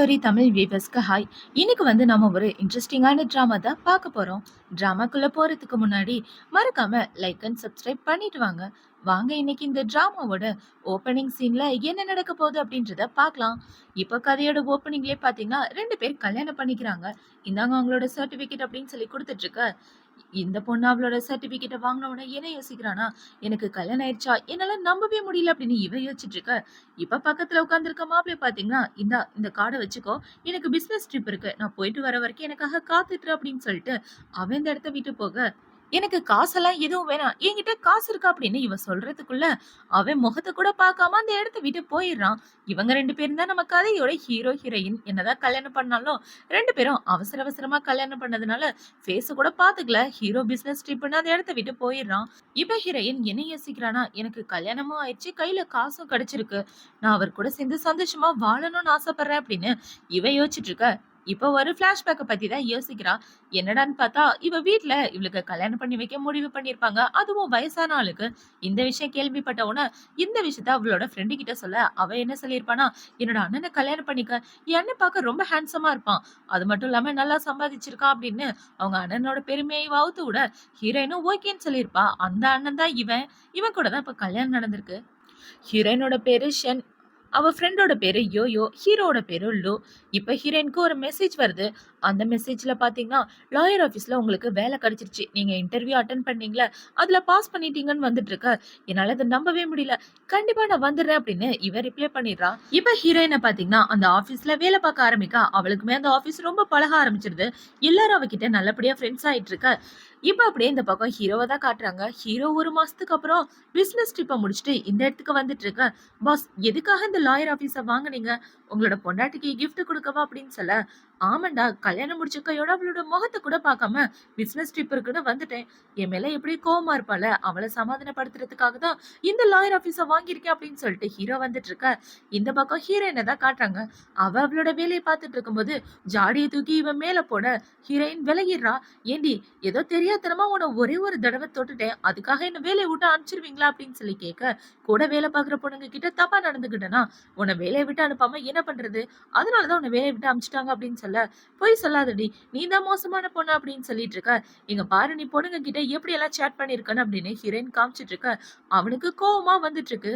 Story Tamil வியூவர்ஸ்க்கு hi. இன்னைக்கு நாம ஒரு இன்ட்ரெஸ்டிங்கான ட்ராமா தான் பார்க்க போறோம். ட்ராமாக்குள்ள போறதுக்கு முன்னாடி மறக்காம லைக் அண்ட் சப்ஸ்கிரைப் பண்ணிட்டு வாங்க. வாங்க இன்னைக்கு இந்த ட்ராமாவோட ஓப்பனிங் சீன்ல என்ன நடக்க போகுது அப்படின்றத பார்க்கலாம். இப்போ கதையோட ஓப்பனிங்லேயே பார்த்தீங்கன்னா 2 பேர் கல்யாணம் பண்ணிக்கிறாங்க. இந்தாங்க அவங்களோட சர்டிஃபிகேட் அப்படின்னு சொல்லி கொடுத்துட்டு இருக்க. இந்த பொண்ணு அவளோட சர்டிஃபிகேட்டை வாங்கின உடனே என்ன யோசிக்கிறானா, எனக்கு கல்யாணம் ஆயிடுச்சா என்னால நம்பவே முடியல அப்படின்னு இவன் யோசிச்சுட்டு இருக்க. இப்ப பக்கத்துல உட்காந்துருக்க மாப்பிள்ளை பாத்தீங்கன்னா, இந்த கார்டை வச்சுக்கோ, எனக்கு பிசினஸ் ட்ரிப் இருக்கு, நான் போயிட்டு வர வரைக்கும் எனக்காக காத்துட்டு அப்படின்னு சொல்லிட்டு அவன் இந்த இடத்த விட்டு போக, எனக்கு காசெல்லாம் எதுவும் வேணாம், என்கிட்ட காசு இருக்கா அப்படின்னு இவ சொல்றதுக்குள்ள அவன் முகத்தை கூட பார்க்காம அந்த இடத்த விட்டு போயிடுறான். இவங்க 2 பேரும் தான் நம்ம கதையோட ஹீரோ ஹீரோயின். என்னதான் கல்யாணம் பண்ணாலும் 2 பேரும் அவசர அவசரமா கல்யாணம் பண்ணதுனால ஃபேஸ் கூட பாத்துக்கல. ஹீரோ பிசினஸ் ட்ரிப்னு அந்த இடத்த விட்டு போயிடுறான். இப்ப ஹீரோயின் என்ன யோசிக்கிறானா, எனக்கு கல்யாணமும் ஆயிடுச்சு, கையில காசும் கிடைச்சிருக்கு, நான் அவர் கூட சேர்ந்து சந்தோஷமா வாழணும்னு ஆசைப்படுறேன் அப்படின்னு இவ யோசிச்சுட்டு இருக்க. இப்ப ஒரு பிளாஷ்பேக்கை பத்தி தான் யோசிக்கிறா. என்னடான்னு பார்த்தா இவ வீட்ல இவளுக்கு கல்யாணம் பண்ணி வைக்க முடிவு பண்ணிருப்பாங்க. அதுவும் வயசான ஆளுக்கு. இந்த விஷயம் கேள்விப்பட்ட உடனே இந்த விஷயத்த அவளோட ஃப்ரெண்டு கிட்ட சொல்ல, அவ என்ன சொல்லியிருப்பானா, என்னோட அண்ணனை கல்யாணம் பண்ணிக்க, என் அண்ணன் பார்க்க ரொம்ப ஹேண்ட்ஸமா இருப்பான், அது மட்டும் இல்லாம நல்லா சம்பாதிச்சிருக்கான் அப்படின்னு அவங்க அண்ணனோட பெருமையை வகுத்து விட ஹீரோயினும் ஓகேன்னு சொல்லியிருப்பா. அந்த அண்ணன் தான் இவன். இவன் கூட தான் இப்ப கல்யாணம் நடந்திருக்கு. ஹீரோயினோட பேரு ஷென், அவ ஃப்ரெண்டோட பேரு யோயோ, ஹீரோட பேரு லூ. இப்ப ஹீரோயினுக்கு ஒரு மெசேஜ் வருது. அந்த மெசேஜ்ல பாத்தீங்கன்னா, லாயர் ஆபீஸ்ல உங்களுக்கு வேலை கிடைச்சிருச்சு, நீங்க இன்டர்வியூ அட்டன் பண்ணீங்களா, அதுல பாஸ் பண்ணிட்டீங்கன்னு வந்துட்டு இருக்க. என்னால அதை நம்பவே முடியல, கண்டிப்பா நான் வந்துடுறேன் அப்படின்னு இவ ரிப்ளை பண்ணிடுறா. இப்ப ஹீரோயினை பாத்தீங்கன்னா அந்த ஆபீஸ்ல வேலை பார்க்க ஆரம்பிக்கா. அவளுக்குமே அந்த ஆபீஸ் ரொம்ப பழக ஆரம்பிச்சிருது. எல்லாரும் அவகிட்ட நல்லபடியா ஃப்ரெண்ட்ஸ் ஆயிட்டு இருக்க. இப்ப அப்படியே இந்த பக்கம் ஹீரோவை தான் காட்டுறாங்க. ஹீரோ ஒரு மாசத்துக்கு அப்புறம் பிசினஸ் ட்ரிப்பை முடிச்சுட்டு இந்த இடத்துக்கு வந்துட்டு இருக்க. பாஸ், எதுக்காக இந்த லாயர் ஆபீஸ வாங்குனீங்க, உங்களோட பொண்டாட்டிக்கு கிஃப்ட் கொடுக்கவா அப்படின்னு சொல்ல, ஆமாண்டா, கல்யாணம் முடிச்ச கையோட அவளோட முகத்தை கூட பார்க்காம பிசினஸ் ட்ரிப் இருக்குன்னு வந்துட்டேன், என் மேல எப்படி கோவமா இருப்பாள, அவளை சமாதானப்படுத்துறதுக்காக தான் இந்த லாயர் ஆபீஸ வாங்கியிருக்கேன் அப்படின்னு சொல்லிட்டு ஹீரோ வந்துட்டு இருக்க. இந்த பக்கம் ஹீரோயினை தான் காட்டுறாங்க. அவ அவளோட வேலையை பார்த்துட்டு இருக்கும்போது ஜாடியை தூக்கி இவன் மேல போட ஹீரோயின் விலகிடுறா. ஏண்டி, ஏதோ தெரியாதனமா உன ஒரே ஒரு தடவை தொட்டுட்டேன், அதுக்காக என்ன வேலையை விட்டு அனுப்பிச்சிருவீங்களா அப்படின்னு சொல்லி கேட்க, கூட வேலை பார்க்குற பொண்ணுங்க கிட்ட தப்பா நடந்துகிட்டேனா உன்னை வேலையை விட்டு அனுப்பாம என்ன பண்றது, அதனாலதான் உன்னை வேலையை விட்டு அனுப்பிச்சிட்டாங்க அப்படின்னு சொல்ல, போய் சொல்லாதடி, நீ தான் மோசமான பொண்ணு அப்படின்னு சொல்லிட்டு இருக்க. இங்க பாரு, நீ பொண்ணுங்க கிட்ட எப்படி எல்லாம் சேட் பண்ணிருக்கன்னு அப்படின்னு ஹீரோயின் காமிச்சிட்டு இருக்க. அவனுக்கு கோவமா வந்துட்டு இருக்கு.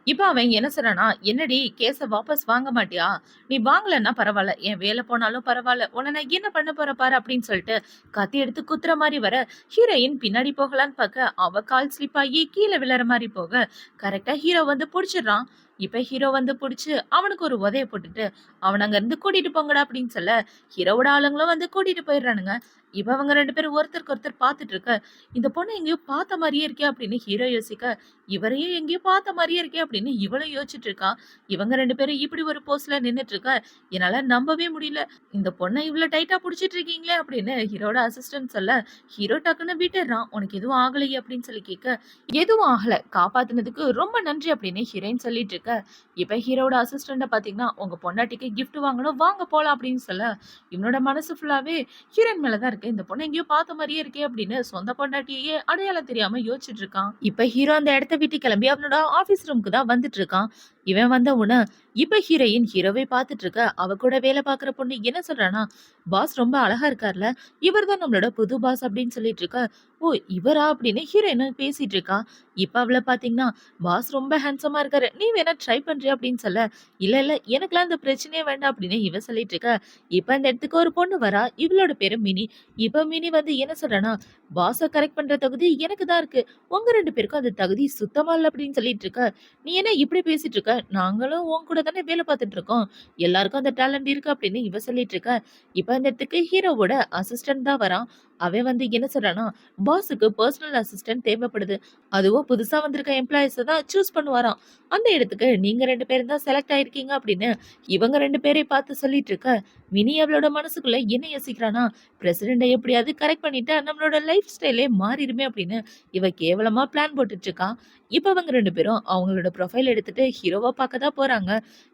இப்ப அவன் என்ன சொல்றானா, என்னடி கேஸ வாபஸ் வாங்க மாட்டியா, நீ வாங்கலன்னா பரவாயில்ல, என் வேலை போனாலும் பரவாயில்ல, உன்னை நான் என்ன பண்ண போற பாரு அப்படின்னு சொல்லிட்டு கத்தி எடுத்து குத்துற மாதிரி வர, ஹீரோயின் பின்னாடி போகலான்னு பார்க்க அவ கால் ஸ்லிப் ஆகி கீழே விழற மாதிரி போக கரெக்டா ஹீரோ வந்து புடிச்சிடுறான். இப்ப ஹீரோ வந்து புடிச்சு அவனுக்கு ஒரு உதைய போட்டுட்டு அவன் அங்க இருந்து கூட்டிட்டு போங்கடா அப்படின்னு சொல்ல, ஹீரோவோட ஆளுங்களும் வந்து கூட்டிட்டு போயிடுறானுங்க. இப்ப அவங்க 2 பேரும் ஒருத்தருக்கு ஒருத்தர் பார்த்துட்டு இருக்க. இந்த பொண்ணு எங்கேயோ பார்த்த மாதிரியே இருக்கே அப்படின்னு ஹீரோ யோசிக்க, இவரையும் எங்கேயோ பார்த்த மாதிரியே இருக்கே அப்படின்னு இவளும் யோசிச்சுட்டு இருக்கா. இவங்க 2 பேரும் இப்படி ஒரு போஸ்ட்ல நின்னுட்டு இருக்க. என்னால நம்பவே முடியல, இந்த பொண்ணை இவ்வளவு டைட்டா புடிச்சிட்டு இருக்கீங்களே அப்படின்னு ஹீரோட அசிஸ்டன்ட் சொல்ல, ஹீரோ டக்குன்னு விட்டுறான். உனக்கு எதுவும் ஆகலையே அப்படின்னு சொல்லி கேட்க, எதுவும் ஆகல, காப்பாத்துனதுக்கு ரொம்ப நன்றி அப்படின்னு ஹீரோயின் சொல்லிட்டு இருக்க. இப்ப ஹீரோட அசிஸ்டண்ட பாத்தீங்கன்னா, உங்க பொண்டாட்டிக்கு கிஃப்ட் வாங்கணும், வாங்க போலாம் அப்படின்னு சொல்ல, இவனோட மனசு ஃபுல்லாவே ஹீரோயின் மேலதான் இருக்கு. இந்த பொண்ணை எங்கேயோ பார்த்த மாதிரியே இருக்கே அப்படின்னு சொந்த பொண்டாட்டியே அடையாளம் தெரியாம யோசிச்சுட்டு இருக்கான். இப்ப ஹீரோ அந்த இடத்த விட்டு கிளம்பி அவனோட ஆபீஸ் ரூமுக்கு தான் வந்துட்டு இருக்கான். இவன் வந்த உடனே இப்ப ஹீரோயின் ஹீரோவை பார்த்துட்டு இருக்க. அவ கூட வேலை பார்க்குற பொண்ணு என்ன சொல்றானா, பாஸ் ரொம்ப அழகா இருக்கார்ல, இவர் தான் நம்மளோட புது பாஸ் அப்படின்னு சொல்லிட்டு இருக்க. ஓ, இவரா அப்படின்னு ஹீரோயின் பேசிட்டு இருக்கா. இப்ப அவளை பாத்தீங்கன்னா, பாஸ் ரொம்ப ஹேண்ட்ஸமா இருக்காரு, நீ வேணா ட்ரை பண்றியா அப்படின்னு சொல்ல, இல்ல இல்ல, எனக்குலாம் இந்த பிரச்சனையே வேண்டாம் அப்படின்னு இவ சொல்லிட்டு இருக்க. இப்ப இந்த இடத்துக்கு ஒரு பொண்ணு வரா. இவளோட பேரு மினி. இப்ப மினி வந்து என்ன சொல்றானா, பாஸ கரெக்ட் பண்ற தகுதி எனக்கு தான் இருக்கு, உங்க 2 பேருக்கும் அந்த தகுதி சுத்தமா இல்ல அப்படின்னு சொல்லிட்டு இருக்க. நீ என்ன இப்படி பேசிட்டு இருக்க, நாங்களும் உன் கூட தானே வேலை பார்த்துட்டு இருக்கோம், எல்லாருக்கும் அந்த டேலண்ட் இருக்கு அப்படின்னு இவ சொல்லிட்டு இருக்க. இப்ப இந்த இடத்துக்கு ஹீரோவோட அசிஸ்டன்ட் தான் வரான். அவன் வந்து என்ன சொல்றானா, பாஸுக்கு பர்சனல் அசிஸ்டன்ட் தேவைப்படுது, அதுவும் புதுசா வந்திருக்க எம்ப்ளாயிஸ் தான் சூஸ் பண்ணுவாராம், அந்த இடத்துக்கு நீங்க 2 பேரும் தான் செலக்ட் ஆயிருக்கீங்க அப்படின்னு இவங்க 2 பேரை பார்த்து சொல்லிட்டு இருக்க. மினி அவளோட மனசுக்குள்ள என்ன யோசிக்கிறானா, பிரசிடென்ட எப்படியாவது கரெக்ட் பண்ணிட்டா நம்மளோட லைஃப் ஸ்டைலே மாறிடுமே அப்படின்னு இவ கேவலமா பிளான் போட்டுட்டு இருக்கான். இப்ப அவங்க 2 பேரும் அவங்களோட ப்ரொஃபைல் எடுத்துட்டு ஹீரோவா பார்க்க தான் போறாங்க.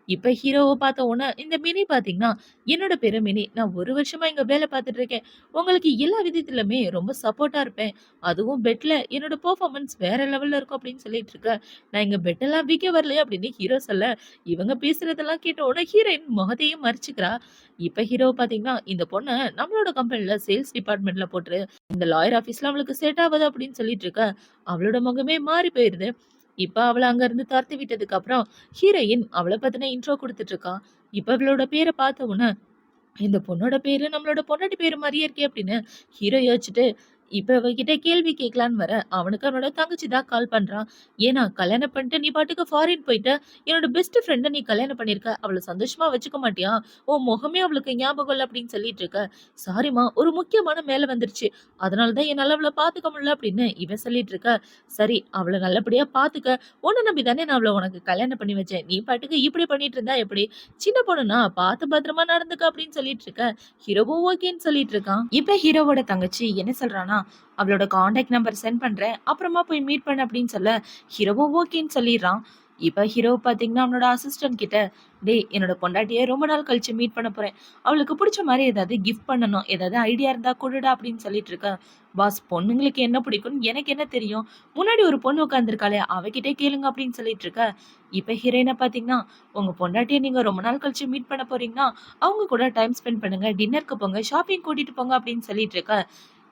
இப்ப ஹீரோவ பார்த்த உடனே இந்த மினி பார்த்தீங்கன்னா, "என்னோட பேரு மினி. நான் 1 வருஷமா இங்க வேலை பார்த்துட்டு இருக்கேன். உங்களுக்கு எல்லா விதத்திலுமே ரொம்ப சப்போர்ட்டா இருப்பேன். அதுவும் பெட்ல என்னோட பெர்ஃபார்மன்ஸ் வேற லெவல்ல இருக்கும்" அப்படின்னு சொல்லிட்டு இருக்க. "நான் இங்க பெட்டெல்லாம் விக்க வரலையே" அப்படின்னு ஹீரோ சொல்ல, இவங்க பேசுறதெல்லாம் கேட்ட உடனே ஹீரோயின் முகத்தையே மறைச்சுக்கிறா. இப்ப ஹீரோவ பார்த்தீங்கன்னா, "இந்த பொண்ண நம்மளோட கம்பெனில சேல்ஸ் டிபார்ட்மெண்ட்ல போட்டுரு. இந்த லாயர் ஆஃபீஸ்ல அவளுக்கு செட் ஆவாது" அப்படின்னு சொல்லிட்டு இருக்க. அவளோட முகமே மாறி போயிருது. இப்ப அவள அங்கருந்து தொரத்தி விட்டதுக்கு அப்புறம், ஹீரோயின் அவள பத்தின இன்ட்ரோ குடுத்துட்டு இருக்கா. இப்ப இவளோட பேர பார்த்த உடனே, இந்த பொண்ணோட பேரு நம்மளோட பொண்டாட்டி பேரு மாரியே இருக்கே அப்படின்னு ஹீரோ யோசிச்சுட்டு, இப்ப இவகிட்ட கேள்வி கேட்கலான்னு வர, அவனுக்கு அவனோட தங்கச்சி தான் கால் பண்றான். "ஏன்னா கல்யாணம் பண்ணிட்டு நீ பாட்டுக்கு ஃபாரின் போயிட்ட. என்னோட பெஸ்ட் ஃப்ரெண்ட நீ கல்யாணம் பண்ணியிருக்க. அவள சந்தோஷமா வச்சுக்க மாட்டியா? உன் முகமே அவளுக்கு ஞாபகம் இல்ல" அப்படின்னு சொல்லிட்டு இருக்க. "சாரிம்மா, ஒரு முக்கியமான வேலை வந்துருச்சு. அதனால தான் என்னால அவள பார்த்துக்க முடியல" அப்படின்னு இவன் சொல்லிட்டு இருக்க. "சரி, அவள நல்லபடியா பார்த்துக்க. உன்ன நம்பி தானே நான் அவள உனக்கு கல்யாணம் பண்ணி வச்சேன். நீ பாட்டுக்கு இப்படி பண்ணிட்டு இருந்தா எப்படி? சின்ன பொண்ணுன்னா பார்த்து பத்திரமா நடந்துக்க" அப்படின்னு சொல்லிட்டு இருக்க. ஹீரோவும் ஓகேன்னு சொல்லிட்டு இருக்கான். இப்ப ஹீரோவோட தங்கச்சி என்ன சொல்றான்னா, அவளோட கான்டாக்ட் நம்பர் சென்ட் பண்றேன். அப்புறமா போய் மீட் பண்ணு அப்படின்னு சொல்ல, ஹீரோவும் ஓகேன்னு சொல்லிடுறான். இப்ப ஹீரோ பாத்தீங்கன்னா, அவனோட அசிஸ்டன்ட் கிட்ட, "டேய், என்னோட பொண்டாட்டிய ரொம்ப நாள் கழிச்சு மீட் பண்ண போறேன். அவளுக்கு புடிச்ச மாரி ஏதாவது கிஃப்ட் பண்ணணும். ஏதாவது ஐடியா இருந்தா குடுடா" அப்படின்னு சொல்லிட்டு இருக்க. "பாஸ், பொண்ணுங்களுக்கு என்ன பிடிக்கும்னு எனக்கு என்ன தெரியும்? முன்னாடி ஒரு பொண்ணு உட்கார்ந்திருக்காளே, அவகிட்டே கேளுங்க" அப்படின்னு சொல்லிட்டு இருக்க. இப்ப ஹீரோயின பாத்தீங்கன்னா, "உங்க பொண்டாட்டிய நீங்க ரொம்ப நாள் கழிச்சு மீட் பண்ண போறீங்கன்னா, அவங்க கூட டைம் ஸ்பெண்ட் பண்ணுங்க. டின்னருக்கு போங்க. ஷாப்பிங் கூட்டிட்டு போங்க" அப்படின்னு சொல்லிட்டு இருக்க.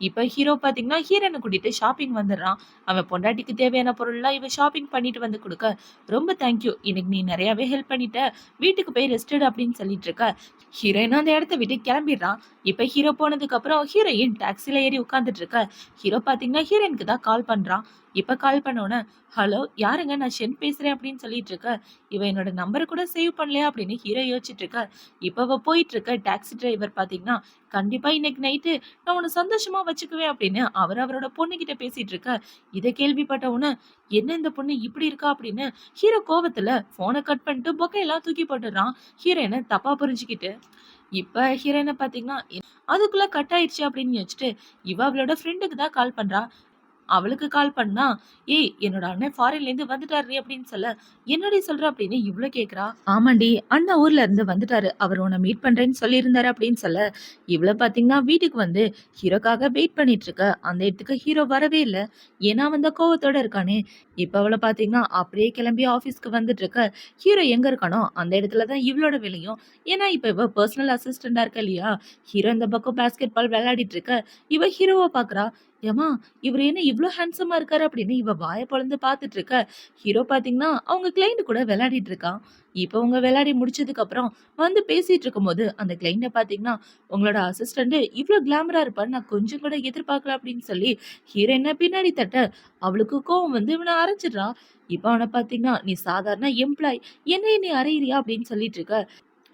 இப்ப ஹீரோ பாத்தீங்கன்னா, ஹீரோயின கூட்டிட்டு ஷாப்பிங் வந்துடுறான். அவன் பொண்டாட்டிக்கு தேவையான பொருள்லாம் இவன் ஷாப்பிங் பண்ணிட்டு வந்து குடுக்க, "ரொம்ப தேங்க் யூ. இன்னைக்கு நீ நெறையாவே ஹெல்ப் பண்ணிட்ட. வீட்டுக்கு போய் ரெஸ்ட் எடு" அப்படின்னு சொல்லிட்டு இருக்க. ஹீரோயின் அந்த இடத்த விட்டு கிளம்பிடுறான். இப்ப ஹீரோ போனதுக்கு அப்புறம் ஹீரோயின் டாக்ஸில ஏறி உட்கார்ந்துட்டு இருக்க. ஹீரோ பாத்தீங்கன்னா, ஹீரோயினுக்கு தான் கால் பண்றான். இப்ப கால் பண்ண உடனே, "ஹலோ, யாருங்க? நான் ஷென் பேசுறேன்" அப்படின்னு சொல்லிட்டு இருக்க. இவ என்னோட நம்பர கூட சேவ் பண்ணலையா அப்படின்னு ஹீரோ யோசிச்சுட்டு இருக்க. இப்ப அவ போயிட்டு இருக்க டாக்ஸி டிரைவர் பாத்தீங்கன்னா, "கண்டிப்பா இன்னைக்கு நைட்டு நான் உன்ன சந்தோஷமா வச்சுக்குவேன்" அப்படின்னு அவரோட பொண்ணுகிட்ட பேசிட்டு இருக்க. இத கேள்விப்பட்ட உடனே, "என்ன இந்த பொண்ணு இப்படி இருக்கா?" அப்படின்னு ஹீரோ கோவத்துல போன கட் பண்ணிட்டு பொக்கையெல்லாம் தூக்கி போட்டுடுறான். ஹீரோயின தப்பா புரிஞ்சுக்கிட்டு. இப்ப ஹீரோயின பாத்தீங்கன்னா, அதுக்குள்ள கட் ஆயிடுச்சு அப்படின்னு யோசிச்சுட்டு, இவ அவளோட ஃப்ரெண்டுக்கு தான் கால் பண்றா. அவளுக்கு கால் பண்ணா, "ஏய், என்னோட அண்ணன் ஃபாரின்லேருந்து வந்துட்டாருடி" அப்படின்னு சொல்ல, "என்னடி சொல்ற?" அப்படின்னு இவ்ளோ கேட்கிறா. "ஆமாண்டி, அண்ணன் ஊர்ல இருந்து வந்துட்டாரு. அவர் உன்ன மீட் பண்றேன்னு சொல்லியிருந்தாரு" அப்படின்னு சொல்ல, இவள பார்த்தீங்கன்னா வீட்டுக்கு வந்து ஹீரோக்காக வெயிட் பண்ணிட்டு இருக்க. அந்த இடத்துக்கு ஹீரோ வரவே இல்ல. ஏன்னா அவன் தான் கோவத்தோட இருக்கானே. இப்ப அவள பார்த்தீங்கன்னா அப்படியே கிளம்பி ஆஃபீஸ்க்கு வந்துட்டு இருக்க. ஹீரோ எங்க இருக்கானோ அந்த இடத்துல தான் இவளோட வேலையும். ஏன்னா இப்ப இவ பர்சனல் அசிஸ்டன்டா இருக்கா இல்லையா? ஹீரோ இந்த பக்கம் பாஸ்கெட் பால் விளையாடிட்டு இருக்க. இவ ஹீரோவ பார்க்குறா. "ஏம்மா, இவரு என்ன இவ்ளோ ஹேண்ட்ஸமா இருக்காரு" அப்படின்னு இவ வாய பொளந்து பார்த்துட்டு இருக்க. ஹீரோ பார்த்தீங்கன்னா, அவங்க கிளையண்ட் கூட விளையாடிட்டு இருக்கான். இப்ப அவங்க விளையாடி முடிச்சதுக்கு அப்புறம் வந்து பேசிட்டு இருக்கும்போது, அந்த கிளையண்ட்ட பார்த்தீங்கன்னா, "உங்களோட அசிஸ்டன்ட் இவ்ளோ கிளாமரா இருப்பான்னு நான் கொஞ்சம் கூட எதிர்பார்க்கல" அப்படின்னு சொல்லி ஹீரோயின பின்னாடி தட்ட, அவளுக்கு கோவம் வந்து இவன அரைஞ்சிடுறா. இப்ப அவன பார்த்தீங்கன்னா, "நீ சாதாரண எம்ப்ளாயி. என்னைய நீ அறையிறியா?" அப்படின்னு சொல்லிட்டு இருக்க.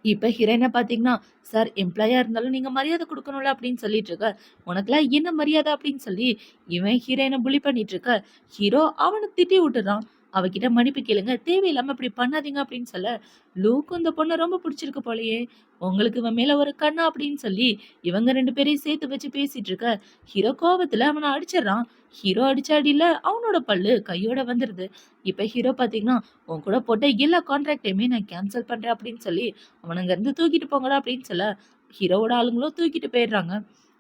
இப்ப ஹீரோயின பார்த்தீங்கன்னா, "சார், எம்ப்ளாயியா இருந்தாலும் நீங்க மரியாதை குடுக்கணும்ல" அப்படின்னு சொல்லிட்டு இருக்க. "உனக்கெல்லாம் என்ன மரியாதை?" அப்படின்னு சொல்லி இவன் ஹீரோயின புலி பண்ணிட்டு இருக்க. ஹீரோ அவன திட்டி விட்டுறான். "அவகிட்ட மன்னிப்பு கேளுங்க. தேவையில்லாம இப்படி பண்ணாதீங்க" அப்படின்னு சொல்ல, "லூக்கும் இந்த பொண்ண ரொம்ப புடிச்சிருக்கு போலயே. உங்களுக்கு இவன் மேல ஒரு கண்ணா?" அப்படின்னு சொல்லி இவங்க 2 பேரையும் சேர்த்து வச்சு பேசிட்டு இருக்க. ஹீரோ கோவத்துல அவன அடிச்சிடுறான். ஹீரோ அடிச்ச அடியில அவனோட பல்லு கையோட வந்துருது. இப்ப ஹீரோ பார்த்தீங்கன்னா, "உன் கூட போட்ட எல்லா கான்ட்ராக்ட்டையுமே நான் கேன்சல் பண்றேன்" அப்படின்னு சொல்லி அவன அங்கருந்து தூக்கிட்டு போங்கடா அப்படின்னு சொல்ல, ஹீரோவோட ஆளுங்களும் தூக்கிட்டு போயிடுறாங்க.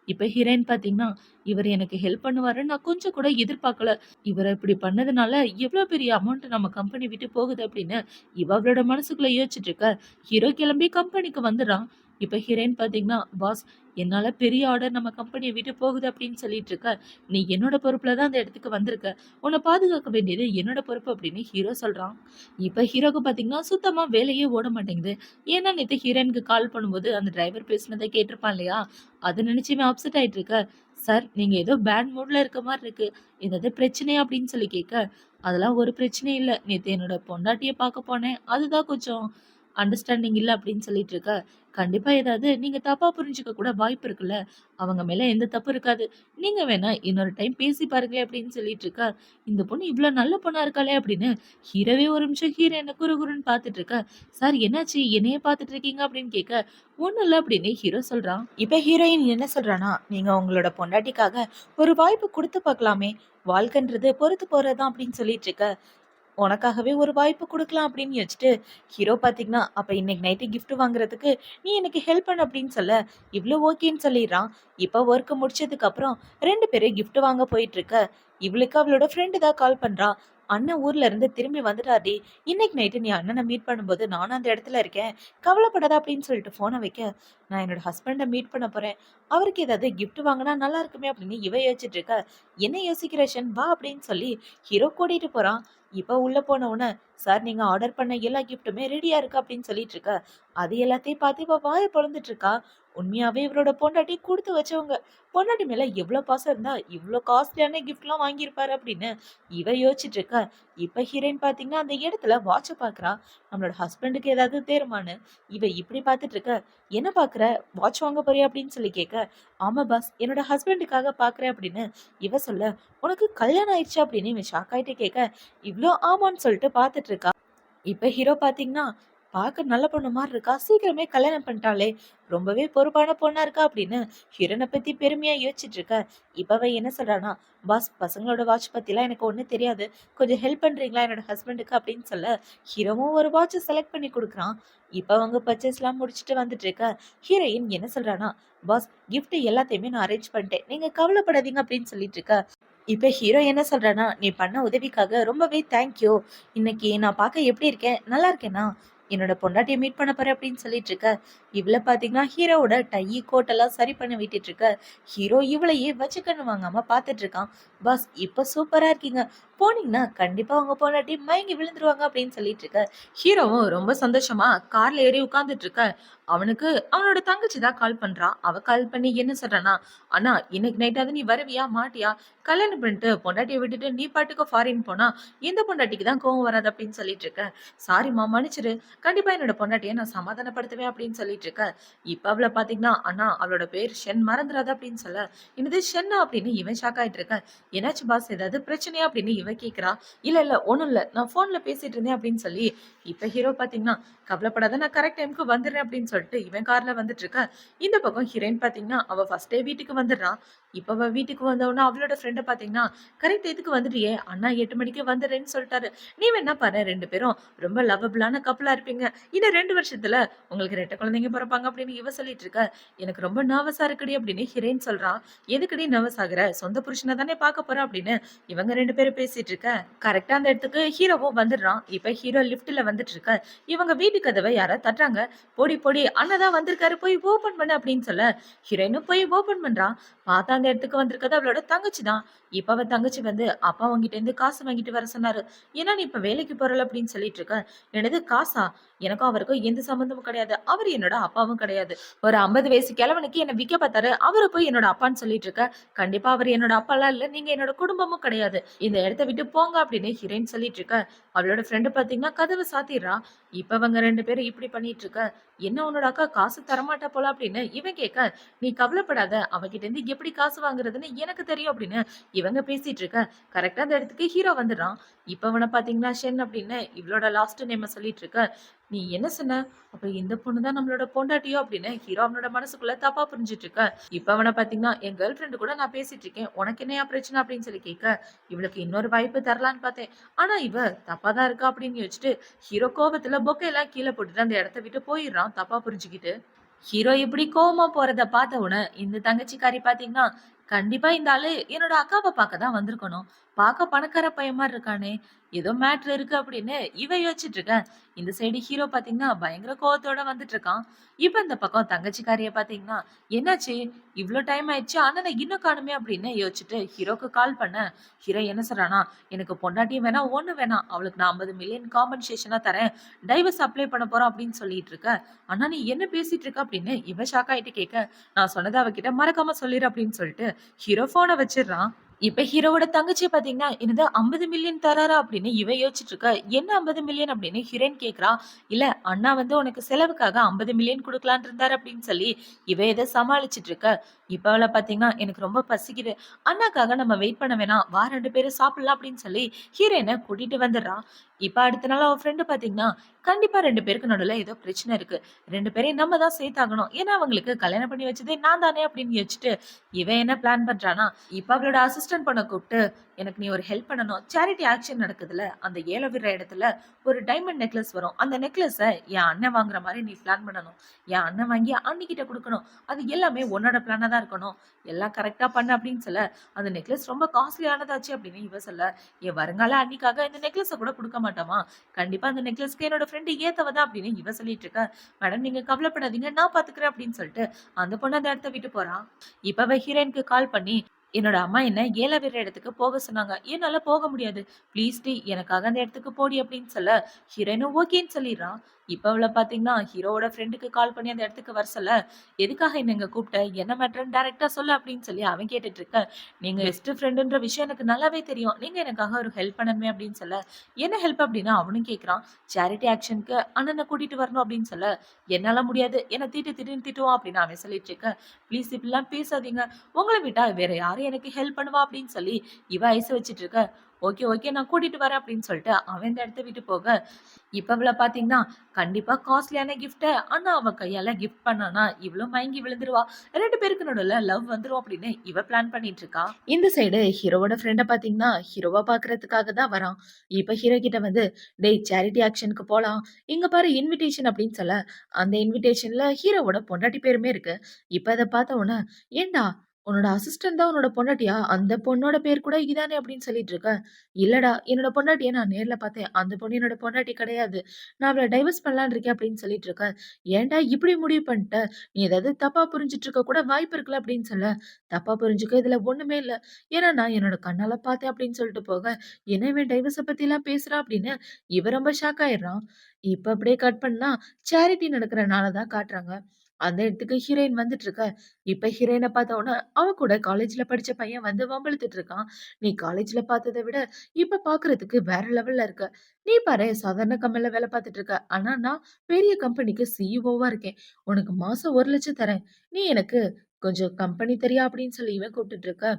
இப்ப ஹீரோயின் பார்த்தீங்கன்னா, இவரு எனக்கு ஹெல்ப் பண்ணுவாருன்னு நான் கொஞ்சம் கூட எதிர்பார்க்கல. இவரு இப்படி பண்ணதுனால எவ்வளோ பெரிய அமௌண்ட் நம்ம கம்பெனி விட்டு போகுது அப்படின்னு இவ அவளோட மனசுக்குள்ள யோசிச்சுட்டு இருக்க. ஹீரோ கிளம்பி கம்பெனிக்கு வந்துடுறான். இப்ப ஹீரோயின் பார்த்தீங்கன்னா, "பாஸ், என்னால பெரிய ஆர்டர் நம்ம கம்பெனிய விட்டு போகுது" அப்படின்னு சொல்லிட்டு இருக்க. "நீ என்னோட பொறுப்புல தான் அந்த இடத்துக்கு வந்திருக்க. உன்ன பாதுகாக்க வேண்டியது என்னோட பொறுப்பு" அப்படின்னு ஹீரோ சொல்றான். இப்ப ஹீரோக்கு பார்த்தீங்கன்னா, சுத்தமா வேலையே ஓட மாட்டேங்குது. ஏன்னா நேத்து ஹீரோயினுக்கு கால் பண்ணும்போது அந்த டிரைவர் பேசினத கேட்டிருப்பான் இல்லையா? அத நினைச்சு இவன் அப்செட் ஆயிட்டு இருக்க. "சார், நீங்க ஏதோ பேட் மூட்ல இருக்க மாரி இருக்கு. ஏதாவது பிரச்சனையா?" அப்படின்னு சொல்லி கேட்க, "அதெல்லாம் ஒரு பிரச்சனையும் இல்ல. நேத்து என்னோட பொண்டாட்டிய பார்க்க போனேன். அதுதான் கொஞ்சம் அண்டர்ஸ்டாண்டிங் இல்ல" அப்படின்னு சொல்லிட்டு இருக்க. "கண்டிப்பா ஏதாவது நீங்க தப்பா புரிஞ்சுக்க கூட வாய்ப்பு இருக்குல்ல. அவங்க மேல எந்த தப்பு இருக்காது. நீங்க வேணா இன்னொரு டைம் பேசி பாருங்களேன்" அப்படின்னு சொல்லிட்டு இருக்க. இந்த பொண்ணு இவ்ளோ நல்ல பொண்ணா இருக்காளே அப்படின்னு ஹீரோவே ஒரு நிமிஷம் ஹீரோயின குறுகுறுன்னு பார்த்துட்டு இருக்க. "சார், என்னாச்சு? என்னையே பார்த்துட்டு இருக்கீங்க?" அப்படின்னு கேட்க, "ஒண்ணும் இல்ல" அப்படின்னு ஹீரோ சொல்றான். இப்ப ஹீரோயின் என்ன சொல்றான்னா, "நீங்க உங்களோட பொண்டாட்டிக்காக ஒரு வாய்ப்பு குடுத்து பார்க்கலாமே. வாழ்க்கைன்றது பொறுத்து போறது தான்" அப்படின்னு சொல்லிட்டு இருக்க. உனக்காகவே ஒரு வாய்ப்பு குடுக்கலாம் அப்படின்னு யோசிச்சுட்டு, ஹீரோ பாத்தீங்கன்னா, அப்ப இன்னைக்கு நைட்டு கிஃப்ட் வாங்குறதுக்கு நீ எனக்கு ஹெல்ப் பண்ணு அப்படின்னு சொல்ல, இவ்ளோ ஓகேன்னு சொல்லிடுறான். இப்ப ஒர்க் முடிச்சதுக்கு அப்புறம் 2 பேரும் கிஃப்ட் வாங்க போயிட்டு இருக்க, இவளுக்கு அவளோட ஃப்ரெண்டு தான் கால் பண்றா. "அண்ணன் ஊர்ல இருந்து திரும்பி வந்துட்டார்டி. இன்னைக்கு நைட்டு நீ அண்ணன மீட் பண்ணும்போது நானும் அந்த இடத்துல இருக்கேன். கவலைப்படாத" அப்படின்னு சொல்லிட்டு ஃபோன வைக்க, "நான் என்னோட ஹஸ்பண்ட மீட் பண்ண போறேன். அவருக்கு ஏதாவது கிஃப்ட் வாங்குனா நல்லா இருக்குமே" அப்படின்னு இவ யோசிச்சுட்டு இருக்க. "என்ன யோசிக்கிற ஷென்? வா" அப்படின்னு சொல்லி ஹீரோ கூட்டிட்டு போறான். இப்ப உள்ள போன உடனே, "சார் நீங்க ஆர்டர் பண்ண எல்லா கிஃப்ட்டுமே ரெடியா இருக்கு" அப்படின்னு சொல்லிட்டு இருக்க. அது எல்லாத்தையும் பார்த்து இவ வாய பொளந்துட்டு இருக்கா. உண்மையாவே இவரோட பொண்டாட்டி குடுத்து வச்சவங்க. பொண்டாட்டி மேல எவ்ளோ பாசம் இருந்தா இவ்ளோ காஸ்ட்லியான கிஃப்ட்லாம் வாங்கியிருப்பாரு அப்படின்னு இவ யோசிச்சுட்டு இருக்க. இப்ப ஹீரோயின் பாத்தீங்கன்னா அந்த இடத்துல வாட்ச பாக்குறா. நம்மளோட ஹஸ்பண்டுக்கு ஏதாவது தேருமான்னு இவ இப்படி பாத்துட்டு இருக்க. "என்ன பாக்குற? வாட்ச் வாங்க போறியா?" அப்படின்னு சொல்லி கேட்க. "ஆமா பாஸ், என்னோட ஹஸ்பண்டுக்காக பாக்குறேன்" அப்படின்னு இவ சொல்ல. "உனக்கு கல்யாணம் ஆயிடுச்சு?" அப்படின்னு இவன் ஷாக் ஆயிட்டு கேட்க. இவ்ளோ ஆமான்னு சொல்லிட்டு பாத்துட்டு இருக்கா. இப்ப ஹீரோ பாத்தீங்கன்னா, "பார்க்க நல்ல பொண்ணு மாரி இருக்கா. சீக்கிரமே கல்யாணம் பண்ணிட்டாளே! ரொம்பவே பொறுப்பான பொண்ணா இருக்கா" அப்படின்னு ஹீரோயின பத்தி பெருமையா யோசிச்சுட்டு இருக்க. இப்ப அவ என்ன சொல்றான்னா, "பாஸ் பசங்களோட வாட்ச் பத்திலாம் எனக்கு ஒண்ணும் தெரியாது. கொஞ்சம் ஹெல்ப் பண்றீங்களா என்னோட ஹஸ்பண்டுக்கு" அப்படின்னு சொல்ல, ஹீரோவும் ஒரு வாட்ச் செலக்ட் பண்ணி குடுக்குறான். இப்ப அவங்க பர்ச்சேஸ்லாம் முடிச்சுட்டு வந்துட்டு இருக்க. ஹீரோயின் என்ன சொல்றான்னா, "பாஸ் கிஃப்ட் எல்லாத்தையுமே நான் அரேஞ்ச் பண்ணிட்டேன். நீங்க கவலைப்படாதீங்க" அப்படின்னு சொல்லிட்டு இருக்க. இப்ப ஹீரோ என்ன சொல்றான்னா, "நீ பண்ண உதவிக்காக ரொம்பவே தேங்க்யூ. இன்னைக்கு நான் பார்க்க எப்படி இருக்கேன்? நல்லா இருக்கேனா? என்னோட பொண்டாட்டிய மீட் பண்ண போறேன்" அப்படின்னு சொல்லிட்டு இருக்க. இவள பார்த்தீங்கன்னா, ஹீரோவோட டை, கோட் எல்லாம் சரி பண்ணி விட்டுட்டு இருக்க. ஹீரோ இவளையே வச்சு கண்ணு வாங்காம பார்த்துட்டு இருக்கான். "பாஸ் இப்ப சூப்பரா இருக்கீங்க. போனீங்கன்னா கண்டிப்பா உங்க பொண்டாட்டி மயங்கி விழுந்துருவாங்க" அப்படின்னு சொல்லிட்டு இருக்க. ஹீரோவும் ரொம்ப சந்தோஷமா கார்ல ஏறி உட்கார்ந்துட்டு இருக்க. அவனுக்கு அவனோட தங்கச்சி தான் கால் பண்றா. அவ கால் பண்ணி என்ன சொல்றான்னா, "அண்ணா இன்னைக்கு நைட்டாவது நீ வருவியா? மாட்டியா? கல்யாணம் பண்ணிட்டு பொண்டாட்டிய விட்டுட்டு நீ பாட்டுக்கு ஃபாரின் போனா எந்த பொண்டாட்டிக்கு தான் கோவம் வராது" அப்படின்னு சொல்லிட்டு இருக்க. "சாரிம்மா மன்னிச்சிரு. கண்டிப்பா என்னோட பொண்டாட்டிய நான் சமாதானப்படுத்துவேன்" அப்படின்னு சொல்லிட்டு இருக்க. இப்ப அவள பாத்தீங்கன்னா, "அண்ணா அவளோட பேர் ஷென், மறந்துறாத" அப்படின்னு சொல்ல, "என்னது ஷென்னா?" அப்படின்னு இவன் ஷாக் ஆயிட்டு இருக்க. "என்னாச்சு பாஸ், ஏதாவது பிரச்சனையா?" அப்படின்னு இவ கேக்குறா. "இல்ல இல்ல ஒண்ணும் இல்ல. நான் போன்ல பேசிட்டு இருந்தேன்" அப்படின்னு சொல்லி இப்ப ஹீரோ பாத்தீங்கன்னா, "கவலைப்படாத நான் கரெக்ட் டைம்க்கு வந்துடுறேன்" அப்படின்னு சொல்லிட்டு இவன் கார்ல வந்துட்டு இருக்க. இந்த பக்கம் ஹீரோயின் பாத்தீங்கன்னா, அவ ஃபர்ஸ்ட் டே வீட்டுக்கு வந்துடுறா. இப்ப அவ வீட்டுக்கு வந்தவுடனே அவளோட ஃப்ரெண்ட பாத்தீங்கன்னா, "கரெக்ட் இதுக்கு வந்துட்டியே, அண்ணா 8 மணிக்கு வந்துடுறேன்னு சொல்லிட்டாரு. நீ வேணா பாரு 2 பேரும் ரொம்ப லவ்வபிளான கப்புலா இருப்பீங்க. இன்னும் 2 வருஷத்துல உங்களுக்கு 2 குழந்தைங்க பொறப்பாங்க" அப்படின்னு இவ சொல்லிட்டு இருக்க. "எனக்கு ரொம்ப நர்வஸா இருக்குடி" அப்படின்னு ஹீரோயின் சொல்றா. "எதுக்குடி நர்வஸ் ஆகுற? சொந்த புருஷன தானே பார்க்க போற" அப்படின்னு இவங்க 2 பேரும் பேசிட்டு இருக்க. கரெக்ட்டா அந்த இடத்துக்கு ஹீரோவும் வந்துடுறான். இப்ப ஹீரோ லிஃப்ட்ல வந்துட்டு இருக்க. இவங்க வீட்டு கதவை யாரோ தட்டுறாங்க. "போடி போடி அண்ணா தான் வந்திருக்காரு, போய் ஓப்பன் பண்ணு" அப்படின்னு சொல்ல, ஹீரோயினும் போய் ஓப்பன் பண்றா. பார்த்தா அந்த இடத்துக்கு வந்திருக்கிறது அவளோட தங்கச்சி தான். இப்ப அவ தங்கச்சி வந்து, "அப்பா உன்கிட்ட இருந்து காசு வாங்கிட்டு வர சொன்னாரு. ஏன்னா நீ இப்ப வேலைக்கு போறல" அப்படின்னு சொல்லிட்டு இருக்க. "என்னது காசா? எனக்கும் அவருக்கும் எந்த சம்மந்தமும் கிடையாது. அவரு என்னோட அப்பாவும் கிடையாது. ஒரு 50 வயசு கிழவனுக்கு என்ன விக்க பார்த்தாரு. அவர போய் என்னோட அப்பான்னு சொல்லிட்டு இருக்க. கண்டிப்பா அவரு என்னோட அப்பாலாம் இல்ல. நீங்க என்னோட குடும்பமும் கிடையாது. இந்த இடத்த விட்டு போங்க" அப்படின்னு ஹீரோயின் சொல்லிட்டு இருக்க. அவளோட ஃப்ரெண்டு பாத்தீங்கன்னா கதவை சாத்திடுறா. இப்ப அவங்க 2 பேரும் இப்படி பண்ணிட்டு இருக்க. "என்ன உன்னோட அக்கா காசு தரமாட்டா போல" அப்படின்னு இவன் கேட்க, "நீ கவலைப்படாத. அவகிட்ட இருந்து எப்படி காசு வாங்குறதுன்னு எனக்கு தெரியும்" அப்படின்னு இவங்க பேசிட்டு இருக்க. கரெக்டா அந்த இடத்துக்கு ஹீரோ வந்துடுறான். இப்ப அவன பாத்தீங்கன்னா ஷென் அப்படின்னு இவளோட லாஸ்ட் நேம சொல்லிட்டு இருக்க. "நீ என்ன சொன்ன? அப்ப இந்த பொண்ணு தான் நம்மளோட பொண்டாட்டியோ?" அப்படின்னு ஹீரோ அவனோட மனசுக்குள்ள தப்பா புரிஞ்சுட்டு இருக்க. இப்ப அவன பாத்தீங்கன்னா, "என் கேர்ள் ஃப்ரெண்டு கூட நான் பேசிட்டு இருக்கேன். உனக்கு என்னையா பிரச்சனை?" அப்படின்னு சொல்லி கேட்க, இவளுக்கு இன்னொரு வாய்ப்பு தரலான்னு பார்த்தேன். ஆனா இவ தப்பா தான் இருக்கா அப்படின்னு யோசிச்சுட்டு ஹீரோ கோவத்துல பொக்கையெல்லாம் கீழ போட்டுட்டு அந்த இடத்த விட்டு போயிடுறான் தப்பா புரிஞ்சுக்கிட்டு. ஹீரோ இப்படி கோவமா போறத பார்த்த உடனே இந்த தங்கச்சிக்காரி பாத்தீங்கன்னா, "கண்டிப்பா இந்த ஆளு என்னோட அக்காவ பார்க்க தான் வந்திருக்கணும். பார்க்க பணக்கார பையன் மாரி இருக்கானே, ஏதோ மேட்ரு இருக்கு" அப்படின்னு இவ யோசிச்சுட்டு இருக்க. இந்த சைடு ஹீரோ பாத்தீங்கன்னா பயங்கர கோவத்தோட வந்துட்டு இருக்கான். இப்ப இந்த பக்கம் தங்கச்சிக்காரிய பாத்தீங்கன்னா, "என்னாச்சு? இவ்ளோ டைம் ஆயிடுச்சு. அண்ணன இன்னும் காணுமே" அப்படின்னு யோசிச்சுட்டு ஹீரோக்கு கால் பண்ண, ஹீரோ என்ன சொல்றான்னா, "எனக்கு பொண்டாட்டியும் வேணாம், ஒண்ணும் வேணாம். அவளுக்கு நான் 50 மில்லியன் காம்பன்சேஷனா தரேன். டைவர்ஸ் அப்ளை பண்ண போறோம்" அப்படின்னு சொல்லிட்டு இருக்க. "அண்ணா நீ என்ன பேசிட்டு இருக்க?" அப்படின்னு இவ ஷாக் ஆயிட்டு கேட்க, "நான் சொன்னத அவகிட்ட மறக்காம சொல்லிரு" அப்படின்னு சொல்லிட்டு ஹீரோ போன வச்சிடுறான். இப்ப ஹீரோவோட தங்கச்சி பாத்தீங்கன்னா, "என்னது 50 மில்லியன் தராரா?" அப்படின்னு இவ யோசிச்சுட்டு இருக்க. "என்ன 50 மில்லியன்?" அப்படின்னு ஹீரோயின் கேட்கிறா. "இல்ல அண்ணா வந்து உனக்கு செலவுக்காக 50 மில்லியன் குடுக்கலான்னு இருந்தாரு" அப்படின்னு சொல்லி இவ ஏதோ சமாளிச்சுட்டு இருக்க. இப்போலாம் பார்த்தீங்கன்னா, எனக்கு ரொம்ப பசிக்குது. அண்ணாக்காக நம்ம வெயிட் பண்ண வேணாம். வா 2 பேரும் சாப்பிடலாம் அப்படின்னு சொல்லி ஹீரோயின கூட்டிட்டு வந்துடுறான். இப்ப அடுத்த நாள் அவ ஃப்ரெண்ட் பார்த்தீங்கன்னா, கண்டிப்பா 2 பேருக்கு நடுவுல ஏதோ பிரச்சனை இருக்கு. 2 பேரையும் நம்ம தான் சேர்த்தாகணும். ஏன்னா அவங்களுக்கு கல்யாணம் பண்ணி வச்சதே நான் தானே அப்படின்னு யோசிச்சுட்டு, இவன் என்ன பிளான் பண்றான்னா, இப்ப அவளோட அசிஸ்டன்ட் பொண்ண கூப்பிட்டு, எனக்கு நீ ஒரு ஹெல்ப் பண்ணணும். சேரிட்டி ஆக்ஷன் நடக்குதுல்ல, அந்த ஏலம் விடுற இடத்துல ஒரு டைமண்ட் நெக்லஸ் வரும். அந்த நெக்லஸ என் அண்ணன் வாங்குற மாரி நீ பிளான் பண்ணணும். என் அண்ணன் வாங்கி அண்ணிகிட்ட குடுக்கணும். அது எல்லாமே உன்னோட பிளானா தான் இருக்கணும். எல்லாம் கரெக்ட்டா பண்ணு அப்படின்னு சொல்ல, அந்த நெக்லஸ் ரொம்ப காஸ்ட்லியானதாச்சு அப்படின்னு இவ சொல்ல, என் வருங்கால அண்ணிக்காக இந்த நெக்லஸ கூட குடுக்க மாட்டோமா? கண்டிப்பா அந்த நெக்லஸ்க்கு என்னோட ஃப்ரெண்ட் ஏத்தவ தான் அப்படின்னு இவ சொல்லிட்டு இருக்கா. மேடம் நீங்க கவலைப்படாதீங்க நான் பாத்துக்கிறேன் அப்படின்னு சொல்லிட்டு அந்த பொண்ணு அந்த இடத்த விட்டு போறா. இப்ப அவ ஹீரோயினுக்கு கால் பண்ணி, என்னோட அம்மா என்ன ஏல விடுற இடத்துக்கு போக சொன்னாங்க. என்னால போக முடியாது. ப்ளீஸ் டி எனக்காக அந்த இடத்துக்கு போடி அப்படின்னு சொல்ல, ஹீரோயினும் ஓகேன்னு சொல்லிடுறா. இப்ப அவள பாத்தீங்கன்னா, ஹீரோவோட ஃப்ரெண்டுக்கு கால் பண்ணி அந்த இடத்துக்கு வர சொல்ல, எதுக்காக என்ன இங்க கூப்பிட்ட? என்ன மேட்டர்ன்னு டைரக்ட்டா சொல்லு அப்படின்னு சொல்லி அவன் கேட்டுட்டு இருக்க. நீங்க பெஸ்ட் ஃப்ரெண்டுன்ற விஷயம் எனக்கு நல்லாவே தெரியும். நீங்க எனக்காக ஒரு ஹெல்ப் பண்ணணுமே அப்படின்னு சொல்ல, என்ன ஹெல்ப் அப்படின்னு அவனும் கேட்கிறான். சேரிட்டி ஆக்ஷனுக்கு அண்ணன கூட்டிட்டு வரணும் அப்படின்னு சொல்ல, என்னால முடியாது. என்ன திட்டுன்னு திட்டுவான் அப்படின்னு அவன் சொல்லிட்டு இருக்க. ப்ளீஸ் இப்படிலாம் பேசாதீங்க. உங்கள விட்டா வேற யாரு எனக்கு ஹெல்ப் பண்ணுவா அப்படின்னு சொல்லி இவ ஐஸ் வச்சுட்டு இருக்க. ஓகே, ஓகே நான் கூட்டிட்டு வரேன் அப்படின்னு சொல்லிட்டு அவன் இந்த இடத்த விட்டு போக, இப்ப இவள பாத்தீங்கன்னா, கண்டிப்பா காஸ்ட்லியான கிஃப்ட்ட ஆனா அவ கையால கிஃப்ட் பண்ணானா, இவளும் மயங்கி விழுந்துருவா. 2 பேருக்கு நடுவுல லவ் வந்துரும் அப்படின்னு இவ பிளான் பண்ணிட்டு இருக்கா. இந்த சைடு ஹீரோவோட ஃப்ரெண்ட பாத்தீங்கன்னா, ஹீரோவ பாக்குறதுக்காக தான் வரான். இப்ப ஹீரோ கிட்ட வந்து, "டேய் சேரிட்டி ஆக்ஷனுக்கு போலாம். இங்க பாரு இன்விடேஷன்" அப்படின்னு சொல்ல, அந்த இன்விடேஷன்ல ஹீரோவோட பொண்டாட்டி பேருமே இருக்கு. இப்ப அத பார்த்த உடனே, "ஏன்டா உன்னோட அசிஸ்டன்ட் தான் உன்னோட பொண்டாட்டியா? அந்த பொண்ணோட பேர் கூட இதானே" அப்படின்னு சொல்லிட்டு இருக்க. "இல்லடா என்னோட பொண்டாட்டிய நான் நேர்ல பார்த்தேன். அந்த பொண்ணு என்னோட பொண்டாட்டி கிடையாது. நான் அவள டைவர்ஸ் பண்ணலான்னு இருக்கேன்" அப்படின்னு சொல்லிட்டு இருக்க. "ஏன்டா இப்படி முடிவு பண்ணிட்ட? நீ ஏதாவது தப்பா புரிஞ்சுட்டு இருக்க கூட வாய்ப்பு இருக்குல்ல" அப்படின்னு சொல்ல, "தப்பா புரிஞ்சுக்க இதுல ஒண்ணுமே இல்ல. ஏன்னா நான் என்னோட கண்ணால பார்த்தேன்" அப்படின்னு சொல்லிட்டு போக, "என்ன இவன் டைவர்ஸ பத்திலாம் பேசுறான்" அப்படின்னு இவ ரொம்ப ஷாக் ஆயிடுறான். இப்ப அப்படியே கட் பண்ணா சேரிட்டி நடக்கிற நாள தான் காட்டுறாங்க. அந்த இடத்துக்கு ஹீரோயின் வந்துட்டு இருக்க. இப்ப ஹீரோயின பார்த்த உடனே அவ கூட காலேஜ்ல படிச்ச பையன் வந்து வம்பிழுத்துட்டு இருக்கான். "நீ காலேஜ்ல பார்த்தத விட இப்ப பார்க்கறதுக்கு வேற லெவல்ல இருக்க. நீ பாரேன் சாதாரண கம்பெனில வேலை பார்த்துட்டு இருக்க. ஆனா நான் பெரிய கம்பெனிக்கு சிஇஓவா இருக்கேன். உனக்கு மாசம் 1,00,000 தரேன். நீ எனக்கு கொஞ்சம் கம்பெனி தரியா?" அப்படின்னு சொல்லி இவன் கூப்பிட்டுட்டு இருக்க.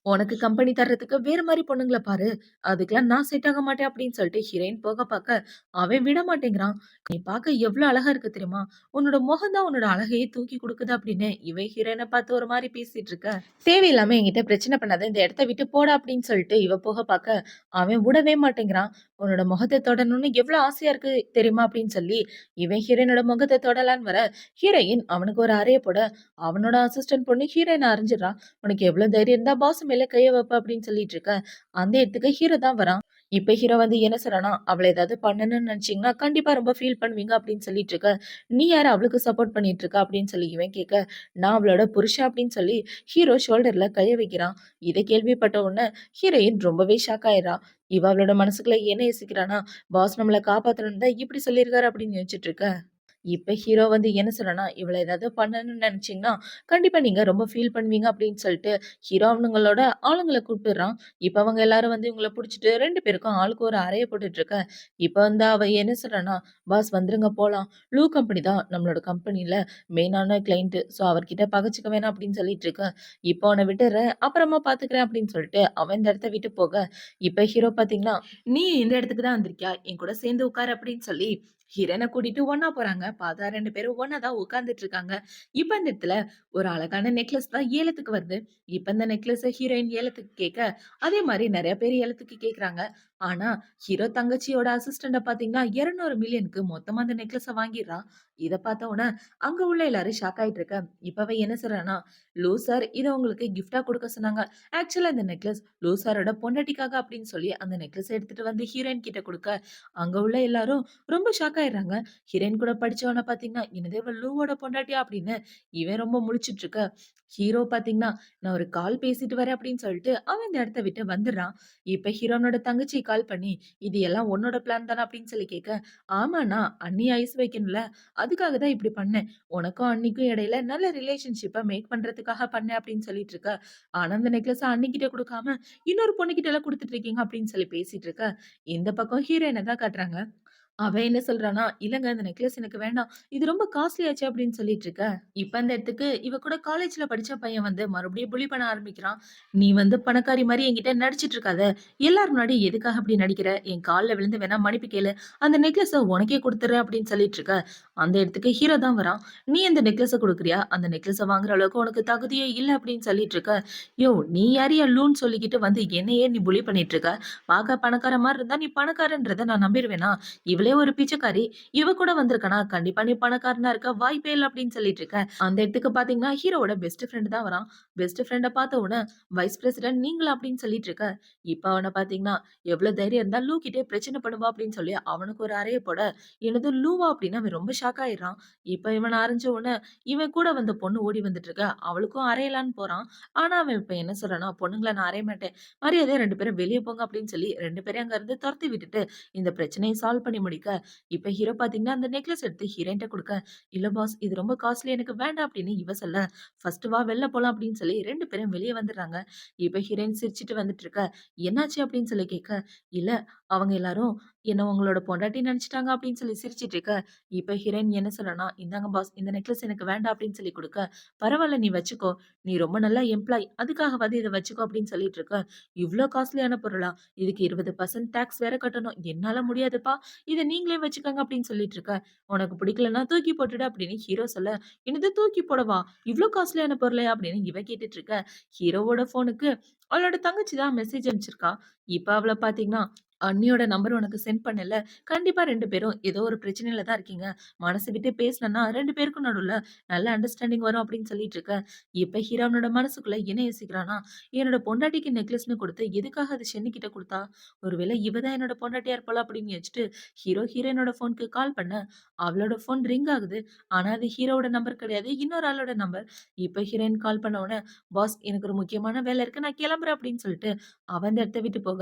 "உனக்கு கம்பெனி தர்றதுக்கு வேற மாரி பொண்ணுங்கள பாரு. அதுக்கெல்லாம் நான் செட் ஆக மாட்டேன்" அப்படின்னு சொல்லிட்டு ஹீரோயின் போக பாக்க, அவன் விட மாட்டேங்கிறான். "நீ பாக்க எவ்ளோ அழகா இருக்க தெரியுமா? உன்னோட முகம் தான் உன்னோட அழகையே தூக்கி குடுக்குது" அப்படின்னு இவன் ஹீரோயின பார்த்து ஒரு மாரி பேசிட்டு இருக்க. "தேவையில்லாம என்கிட்ட பிரச்சனை பண்ணாத. இந்த இடத்த விட்டு போடா" அப்படின்னு சொல்லிட்டு இவ போக பாக்க, அவன் விடவே மாட்டேங்கிறான். "உன்னோட முகத்த தொடணும்னு எவ்ளோ ஆசையா இருக்கு தெரியுமா?" அப்படின்னு சொல்லி இவன் ஹீரோயினோட முகத்த தொடலான்னு வர, ஹீரோயின் அவனுக்கு ஒரு அறைய போட, அவனோட அசிஸ்டன்ட் பொண்ணு ஹீரோயின அறிஞ்சிடுறா. "உனக்கு எவ்ளோ தைரியம் இருந்தா பாஸ் மேல கைய வைப்ப" அப்படின்னு சொல்லிட்டு இருக்க. அந்த இடத்துக்கு ஹீரோ தான் வரான். இப்ப ஹீரோ வந்து என்ன சொல்றான்னா, "அவள ஏதாவது பண்ணணும்னு நினைச்சீங்கன்னா, கண்டிப்பா ரொம்ப ஃபீல் பண்ணுவீங்க" அப்படின்னு சொல்லிட்டு இருக்க. "நீ யாரு அவளுக்கு சப்போர்ட் பண்ணிட்டு இருக்க?" அப்படின்னு சொல்லி இவன் கேட்க, "நான் அவளோட புருஷன்" அப்படின்னு சொல்லி ஹீரோ ஷோல்டர்ல கைய வைக்கிறான். இத கேள்விப்பட்ட உடனே ஹீரோயின் ரொம்பவே ஷாக் ஆயிடுறா. இவ அவளோட மனசுக்குள்ள என்ன யோசிக்கிறான்னா, "பாஸ் நம்மள காப்பாத்தணும்னு தான் இப்படி சொல்லியிருக்காரு" அப்படின்னு யோசிச்சுட்டு இருக்க. இப்ப ஹீரோ வந்து என்ன சொல்றான்னா, "இவள ஏதாவது பண்ணணும்னு நெனச்சீங்கன்னா, கண்டிப்பா நீங்க ரொம்ப ஃபீல் பண்ணுவீங்க" அப்படின்னு சொல்லிட்டு, ஹீரோ அவனுங்களோட ஆளுங்கள கூப்பிடுறான். இப்ப அவங்க எல்லாரும் வந்து இவங்கள புடிச்சுட்டு 2 பேருக்கும் ஆளுக்கு ஒரு அறைய போட்டுட்டுருக்க. இப்ப வந்து அவ என்ன சொல்றான்னா, "பாஸ் வந்துருங்க போலாம். லூ கம்பெனி தான் நம்மளோட கம்பெனில மெயினான கிளையண்ட். ஸோ அவர்கிட்ட பகச்சுக்க வேணாம்" அப்படின்னு சொல்லிட்டு இருக்க. "இப்ப அவன விட்டுர்றேன். அப்புறமா பாத்துக்கிறேன்" அப்படின்னு சொல்லிட்டு அவன் இந்த இடத்த விட்டு போக, இப்ப ஹீரோ பாத்தீங்கன்னா, "நீ இந்த இடத்துக்கு தான் வந்திருக்கியா? என் கூட சேர்ந்து உட்காரு" அப்படின்னு சொல்லி ஹீரோயின கூட்டிட்டு ஒண்ணா போறாங்க. பார்த்தா 2 பேரும் ஒண்ணா தான் உட்கார்ந்துட்டு இருக்காங்க. இப்ப இந்த இடத்துல ஒரு அழகான நெக்லஸ் தான் ஏலத்துக்கு வருது. இப்ப இந்த நெக்லஸ ஹீரோயின் ஏலத்துக்கு கேட்க, அதே மாரி நெறைய பேர் ஏலத்துக்கு கேட்கறாங்க. ஆனா, ஹீரோ தங்கச்சியோட அசிஸ்டன்ட்ட பார்த்தீங்கன்னா, 200 மில்லியனுக்கு மொத்தமா அந்த நெக்லஸ வாங்கிர்றா. இத பார்த்த உடனே அங்க உள்ள எல்லாரும் ஷாக் ஆயிட்டு இருக்க. இப்ப அவ என்ன சொல்றான்னா, "லூ சார் இத உங்களுக்கு கிஃப்ட்டா குடுக்க சொன்னாங்க. ஆக்சுவலா இந்த நெக்லஸ் லூ சாரோட பொண்டாட்டிக்காக" அப்படின்னு சொல்லி அந்த நெக்லஸ எடுத்துட்டு வந்து ஹீரோயின் கிட்ட குடுக்க, அங்க உள்ள எல்லாரும் ரொம்ப ஷாக் ஆயிடுறாங்க. ஹீரோயின் கூட படிச்சவன பார்த்தீங்கன்னா, "என்னது இவ லூவோட பொண்டாட்டியா?" அப்படின்னு இவன் ரொம்ப முழிச்சுட்டு இருக்க. ஹீரோ பார்த்தீங்கன்னா, "நான் ஒரு கால் பேசிட்டு வரேன்" அப்படின்னு சொல்லிட்டு அவன் இந்த இடத்த விட்டு வந்துடுறான். இப்ப ஹீரோனோட தங்கச்சி கால் பண்ணி, "இது எல்லாம் உன்னோட பிளான் தானா?" அப்படின்னு சொல்லி கேட்க, "ஆமாண்ணா, அண்ணி ஐஸ் வைக்கணும்ல. அதுக்காக தான் இப்படி பண்ணேன். உனக்கும் அண்ணிக்கும் இடையில நல்ல ரிலேஷன்ஷிப்ப மேக் பண்றதுக்காக பண்ணேன்" அப்படின்னு சொல்லிட்டு இருக்க. ஆனா அந்த நெக்லஸ அண்ணிகிட்ட குடுக்காம, இன்னொரு பொண்ணுகிட்டலாம் குடுத்துட்டு இருக்கீங்க அப்படின்னு சொல்லி பேசிட்டு இருக்க. இந்த பக்கம் ஹீரோயின தான் காட்டுறாங்க. அவன் என்ன சொல்றான்னா, "இல்லங்க அந்த நெக்லஸ் எனக்கு வேண்டாம். இது ரொம்ப காஸ்ட்லி ஆச்சே" அப்படின்னு சொல்லிட்டு இருக்க. இப்ப அந்த இடத்துக்கு இவ கூட காலேஜ்ல படிச்ச பையன் வந்து மறுபடியும் புல்லி பண்ண ஆரம்பிக்கிறான். "நீ வந்து பணக்காரி மாரி என்கிட்ட நடிச்சிட்டு இருக்காத. எல்லார் முன்னாடியும் எதுக்காக அப்படி நடிக்கிற? என் கால்ல விழுந்து வேணா மன்னிப்பு கேளு. அந்த நெக்லஸ உனக்கே குடுத்துர்றேன்" அப்படின்னு சொல்லிட்டு இருக்க. அந்த இடத்துக்கு ஹீரோ தான் வரான். "நீ அந்த நெக்லஸ குடுக்குறியா? அந்த நெக்லஸ வாங்குற அளவுக்கு உனக்கு தகுதியே இல்ல" அப்படின்னு சொல்லிட்டு இருக்க. "யோவ்! நீ யாருயா லூன்னு சொல்லிக்கிட்டு வந்து என்னையே நீ புல்லி பண்ணிட்டு இருக்க? பாக்க பணக்கார மாரி இருந்தா நீ பணக்காரன்றத நான் நம்பிருவேனா? இவளே ஒரு பிச்சைக்காரி. இவ கூட வந்திருக்கானா, கண்டிப்பா நீ பணக்காரனா இருக்க வாய்ப்பே இல்ல அப்படின்னு சொல்லிட்டு இருக்க. அந்த இடத்துக்கு பாத்தீங்கன்னா, ஹீரோவோட பெஸ்ட் ஃப்ரெண்ட் தான் வரான். பெஸ்ட் ஃப்ரெண்ட பார்த்த உடனே, வைஸ் பிரசிடென்ட் நீங்களா அப்படின்னு சொல்லிட்டு இருக்க. இப்ப அவன பாத்தீங்கன்னா, எவ்வளவு தைரியம் இருந்தா லூ கிட்டயே பிரச்சனை பண்ணுவா அப்படின்னு சொல்லி அவனுக்கு ஒரு அறைய போட, என்னது லூவா அப்படின்னு அவன் ரொம்ப ஷாக் ஆயிடுறான். இப்ப இவன அறிஞ்ச உடனே, இவன் கூட வந்த பொண்ணு ஓடி வந்துட்டு இருக்க. அவளுக்கும் அறையலான்னு போறான். ஆனா அவன் இப்ப என்ன சொல்றான்னா, பொண்ணுங்கள நான் அறைய மாட்டேன். மரியாதையா 2 பேரும் வெளிய போங்க அப்படின்னு சொல்லி 2 பேரையும் அங்க இருந்து தொரத்தி விட்டுட்டு, இந்த பிரச்சனைய சால்வ் பண்ணி முடிக்க, இப்ப ஹீரோ பாத்தீங்கன்னா, அந்த நெக்லஸ் எடுத்து ஹீரோயின்ட்ட குடுக்க, "இல்ல பாஸ் இது ரொம்ப காஸ்ட்லி எனக்கு வேண்டாம்" அப்படின்னு இவ சொல்ல, "ஃபர்ஸ்ட் வா வெளில போலாம்" அப்படின்னு சொல்லி 2 பேரும் வெளிய வந்துடுறாங்க. இப்ப ஹீரோயின் சிரிச்சுட்டு வந்துட்டு இருக்க, "என்னாச்சு?" அப்படின்னு சொல்லி கேட்க, "இல்ல அவங்க எல்லாரும் என்ன உங்களோட பொண்டாட்டின்னு நெனச்சுட்டாங்க" அப்படின்னு சொல்லி சிரிச்சுட்டு இருக்க, இப்ப ஹீரோயின் என்ன சொல்றான்னா, "இந்தாங்க பாஸ் இந்த நெக்லஸ் எனக்கு வேண்டாம்" அப்படின்னு சொல்லி குடுக்க, "பரவால்ல நீ வச்சுக்கோ. நீ ரொம்ப நல்ல எம்ப்ளாயி. அதுக்காகவாது இத வச்சுக்கோ" அப்படின்னு சொல்லிட்டு இருக்க, "இவ்ளோ காஸ்ட்லியான பொருளா? இதுக்கு 20% டாக்ஸ் வேற கட்டணும். என்னால முடியாதுப்பா. இத நீங்களே வச்சுக்கங்க" அப்படின்னு சொல்லிட்டு இருக்க. "உனக்கு பிடிக்கலன்னா தூக்கி போட்டுடு" அப்படின்னு ஹீரோ சொல்ல, "என்னது தூக்கி போடவா? இவ்ளோ காஸ்ட்லியான பொருளையா?" அப்படின்னு இவ கேட்டுட்டு இருக்க. ஹீரோவோட ஃபோனுக்கு அவளோட தங்கச்சி தான் மெசேஜ் அனுப்பிச்சிருக்கா. இப்ப அவள பாத்தீங்கன்னா, "அண்ணியோட நம்பர் உனக்கு சென்ட் பண்ணேன்ல. கண்டிப்பா 2 பேரும் ஏதோ ஒரு பிரச்சனையில தான் இருக்கீங்க. மனசு விட்டு பேசுனேன்னா 2 பேருக்கும் நடுவுல நல்ல அண்டர்ஸ்டாண்டிங் வரும்" அப்படின்னு சொல்லிட்டு இருக்க. இப்ப ஹீரோனோட மனசுக்குள்ள என்ன யோசிக்கிறான்னா, என்னோட பொண்டாட்டிக்கு நெக்லஸ்ன்னு குடுத்து எதுக்காக அது ஷென்னி கிட்ட குடுத்தா? ஒருவேளை இவ தான் என்னோட பொண்டாட்டியா இருப்பாளா அப்படின்னு யோசிச்சுட்டு ஹீரோ ஹீரோயினோட ஃபோனுக்கு கால் பண்ண, அவளோட ஃபோன் ரிங் ஆகுது. ஆனா அது ஹீரோவோட நம்பர் கிடையாது. இன்னொரு ஆளோட நம்பர். இப்ப ஹீரோயின் கால் பண்ண உடனே, "பாஸ் எனக்கு ஒரு முக்கியமான வேலை இருக்கு. நான் கிளம்புறேன்" அப்படின்னு சொல்லிட்டு அவ அந்த இடத்த விட்டு போக,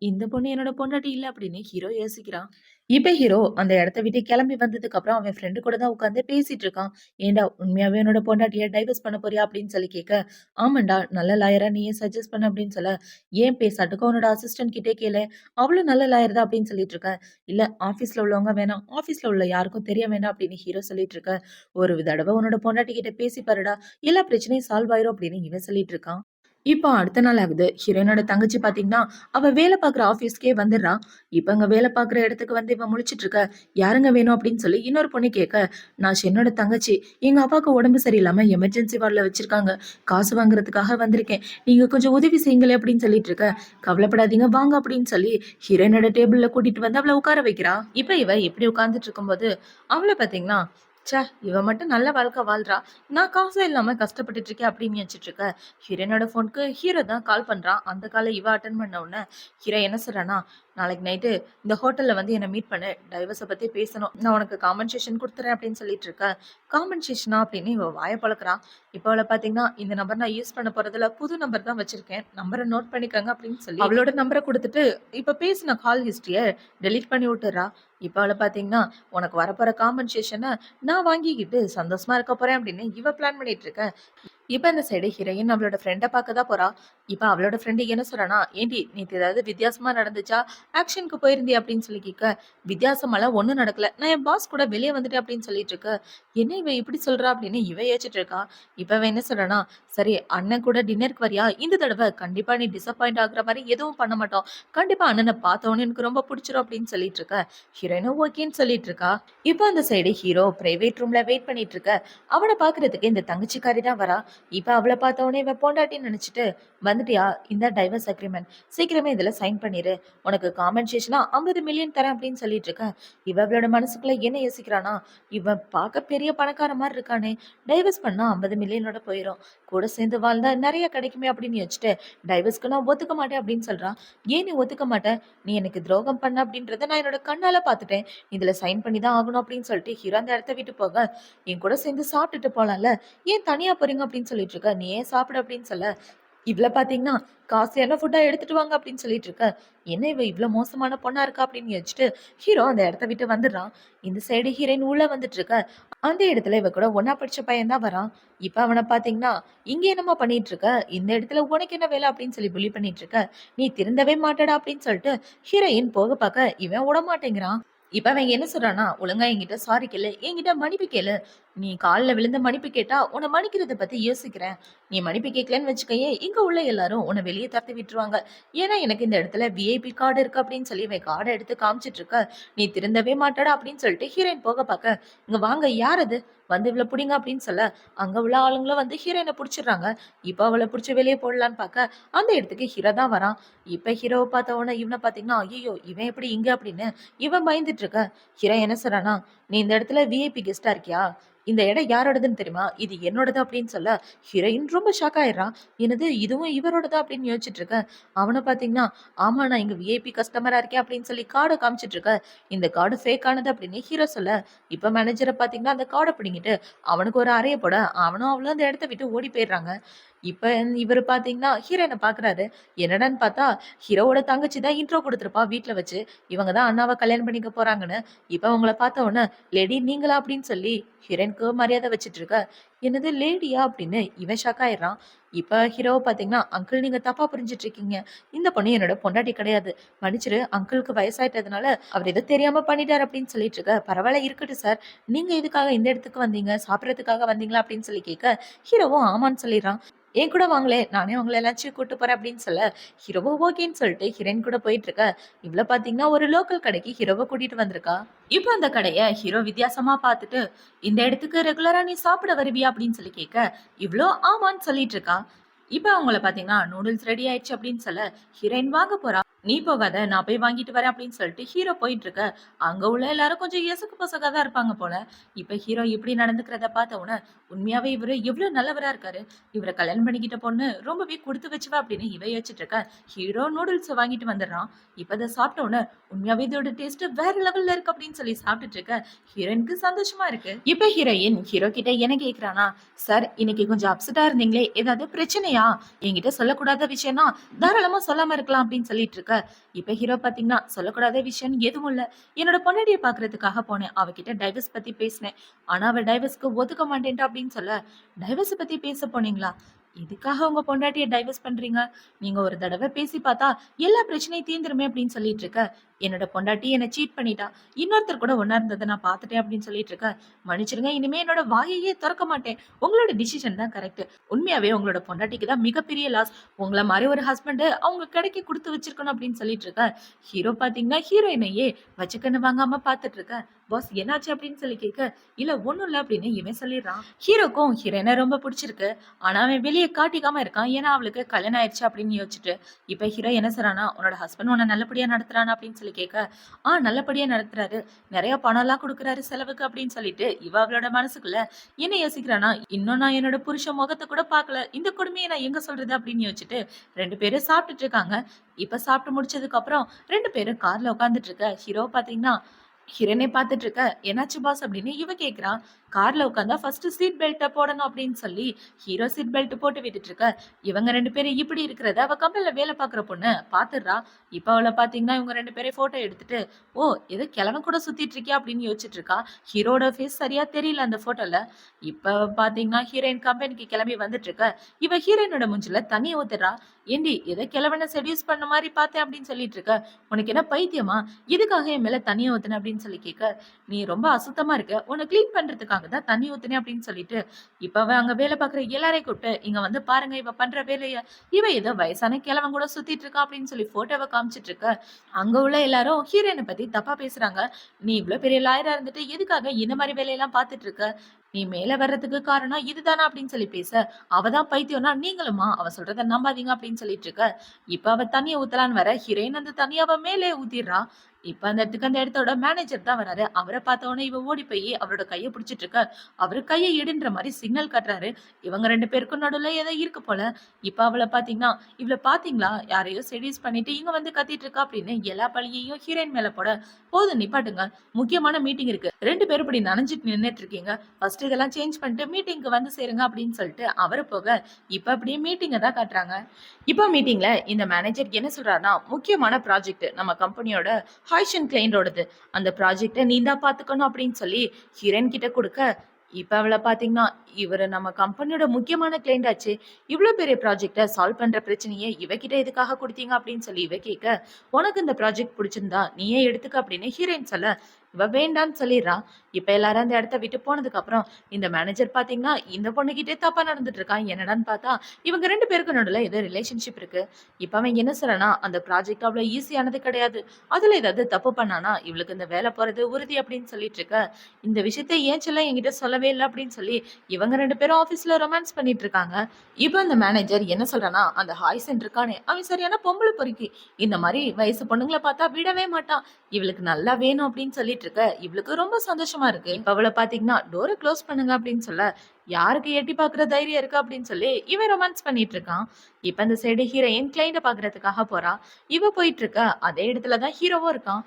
இந்த பொண்ணு என்னோட பொண்டாட்டி இல்ல அப்படின்னு ஹீரோ யோசிக்கிறான். இப்ப ஹீரோ அந்த இடத்த விட்டு கிளம்பி வந்ததுக்கு அப்புறம் அவன் ஃப்ரெண்டு கூட தான் உட்கார்ந்து பேசிட்டு இருக்கான். "ஏன்டா உண்மையாவே என்னோட பொண்டாட்டிய டைவர்ஸ் பண்ண போறியா?" அப்படின்னு சொல்லி கேட்க, "ஆமாண்டா நல்ல லாயரா நீயே சஜெஸ்ட் பண்ணு" அப்படின்னு சொல்ல, "ஏன் பேசாட்டுக்கு உன்னோட அசிஸ்டன்ட் கிட்டே கேளேன். அவளும் நல்ல லாயர் தான்" அப்படின்னு சொல்லிட்டு இருக்க. "இல்ல ஆஃபீஸ்ல உள்ளவங்க வேணாம். ஆஃபீஸ்ல உள்ள யாருக்கும் தெரிய வேண்டாம்" அப்படின்னு ஹீரோ சொல்லிட்டு இருக்க. "ஒரு தடவ உன்னோட பொண்டாட்டி கிட்ட பேசி பாருடா. எல்லா பிரச்சனையும் சால்வ் ஆயிரும்" அப்படின்னு இவன் சொல்லிட்டு இருக்கான். இப்போ அடுத்த நாள் ஆகுது. ஹீரோயினோட தங்கச்சி பாத்தீங்கன்னா, அவ வேலை பாக்குற ஆஃபீஸ்க்கே வந்துடுறா. இப்ப அங்க வேலை பாக்குற இடத்துக்கு வந்து இவ முழிச்சுட்டு இருக்க. "யாருங்க வேணும்?" அப்படின்னு சொல்லி இன்னொரு பொண்ணு கேட்க, "நான் ஷென்னோட தங்கச்சி. எங்க அப்பாவுக்கு உடம்பு சரியில்லாம எமர்ஜென்சி வார்டுல வச்சிருக்காங்க. காசு வாங்குறதுக்காக வந்திருக்கேன். நீங்க கொஞ்சம் உதவி செய்யுங்களேன்" அப்படின்னு சொல்லிட்டு இருக்க. "கவலைப்படாதீங்க வாங்க" அப்படின்னு சொல்லி ஹீரோயினோட டேபிள்ல கூட்டிட்டு வந்து அவள உட்கார வைக்கிறா. இப்ப இவ இப்படி உட்கார்ந்துட்டு இருக்கும்போது, அவள பாத்தீங்கன்னா, இவ மட்டும் நல்ல வாழ்க்கை வாழ்றா. நான் காசே இல்லாம கஷ்டப்பட்டுட்டு இருக்கேன்" அப்படின்னு நினைச்சிட்டு இருக்க. ஹீரோயினோட ஃபோனுக்கு ஹீரோ தான் கால் பண்றான். அந்த கால இவ அட்டெண்ட் பண்ண உடனே, ஹீரோ என்ன சொல்றான்னா, "நாளைக்கு நைட்டு இந்த ஹோட்டல்ல வந்து என்ன மீட் பண்ணு. டைவர்ஸ பத்தி பேசணும். நான் உனக்கு காம்பன்சேஷன் குடுத்துறேன்" அப்படின்னு சொல்லிட்டு இருக்க. காம்பன்சேஷனா அப்படின்னு இவ வாய பொளக்குறா. இப்ப அவள பாத்தீங்கன்னா, "இந்த நம்பர் நான் யூஸ் பண்ண போறதில்ல. புது நம்பர் தான் வச்சிருக்கேன். நம்பர நோட் பண்ணிக்கங்க" அப்படின்னு சொல்லி அவளோட நம்பர குடுத்துட்டு, இப்ப பேசின கால் ஹிஸ்டரிய டெலீட் பண்ணி விட்டுர்றா. இப்ப அவள பாத்தீங்கன்னா, "உனக்கு வரப்போற காம்பன்சேஷன நான் வாங்கிக்கிட்டு சந்தோஷமா இருக்க போறேன்" அப்படின்னு இவ பிளான் பண்ணிட்டு இருக்க. இப்ப இந்த சைடு ஹீரோயின் அவளோட ஃப்ரெண்ட பாக்க தான் போறா. இப்ப அவளோட ஃப்ரெண்டு என்ன சொல்றான்னா, "ஏன்டி நேத்து ஏதாவது வித்தியாசமா நடந்துச்சா? ஆக்ஷனுக்கு போயிருந்தியா?" அப்படின்னு சொல்லி கேட்க, "வித்தியாசமாலாம் ஒண்ணும் நடக்கல. நான் என் பாஸ் கூட வெளிய வந்துட்டேன்" அப்படின்னு சொல்லிட்டு இருக்க. "என்ன இவ இப்படி சொல்றா?" அப்படின்னு இவ யோசிச்சுட்டு இருக்கா. இப்ப அவ என்ன சொல்றான்னா, "சரி அண்ணன் கூட டின்னருக்கு வரியா? இந்த தடவ கண்டிப்பா நீ டிசப்பாயிண்ட் ஆகுற மாரி எதுவும் பண்ண மாட்டோம். கண்டிப்பா அண்ணன பார்த்த உடனே எனக்கு ரொம்ப புடிச்சிரும்" அப்படின்னு சொல்லிட்டு இருக்க. ஹீரோயினும் ஓகேன்னு சொல்லிட்டு இருக்கா. இப்ப அந்த சைடு ஹீரோ பிரைவேட் ரூம்ல வெயிட் பண்ணிட்டு இருக்க. அவன பாக்குறதுக்கு இந்த தங்கச்சிக்காரி தான் வரா. இப்ப அவள பார்த்த உடனே இவ பொண்டாட்டின்னு நினைச்சுட்டு, "வந்துட்டியா? இந்தா டைவர்ஸ் அக்ரீமெண்ட். சீக்கிரமே இதுல சைன் பண்ணிரு. உனக்கு காம்பன்சேஷனா 50 மில்லியன் தரேன்" அப்படின்னு சொல்லிட்டு இருக்க. இவ அவளோட மனசுக்குள்ள என்ன யோசிக்கிறானா, இவன் பார்க்க பெரிய பணக்கார மாரி இருக்கானே, டைவர்ஸ் பண்ணா 50 மில்லியனோட போயிரும். கூட சேர்ந்து வாழ்ந்தா நெறைய கிடைக்குமே அப்படின்னு யோசிச்சுட்டு, டைவர்ஸ்க்கு நான் ஒத்துக்க மாட்டேன் அப்படின்னு சொல்றா. "ஏன் நீ ஒத்துக்க மாட்ட? நீ எனக்கு துரோகம் பண்ண அப்படின்றத நான் என்னோட கண்ணால பார்த்துட்டேன். இதுல சைன் பண்ணி தான் ஆகணும்" அப்படின்னு சொல்லிட்டு ஹீரோ அந்த இடத்த விட்டு போக, "என் கூட சேர்ந்து சாப்பிட்டுட்டு போலாம்ல. ஏன் தனியா போறீங்க?" அப்படின்னு சொல்லிட்டு இருக்க. "நீ ஏன் சாப்பிடு" அப்படின்னு சொல்ல, இவள பாத்தீங்கன்னா, "காஸ்ட்லியான ஃபுட்டா எடுத்துட்டு வாங்க" அப்படின்னு சொல்லிட்டு இருக்க. என்ன இவ இவ்ளோ மோசமான பொண்ணா இருக்கா அப்படின்னு யோசிச்சுட்டு, ஹீரோ அந்த இடத்த விட்டு வந்துடுறான். இந்த சைடு ஹீரோயின் உள்ள வந்துட்டு இருக்க. அந்த இடத்துல இவ கூட ஒண்ணா படிச்ச பையன் தான் வரான். இப்ப அவன பாத்தீங்கன்னா, "இங்க என்னம்மா பண்ணிட்டு இருக்க? இந்த இடத்துல உனக்கு என்ன வேலை?" அப்படின்னு சொல்லி புல்லி பண்ணிட்டு இருக்க. "நீ திருந்தவே மாட்டடா" அப்படின்னு சொல்லிட்டு ஹீரோயின் போக பாக்க இவன் விடமாட்டேங்கிறான். இப்ப அவன் என்ன சொல்றான்னா, "ஒழுங்கா என்கிட்ட சாரி கேளு. என்கிட்ட மன்னிப்பு கேளு. நீ கால்ல விழுந்து மன்னிப்பு கேட்டா, உன்ன மன்னிக்கிறத பத்தி யோசிக்கிறேன். நீ மன்னிப்பு கேட்கலன்னு வச்சுக்கயேன், இங்க உள்ள எல்லாரும் உன்ன வெளிய தொரத்தி விட்டுருவாங்க. ஏன்னா, எனக்கு இந்த இடத்துல விஐபி கார்டு இருக்கு" அப்படின்னு சொல்லி இவன் கார்ட எடுத்து காமிச்சிட்டு இருக்க. "நீ திருந்தவே மாட்டடா" அப்படின்னு சொல்லிட்டு ஹீரோயின் போக பாக்க, "இங்க வாங்க, யார் அது? வந்து இவள புடிங்க" அப்படின்னு சொல்ல, அங்க உள்ள ஆளுங்களும் வந்து ஹீரோயின புடிச்சிடுறாங்க. இப்ப அவள புடிச்சு வெளிய போடலான்னு பாக்க, அந்த இடத்துக்கு ஹீரோ தான் வரான். இப்ப ஹீரோவ பார்த்த உடனே இவன பாத்தீங்கன்னா, "ஐயய்யோ! இவன் எப்படி இங்க?" அப்படின்னு இவன் பயந்துட்டு இருக்க. ஹீரோ என்ன சொல்றான்னா, "நீ இந்த இடத்துல விஐபி கெஸ்ட்டா இருக்கியா? இந்த இடம் யாரோடதுன்னு தெரியுமா? இது என்னோடது" அப்படின்னு சொல்ல, ஹீரோயின் ரொம்ப ஷாக் ஆயிடுறான். "என்னது இதுவும் இவரோடதா?" அப்படின்னு யோசிச்சுட்டு இருக்க. அவன பார்த்தீங்கன்னா, "ஆமா, நான் இங்க விஐபி கஸ்டமரா இருக்கேன்" அப்படின்னு சொல்லி கார்ட காமிச்சிட்டு இருக்க. இந்த கார்டு ஃபேக் ஆனது அப்படின்னு ஹீரோ சொல்ல, இப்ப மேனேஜர பார்த்தீங்கன்னா, அந்த கார்ட பிடுங்கிட்டு அவனுக்கு ஒரு அறைய போட, அவனும் அவளும் அந்த இடத்த விட்டு ஓடி போயிடுறாங்க. இப்ப இவரு பார்த்தீங்கன்னா, ஹீரோயின பார்க்குறாரு. என்னடான்னு பார்த்தா, ஹீரோவோட தங்கச்சி தான் இன்ட்ரோ குடுத்துருப்பா வீட்ல வச்சு. இவங்க தான் அண்ணாவ கல்யாணம் பண்ணிக்க போறாங்கன்னு. இப்ப அவங்கள பார்த்த உடனே, "லேடி நீங்களா?" அப்படின்னு சொல்லி ஹீரோயினுக்கு மரியாதை வச்சுட்டு இருக்க. "என்னது லேடியா?" அப்படின்னு இவன் ஷாக் ஆயிடுறான். இப்ப ஹீரோவ பார்த்தீங்கன்னா, "அங்கிள் நீங்க தப்பா புரிஞ்சுட்டு இருக்கீங்க. இந்த பொண்ணு என்னோட பொண்டாட்டி கிடையாது. மன்னிச்சிடு, அங்கிளுக்கு வயசாயிட்டதுனால அவர் ஏதோ தெரியாம பண்ணிட்டாரு" அப்படின்னு சொல்லிட்டு இருக்க. "பரவாயில்ல இருக்கட்டும் சார். நீங்க எதுக்காக இந்த இடத்துக்கு வந்தீங்க? சாப்பிடறதுக்காக வந்தீங்களா?" அப்படின்னு சொல்லி கேட்க, ஹீரோவும் ஆமான்னு சொல்லிடுறான். "என் கூட வாங்களேன், நானே உங்கள எல்லாத்தையும் கூட்டு போறேன்" அப்படின்னு சொல்ல, ஹீரோவும் ஓகேன்னு சொல்லிட்டு ஹீரோயின் கூட போயிட்டு இருக்க. இவள பார்த்தீங்கன்னா, ஒரு லோக்கல் கடைக்கு ஹீரோவ கூட்டிட்டு வந்திருக்கா. இப்ப அந்த கடைய ஹீரோ வித்தியாசமா பார்த்துட்டு, "இந்த இடத்துக்கு ரெகுலரா நீ சாப்பிட வருவியா?" அப்படின்னு சொல்லி கேட்க, இவ்ளோ ஆமான்னு சொல்லிட்டு இருக்கா. இப்ப அவங்கள பார்த்தீங்கன்னா, நூடுல்ஸ் ரெடி ஆயிடுச்சு அப்படின்னு சொல்ல, ஹீரோயின் வாங்க போறா. "நீ போகாத, நான் போய் வாங்கிட்டு வரேன்" அப்படின்னு சொல்லிட்டு ஹீரோ போயிட்டு இருக்க. அங்க உள்ள எல்லாரும் கொஞ்சம் எசக்கு பொசக்கா தான் இருப்பாங்க போல. இப்ப ஹீரோ இப்படி நடந்துக்கிறத பார்த்த உடனே, உண்மையாவே இவரு எவ்வளவு நல்லவரா இருக்காரு. இவர கல்யாணம் பண்ணிக்கிட்ட பொண்ணு ரொம்பவே குடுத்து வச்சவ அப்படின்னு இவ யோசிச்சுட்டு இருக்க. ஹீரோ நூடுல்ஸ் வாங்கிட்டு வந்துடுறான். இப்ப அத சாப்பிட்ட உடனே, உண்மையாவே இதோட டேஸ்ட் வேற லெவல்ல இருக்கு அப்படின்னு சொல்லி சாப்பிட்டுட்டு இருக்க. ஹீரோயினுக்கு சந்தோஷமா இருக்கு. இப்ப ஹீரோயின் ஹீரோ கிட்ட என்ன கேக்குறானா, "சார், இன்னைக்கு கொஞ்சம் அப்செட்டா இருந்தீங்களே, ஏதாவது பிரச்சனையா? என்கிட்ட சொல்லக்கூடாத விஷயம்னா தாராளமா சொல்லாம இருக்கலாம்" அப்படின்னு சொல்லிட்டு இருக்க. இப்ப ஹீரோ பாத்தீங்கன்னா, "சொல்லக்கூடாத விஷயம் எதுவும் இல்ல. என்னோட பொண்டாட்டிய பாக்குறதுக்காக போனேன். அவகிட்ட டைவர்ஸ் பத்தி பேசினேன். ஆனா அவ டைவர்ஸ்க்கு ஒத்துக்க மாட்டேன்ட்டா" அப்படின்னு சொல்ல, "டைவர்ஸ் பத்தி பேச போனீங்களா? எதுக்காக உங்க பொண்டாட்டிய டைவர்ஸ் பண்றீங்க? நீங்க ஒரு தடவ பேசி பார்த்தா எல்லா பிரச்சனையும் தீந்துருமே" அப்படின்னு சொல்லிட்டு இருக்க. "என்னோட பொண்டாட்டி என்ன சீட் பண்ணிட்டா. இன்னொருத்தர் கூட ஒண்ணா இருந்தத நான் பார்த்துட்டேன்" அப்படின்னு சொல்லிட்டு இருக்க. "மன்னிச்சிடுங்க, இனிமே என்னோட வாயையே தொறக்க மாட்டேன். உங்களோட டிசிஷன் தான் கரெக்ட். உண்மையாவே உங்களோட பொண்டாட்டிக்கு தான் மிகப்பெரிய லாஸ். உங்கள மாரி ஒரு ஹஸ்பண்ட் அவங்க கிடைக்க குடுத்து வச்சிருக்கணும்" அப்படின்னு சொல்லிட்டு இருக்க. ஹீரோ பாத்தீங்கன்னா, ஹீரோயினையே வச்சுக்கன்னு வாங்காம பார்த்துட்டு இருக்க. "பாஸ் என்னாச்சு?" அப்படின்னு சொல்லி கேட்க, "இல்ல ஒண்ணும் இல்ல" அப்படின்னு இவன் சொல்லிடுறான். ஹீரோக்கும் ஹீரோயின ரொம்ப பிடிச்சிருக்கு. ஆனா அவன் வெளிய காட்டிக்காம இருக்கான். ஏன்னா அவளுக்கு கல்யாணம் ஆயிடுச்சு அப்படின்னு யோசிச்சுட்டு. இப்ப ஹீரோ என்ன சொல்றான்னா, "உன்னோட ஹஸ்பண்ட் உன்ன நல்லபடியா நடத்துறானா?" அப்படின்னு சொல்லி கேட்க, நல்லபடியா நடத்துறாரு. நெறைய பணம்லாம் குடுக்குறாரு செலவுக்கு" அப்படின்னு சொல்லிட்டு இவ அவளோட மனசுக்குள்ள என்ன யோசிக்கிறான்னா, "இன்னும் நான் என்னோட புருஷன் முகத்த கூட பார்க்கல. இந்த கொடுமைய நான் எங்க சொல்றது?" அப்படின்னு யோசிச்சுட்டு 2 பேரும் சாப்பிட்டுட்டு இருக்காங்க. இப்ப சாப்பிட்டு முடிச்சதுக்கு அப்புறம் 2 பேரும் கார்ல உட்கார்ந்துட்டு இருக்க. ஹீரோ பாத்தீங்கன்னா, ஹீரோயினே பார்த்துட்டு இருக்க. "என்னாச்சு பாஸ்?" அப்படின்னு இவ கேட்கிறா. "கார்ல உட்கார்ந்தா ஃபர்ஸ்ட் சீட் பெல்ட்ட போடணும்" அப்படின்னு சொல்லி ஹீரோ சீட் பெல்ட் போட்டு விட்டுட்டு இருக்க. இவங்க 2 பேரும் இப்படி இருக்கிறத அவ கம்பெனில வேலை பார்க்குற பொண்ணு பார்த்துடுறா. இப்ப அவள பார்த்தீங்கன்னா, இவங்க 2 பேரும் ஃபோட்டோ எடுத்துட்டு, "ஓ! ஏதோ கிழவன் கூட சுத்திட்டு இருக்கியா?" அப்படின்னு யோசிச்சுட்டு இருக்கா. ஹீரோட ஃபேஸ் சரியா தெரியல அந்த ஃபோட்டோல. இப்ப பார்த்தீங்கன்னா, ஹீரோயின் கம்பெனிக்கு கிளம்பி வந்துட்டு இருக்க. இவ ஹீரோயினோட மூஞ்சில தண்ணீய ஊத்துறா. "ஏண்டி, ஏதோ கிழவன செட்யூஸ் பண்ண மாரி பார்த்தேன்" அப்படின்னு சொல்லிட்டு இருக்க. "உனக்கு என்ன பைத்தியமா? எதுக்காக என் மேல தண்ணீய ஊத்துன?" அப்படின்னு சொல்லி கேட்க, "நீ ரொம்ப அசுத்தமா இருக்க. உன்ன கிளீன் பண்றதுக்காக தான் தண்ணி ஊத்துனேன்" அப்படின்னு சொல்லிட்டு, இப்ப அவ அங்க வேலை பார்க்குற எல்லாரையும் கூப்பிட்டு, "இங்க வந்து பாருங்க இவ பண்ற வேலைய. இவ ஏதோ வயசான கிழவன் கூட சுத்திட்டு இருக்கா" அப்படின்னு சொல்லி ஃபோட்டோவ காமிச்சிட்டு இருக்க. அங்க உள்ள எல்லாரும் ஹீரோயின பத்தி தப்பா பேசுறாங்க. "நீ இவ்ளோ பெரிய லாயரா இருந்துட்டு எதுக்காக இந்த மாரி வேலையெல்லாம் பார்த்துட்டு இருக்க? நீ மேல வர்றதுக்கு காரணம் இதுதானா?" அப்படின்னு சொல்லி பேச, "அவ தான் பைத்தியம்னா நீங்களுமா? அவ சொல்றத நம்பாதீங்க" அப்படின்னு சொல்லிட்டு இருக்க. இப்ப அவ தண்ணீய ஊத்தலான்னு வர, ஹீரோயின் அந்த தண்ணீய அவ மேலே ஊத்திடுறா. இப்ப அந்த இடத்தோட மேனேஜர் தான் வராரு. அவர பார்த்த உடனே இவ ஓடி போய் அவரோட கைய பிடிச்சிட்டு இருக்க. அவரு கைய எடுன்ற மாரி சிக்னல் காட்டுறாரு. இவங்க 2 பேருக்கும் நடுவுல ஏதோ இருக்கு போல. இப்ப அவள பார்த்தீங்கன்னா, "இவள பார்த்தீங்களா? யாரையோ செட்யூஸ் பண்ணிட்டு இங்க வந்து கத்திட்டு இருக்கா" அப்படின்னு எல்லா பழியையும் ஹீரோயின் மேல போட, "போதும் நிப்பாட்டுங்க. முக்கியமான மீட்டிங் இருக்கு. 2 பேரும் இப்படி நனைஞ்சிட்டு நின்னுட்டு இருக்கீங்க. ஃபர்ஸ்ட் இதெல்லாம் சேஞ்ச் பண்ணிட்டு மீட்டிங்க்கு வந்து சேருங்க" அப்படின்னு சொல்லிட்டு அவரு போக, இப்ப அப்படியே மீட்டிங்க தான் காட்டுறாங்க. இப்ப மீட்டிங்ல இந்த மேனேஜர் என்ன சொல்றாருன்னா, "முக்கியமான ப்ராஜெக்ட் நம்ம கம்பெனியோட ஹாய்ஷன் கிளையண்டோடது. அந்த ப்ராஜெக்ட்ட நீ தான் பார்த்துக்கணும்" அப்படின்னு சொல்லி ஹீரோயின் கிட்ட குடுக்க, இப்ப அவள பார்த்தீங்கன்னா, "இவரு நம்ம கம்பெனியோட முக்கியமான கிளையண்ட் ஆச்சே. இவ்ளோ பெரிய ப்ராஜெக்ட்ட சால்வ் பண்ற பிரச்சனைய இவகிட்ட எதுக்காக குடுத்தீங்க?" அப்படின்னு சொல்லி இவ கேட்க, "உனக்கு இந்த ப்ராஜெக்ட் புடிச்சிருந்தா நீயே எடுத்துக்க" அப்படின்னு ஹீரோயின் சொல்ல, இவ வேண்டான்னு சொல்லிடுறா. இப்ப எல்லாரும் அந்த இடத்த விட்டு போனதுக்கு அப்புறம் இந்த மேனேஜர் பாத்தீங்கன்னா இந்த பொண்ணுகிட்டே தப்பா நடந்துட்டு இருக்கான். என்னடான்னு பார்த்தா இவங்க 2 பேருக்கு நடுவுல ஏதோ ரிலேஷன்ஷிப் இருக்கு. இப்ப அவன் என்ன சொல்றானா, அந்த ப்ராஜெக்ட் அவ்வளவு ஈஸியானது கிடையாது. அதுல ஏதாவது தப்பு பண்ணானா இவளுக்கு இந்த வேலை போறது உறுதி அப்படின்னு சொல்லிட்டு இருக்க. இந்த விஷயத்த ஏன் செல்லம் என்கிட்ட சொல்லவே இல்ல அப்படின்னு சொல்லி இவங்க 2 பேரும் ஆபீஸ்ல ரொமான்ஸ் பண்ணிட்டு இருக்காங்க. இப்ப அந்த மேனேஜர் என்ன சொல்றானா, அந்த ஹாய்சன் இருக்கானே அவன் சரியான பொம்பளை பொறுக்கி. இந்த மாதிரி வயசு பொண்ணுங்கள பார்த்தா விடவே மாட்டான். இவளுக்கு நல்லா வேணும் அப்படின்னு சொல்லிட்டு இருக்க. இவளுக்கு ரொம்ப சந்தோஷமா இருக்கு. இப்ப அவள பாத்தீங்கன்னா டோர க்ளோஸ் பண்ணுங்க அப்படின்னு சொல்ல, யாருக்கு எட்டி பாக்குற தைரியம் இருக்கு அப்படின்னு சொல்லி இவன் ரொமான்ஸ் பண்ணிட்டு இருக்கான். இப்ப இந்த சைடு ஹீரோயின் கிளைண்ட பாக்குறதுக்காக போறா. இவ போயிட்டு இருக்க. அதே இடத்துல தான் ஹீரோவும் இருக்கான்.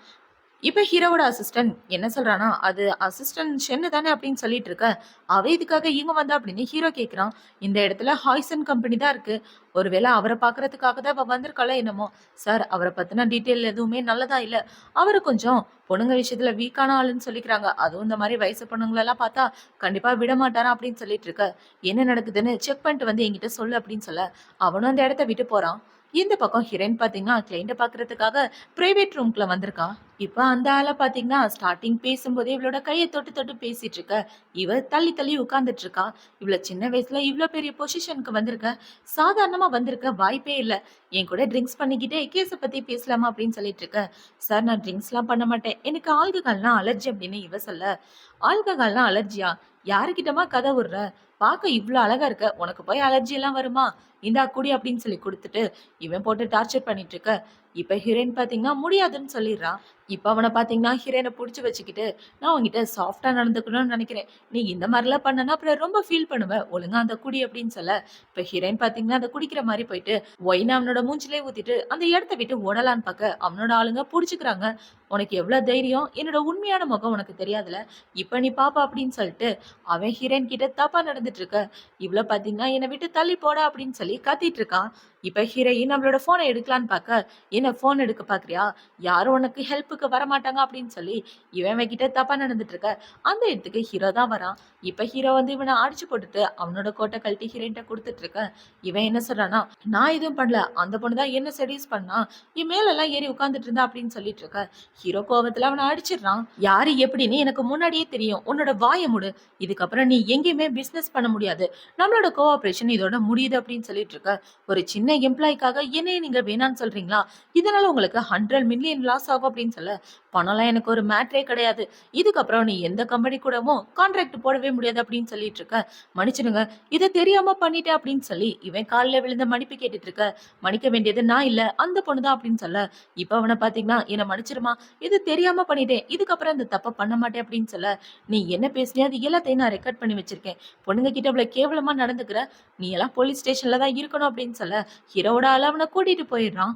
இப்ப ஹீரோவோட அசிஸ்டன்ட் என்ன சொல்றானா, அது அசிஸ்டன்ட் ஷென்னு தானே அப்படின்னு சொல்லிட்டு இருக்க. அவ இதுக்காக இங்க வந்தா அப்படின்னு ஹீரோ கேக்குறான். இந்த இடத்துல ஹாய்சன் கம்பெனி தான் இருக்கு. ஒருவேளை அவரை பாக்குறதுக்காக தான் அவ வந்திருக்காளோ என்னமோ. சார், அவரை பத்தின டீட்டெயில் எதுவுமே நல்லதா இல்ல. அவரு கொஞ்சம் பொண்ணுங்க விஷயத்துல வீக்கான ஆளுன்னு சொல்லிக்கிறாங்க. அதுவும் இந்த மாதிரி வயசு பொண்ணுங்களெல்லாம் பார்த்தா கண்டிப்பா விட மாட்டாரா அப்படின்னு சொல்லிட்டு இருக்க. என்ன நடக்குதுன்னு செக் பண்ணிட்டு வந்து என்கிட்ட சொல்லு அப்படின்னு சொல்ல அவனும் அந்த இடத்த விட்டு போறான். இந்த பக்கம் ஹீரோயின் பாத்தீங்கன்னா கிளைண்ட பாக்குறதுக்காக பிரைவேட் ரூம்குள்ள வந்திருக்கா. இப்ப அந்த ஆள பாத்தீங்கன்னா ஸ்டார்டிங் பேசும்போதே இவளோட கையை தொட்டு தொட்டு பேசிட்டு இருக்க. இவ தள்ளி தள்ளி உட்கார்ந்துட்டு இருக்கா. இவ்வளவு சின்ன வயசுல இவ்ளோ பெரிய பொசிஷனுக்கு வந்திருக்க. சாதாரணமா வந்திருக்க வாய்ப்பே இல்ல. என் கூட ட்ரிங்க்ஸ் பண்ணிக்கிட்டே கேஸ பத்தி பேசலாமா அப்படின்னு சொல்லிட்டு இருக்க. சார், நான் ட்ரிங்க்ஸ் எல்லாம் பண்ண மாட்டேன். எனக்கு ஆல்கஹால்னா அலர்ஜி அப்படின்னு இவ சொல்ல. ஆல்கஹால்னா அலர்ஜியா? யாருக்கிட்டமா கதை விடுற? பார்க்க இவ்ளோ அழகா இருக்க. உனக்கு போய் அலர்ஜி எல்லாம் வருமா? இந்தா குடி அப்படின்னு சொல்லி கொடுத்துட்டு இவன் போட்டு டார்ச்சர் பண்ணிட்டு இருக்க. இப்ப ஹீரோயின் பாத்தீங்கன்னா முடியாதுன்னு சொல்லிடுறா. இப்ப அவனை பாத்தீங்கன்னா ஹீரோயினை புடிச்சு வச்சுக்கிட்டு, நான் உன்கிட்ட சாஃப்டா நடந்துக்கணும்னு நினைக்கிறேன். நீ இந்த மாதிரிலாம் பண்ணனா அப்புறம் ரொம்ப ஃபீல் பண்ணுவ. ஒழுங்கா அந்த குடி அப்படின்னு சொல்ல. இப்ப ஹீரோயின் பாத்தீங்கன்னா அதை குடிக்கிற மாதிரி போயிட்டு ஒயினை அவனோட மூஞ்சிலே ஊத்திட்டு அந்த இடத்த விட்டு ஓடலான்னு பார்க்க அவனோட ஆளுங்க புடிச்சுக்கிறாங்க. உனக்கு எவ்வளவு தைரியம்? என்னோட உண்மையான முகம் உனக்கு தெரியாதுல. இப்ப நீ பாப்பா அப்படின்னு சொல்லிட்டு அவன் ஹீரோயின் கிட்ட தப்பா நடந்துட்டு இருக்க. இவ்வளவு பாத்தீங்கன்னா என்னை விட்டு தள்ளி போடா அப்படின்னு சொல்லி கத்திட்டு இருக்கான். இப்ப ஹீரோயின் நம்மளோட போனை எடுக்கலான்னு பார்க்க, என்ன போன் எடுக்க பாக்குறியா? யாரும் உனக்கு ஹெல்ப்புக்கு வரமாட்டாங்க அப்படின்னு சொல்லி இவன் கிட்ட தப்பா நடந்துட்டு இருக்க. அந்த இடத்துக்கு ஹீரோ தான் வரான். இப்ப ஹீரோ வந்து இவனை அடிச்சு போட்டுட்டு அவனோட கோட்டை கழட்டி ஹீரோயின்ட்ட கொடுத்துட்டு இருக்க. இவன் என்ன சொல்றானா, நான் எதுவும் பண்ணல, அந்த பொண்ணு தான் என்ன செடியூஸ் பண்ணா, என் மேல எல்லாம் ஏறி உட்கார்ந்துட்டு இருந்தா அப்படின்னு சொல்லிட்டு இருக்க. ஹீரோ கோவத்துல அவனை அடிச்சிடுறான். யாரு எப்படின்னு எனக்கு முன்னாடியே தெரியும். உன்னோட வாயை மூடு. இதுக்கப்புறம் நீ எங்கேயுமே பிசினஸ் பண்ண முடியாது. நம்மளோட கோஆபரேஷன் இதோட முடியுது அப்படின்னு சொல்லிட்டு இருக்க. ஒரு சின்ன எம்ப்ளாய்க்காக என்னைய நீங்க வேணான்னு சொல்றீங்களா? இதனால உங்களுக்கு 100 மில்லியன் லாஸ் ஆகும் அப்படின்னு சொல்ல, பணம்லாம் எனக்கு ஒரு மேட்டரே கிடையாது. இதுக்கப்புறம் நீ எந்த கம்பெனி கூடவும் கான்ட்ராக்ட் போடவே முடியாது அப்படின்னு சொல்லிட்டு இருக்க. மன்னிச்சிடுங்க, இதை தெரியாம பண்ணிட்டேன் அப்படின்னு சொல்லி இவன் காலில் விழுந்த மன்னிப்பு கேட்டுட்டு இருக்க. மன்னிக்க வேண்டியது நான் இல்ல, அந்த பொண்ணுதான் அப்படின்னு சொல்ல. இப்ப அவனை பாத்தீங்கன்னா, என்ன மன்னிச்சிருமா, இது தெரியாம பண்ணிட்டேன், இதுக்கப்புறம் இந்த தப்ப பண்ண மாட்டேன் அப்படின்னு சொல்ல. நீ என்ன பேசினியா அது எல்லாத்தையும் நான் ரெக்கார்ட் பண்ணி வச்சிருக்கேன். பொண்ணுங்க கிட்ட இவ்வளவு கேவலமா நடந்துக்கிற, நீ எல்லாம் போலீஸ் ஸ்டேஷன்ல தான் இருக்கணும் அப்படின்னு சொல்ல ஹீரோவோட ஆள அவனை கூட்டிட்டு போயிடுறான்.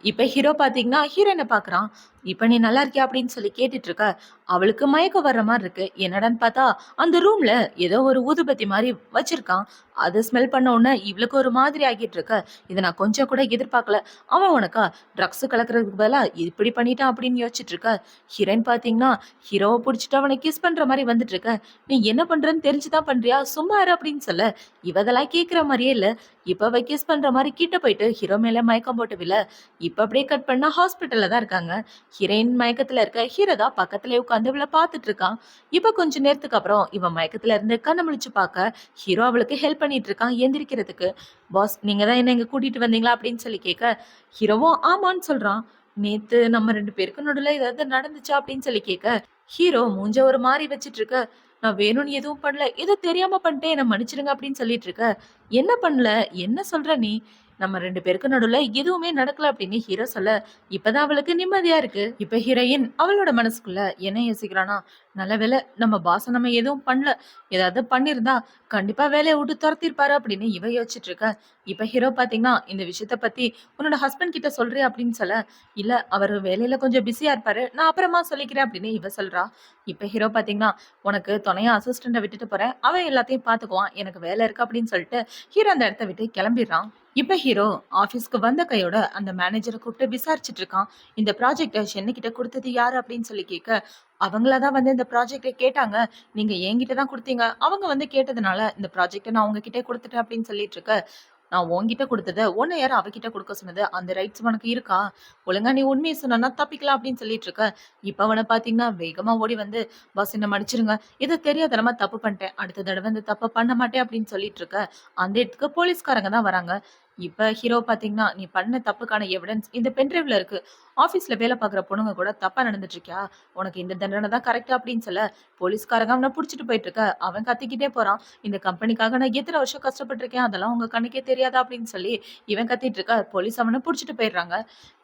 இப்ப ஹீரோ பாத்தீங்கன்னா ஹீரோயினை பாக்குறான். இப்ப நீ நல்லா இருக்கியா அப்படின்னு சொல்லி கேட்டுட்டு இருக்க. அவளுக்கு மயக்கம் வர்ற மாதிரி இருக்கு. என்னடான்னு பார்த்தா அந்த ரூம்ல ஏதோ ஒரு ஊதுபத்தி மாதிரி வச்சிருக்கான். அதை ஸ்மெல் பண்ண உடனே இவளுக்கு ஒரு மாதிரி ஆகிட்டு இருக்க. இதை நான் கொஞ்சம் கூட எதிர்பார்க்கல. அவன் உனக்கா ட்ரக்ஸ் கலக்கிறதுக்கு பதிலா இப்படி பண்ணிட்டான் அப்படின்னு யோசிச்சுட்டு இருக்க. ஹீரோயின் பாத்தீங்கன்னா ஹீரோவை பிடிச்சிட்டு அவனை கிஸ் பண்ற மாதிரி வந்துட்டு இருக்க. நீ என்ன பண்றன்னு தெரிஞ்சுதான் பண்றியா, சும்மா இரு அப்படின்னு சொல்ல. இவதெல்லாம் கேட்கிற மாதிரியே இல்ல. இப்ப கிஸ் பண்ற மாதிரி கிட்ட போயிட்டு ஹீரோ மேல மயக்கம் போட்டு விழ. இப்ப அப்படியே கட் பண்ணா ஹாஸ்பிட்டல்ல தான் இருக்காங்க. ஹீரோயின் மயக்கத்துல இருக்க. ஹீரோ தான் பக்கத்துல உட்காந்து இவளை பார்த்துட்டு இருக்கான். இப்ப கொஞ்ச நேரத்துக்கு அப்புறம் இவன் மயக்கத்துல இருந்து கண்ணை முழிச்சு பார்க்க ஹீரோ அவளுக்கு ஹெல்ப் பண்ணிட்டு இருக்கான் எந்திரிக்கிறதுக்கு. பாஸ், நீங்க தான் என்ன இங்க கூட்டிட்டு வந்தீங்களா அப்படின்னு சொல்லி கேட்க ஹீரோவும் ஆமான்னு சொல்றான். நேத்து நம்ம 2 பேருக்கு நடுவுல ஏதாவது நடந்துச்சா அப்படின்னு சொல்லி கேட்க ஹீரோ மூஞ்ச ஒரு மாதிரி வச்சிட்டு இருக்க. நான் வேணும்னு எதுவும் பண்ணல, ஏதோ தெரியாம பண்ணிட்டேன், என்ன மன்னிச்சிடுங்க அப்படின்னு சொல்லிட்டு இருக்க. என்ன பண்ணல, என்ன சொல்ற நீ? நம்ம 2 பேருக்கு நடுவுல எதுவுமே நடக்கல அப்படின்னு ஹீரோ சொல்ல இப்பதான் அவளுக்கு நிம்மதியா இருக்கு. இப்ப ஹீரோயின் அவளோட மனசுக்குள்ள என்ன யோசிக்கிறானா, நல்ல வேளை நம்ம பாச நம்ம எதுவும் பண்ணல, ஏதாவது பண்ணிருந்தா கண்டிப்பா வேலையை விட்டு துரத்திருப்பாரு அப்படின்னு இவ யோசிச்சுட்டு இருக்க. இப்ப ஹீரோ பாத்தீங்கன்னா இந்த விஷயத்த பத்தி உன்னோட ஹஸ்பண்ட் கிட்ட சொல்றியா அப்படின்னு சொல்ல, இல்ல அவர் வேலையில கொஞ்சம் பிஸியா இருப்பாரு, நான் அப்புறமா சொல்லிக்கிறேன் அப்படின்னு இவ சொல்றா. இப்ப ஹீரோ பாத்தீங்கன்னா, உனக்கு துணையா அசிஸ்டண்ட விட்டுட்டு போறேன், அவன் எல்லாத்தையும் பாத்துக்குவான், எனக்கு வேலை இருக்கு அப்படின்னு சொல்லிட்டு ஹீரோ அந்த இடத்த விட்டு கிளம்பிடுறான். இப்ப ஹீரோ ஆபீஸ்க்கு வந்த கையோட அந்த மேனேஜரை கூப்பிட்டு விசாரிச்சுட்டு இருக்கான். இந்த ப்ராஜெக்ட ஷென்னு கிட்ட கொடுத்தது யாரு அப்படின்னு சொல்லி கேட்க, அவங்களாதான் வந்து இந்த ப்ராஜெக்ட கேட்டாங்க, நீங்க என்கிட்ட தான் கொடுத்தீங்க, அவங்க வந்து கேட்டதுனால இந்த ப்ராஜெக்ட நான் உங்ககிட்ட கொடுத்துட்டேன் அப்படின்னு சொல்லிட்டு இருக்க. நான் உன்கிட்ட குடுத்தத, உன்ன யாரு அவகிட்ட குடுக்க சொன்னது? அந்த ரைட்ஸ் உனக்கு இருக்கா? ஒழுங்கா நீ உண்மைய சொன்னன்னா தப்பிக்கலாம் அப்படின்னு சொல்லிட்டு இருக்க. இப்ப அவன பார்த்தீங்கன்னா, வேகமா ஓடி வந்து, "பாஸ் என்ன மன்னிச்சிருங்க. ஏதோ தெரியாத்தனமா தப்பு பண்ணிட்டேன். அடுத்த தடவ இந்த தப்ப பண்ண மாட்டேன்" அப்படின்னு சொல்லிட்டு இருக்க. அந்த இடத்துக்கு போலீஸ்காரங்க தான் வராங்க. இப்ப ஹீரோ பார்த்தீங்கன்னா, "நீ பண்ண தப்புக்கான எவிடன்ஸ் இந்த பென் டிரைவ்ல இருக்கு. ஆஃபீஸ்ல வேலை பார்க்குற பொண்ணுங்க கூட தப்பா நடந்துட்டு இருக்கியா? உனக்கு இந்த தண்டனை தான் கரெக்ட்டா" அப்படின்னு சொல்ல, போலீஸ்காரங்க அவன புடிச்சுட்டு போயிட்டு இருக்க. அவன் கத்திக்கிட்டே போறான். "இந்த கம்பெனிக்காக நான் எத்தன வருஷம் கஷ்டப்பட்டுருக்கேன். அதெல்லாம் உங்க கண்ணுக்கே தெரியாதா?" அப்படின்னு சொல்லி இவன் கத்திட்டு இருக்க. போலீஸ் அவன புடிச்சுட்டு போயிடுறாங்க.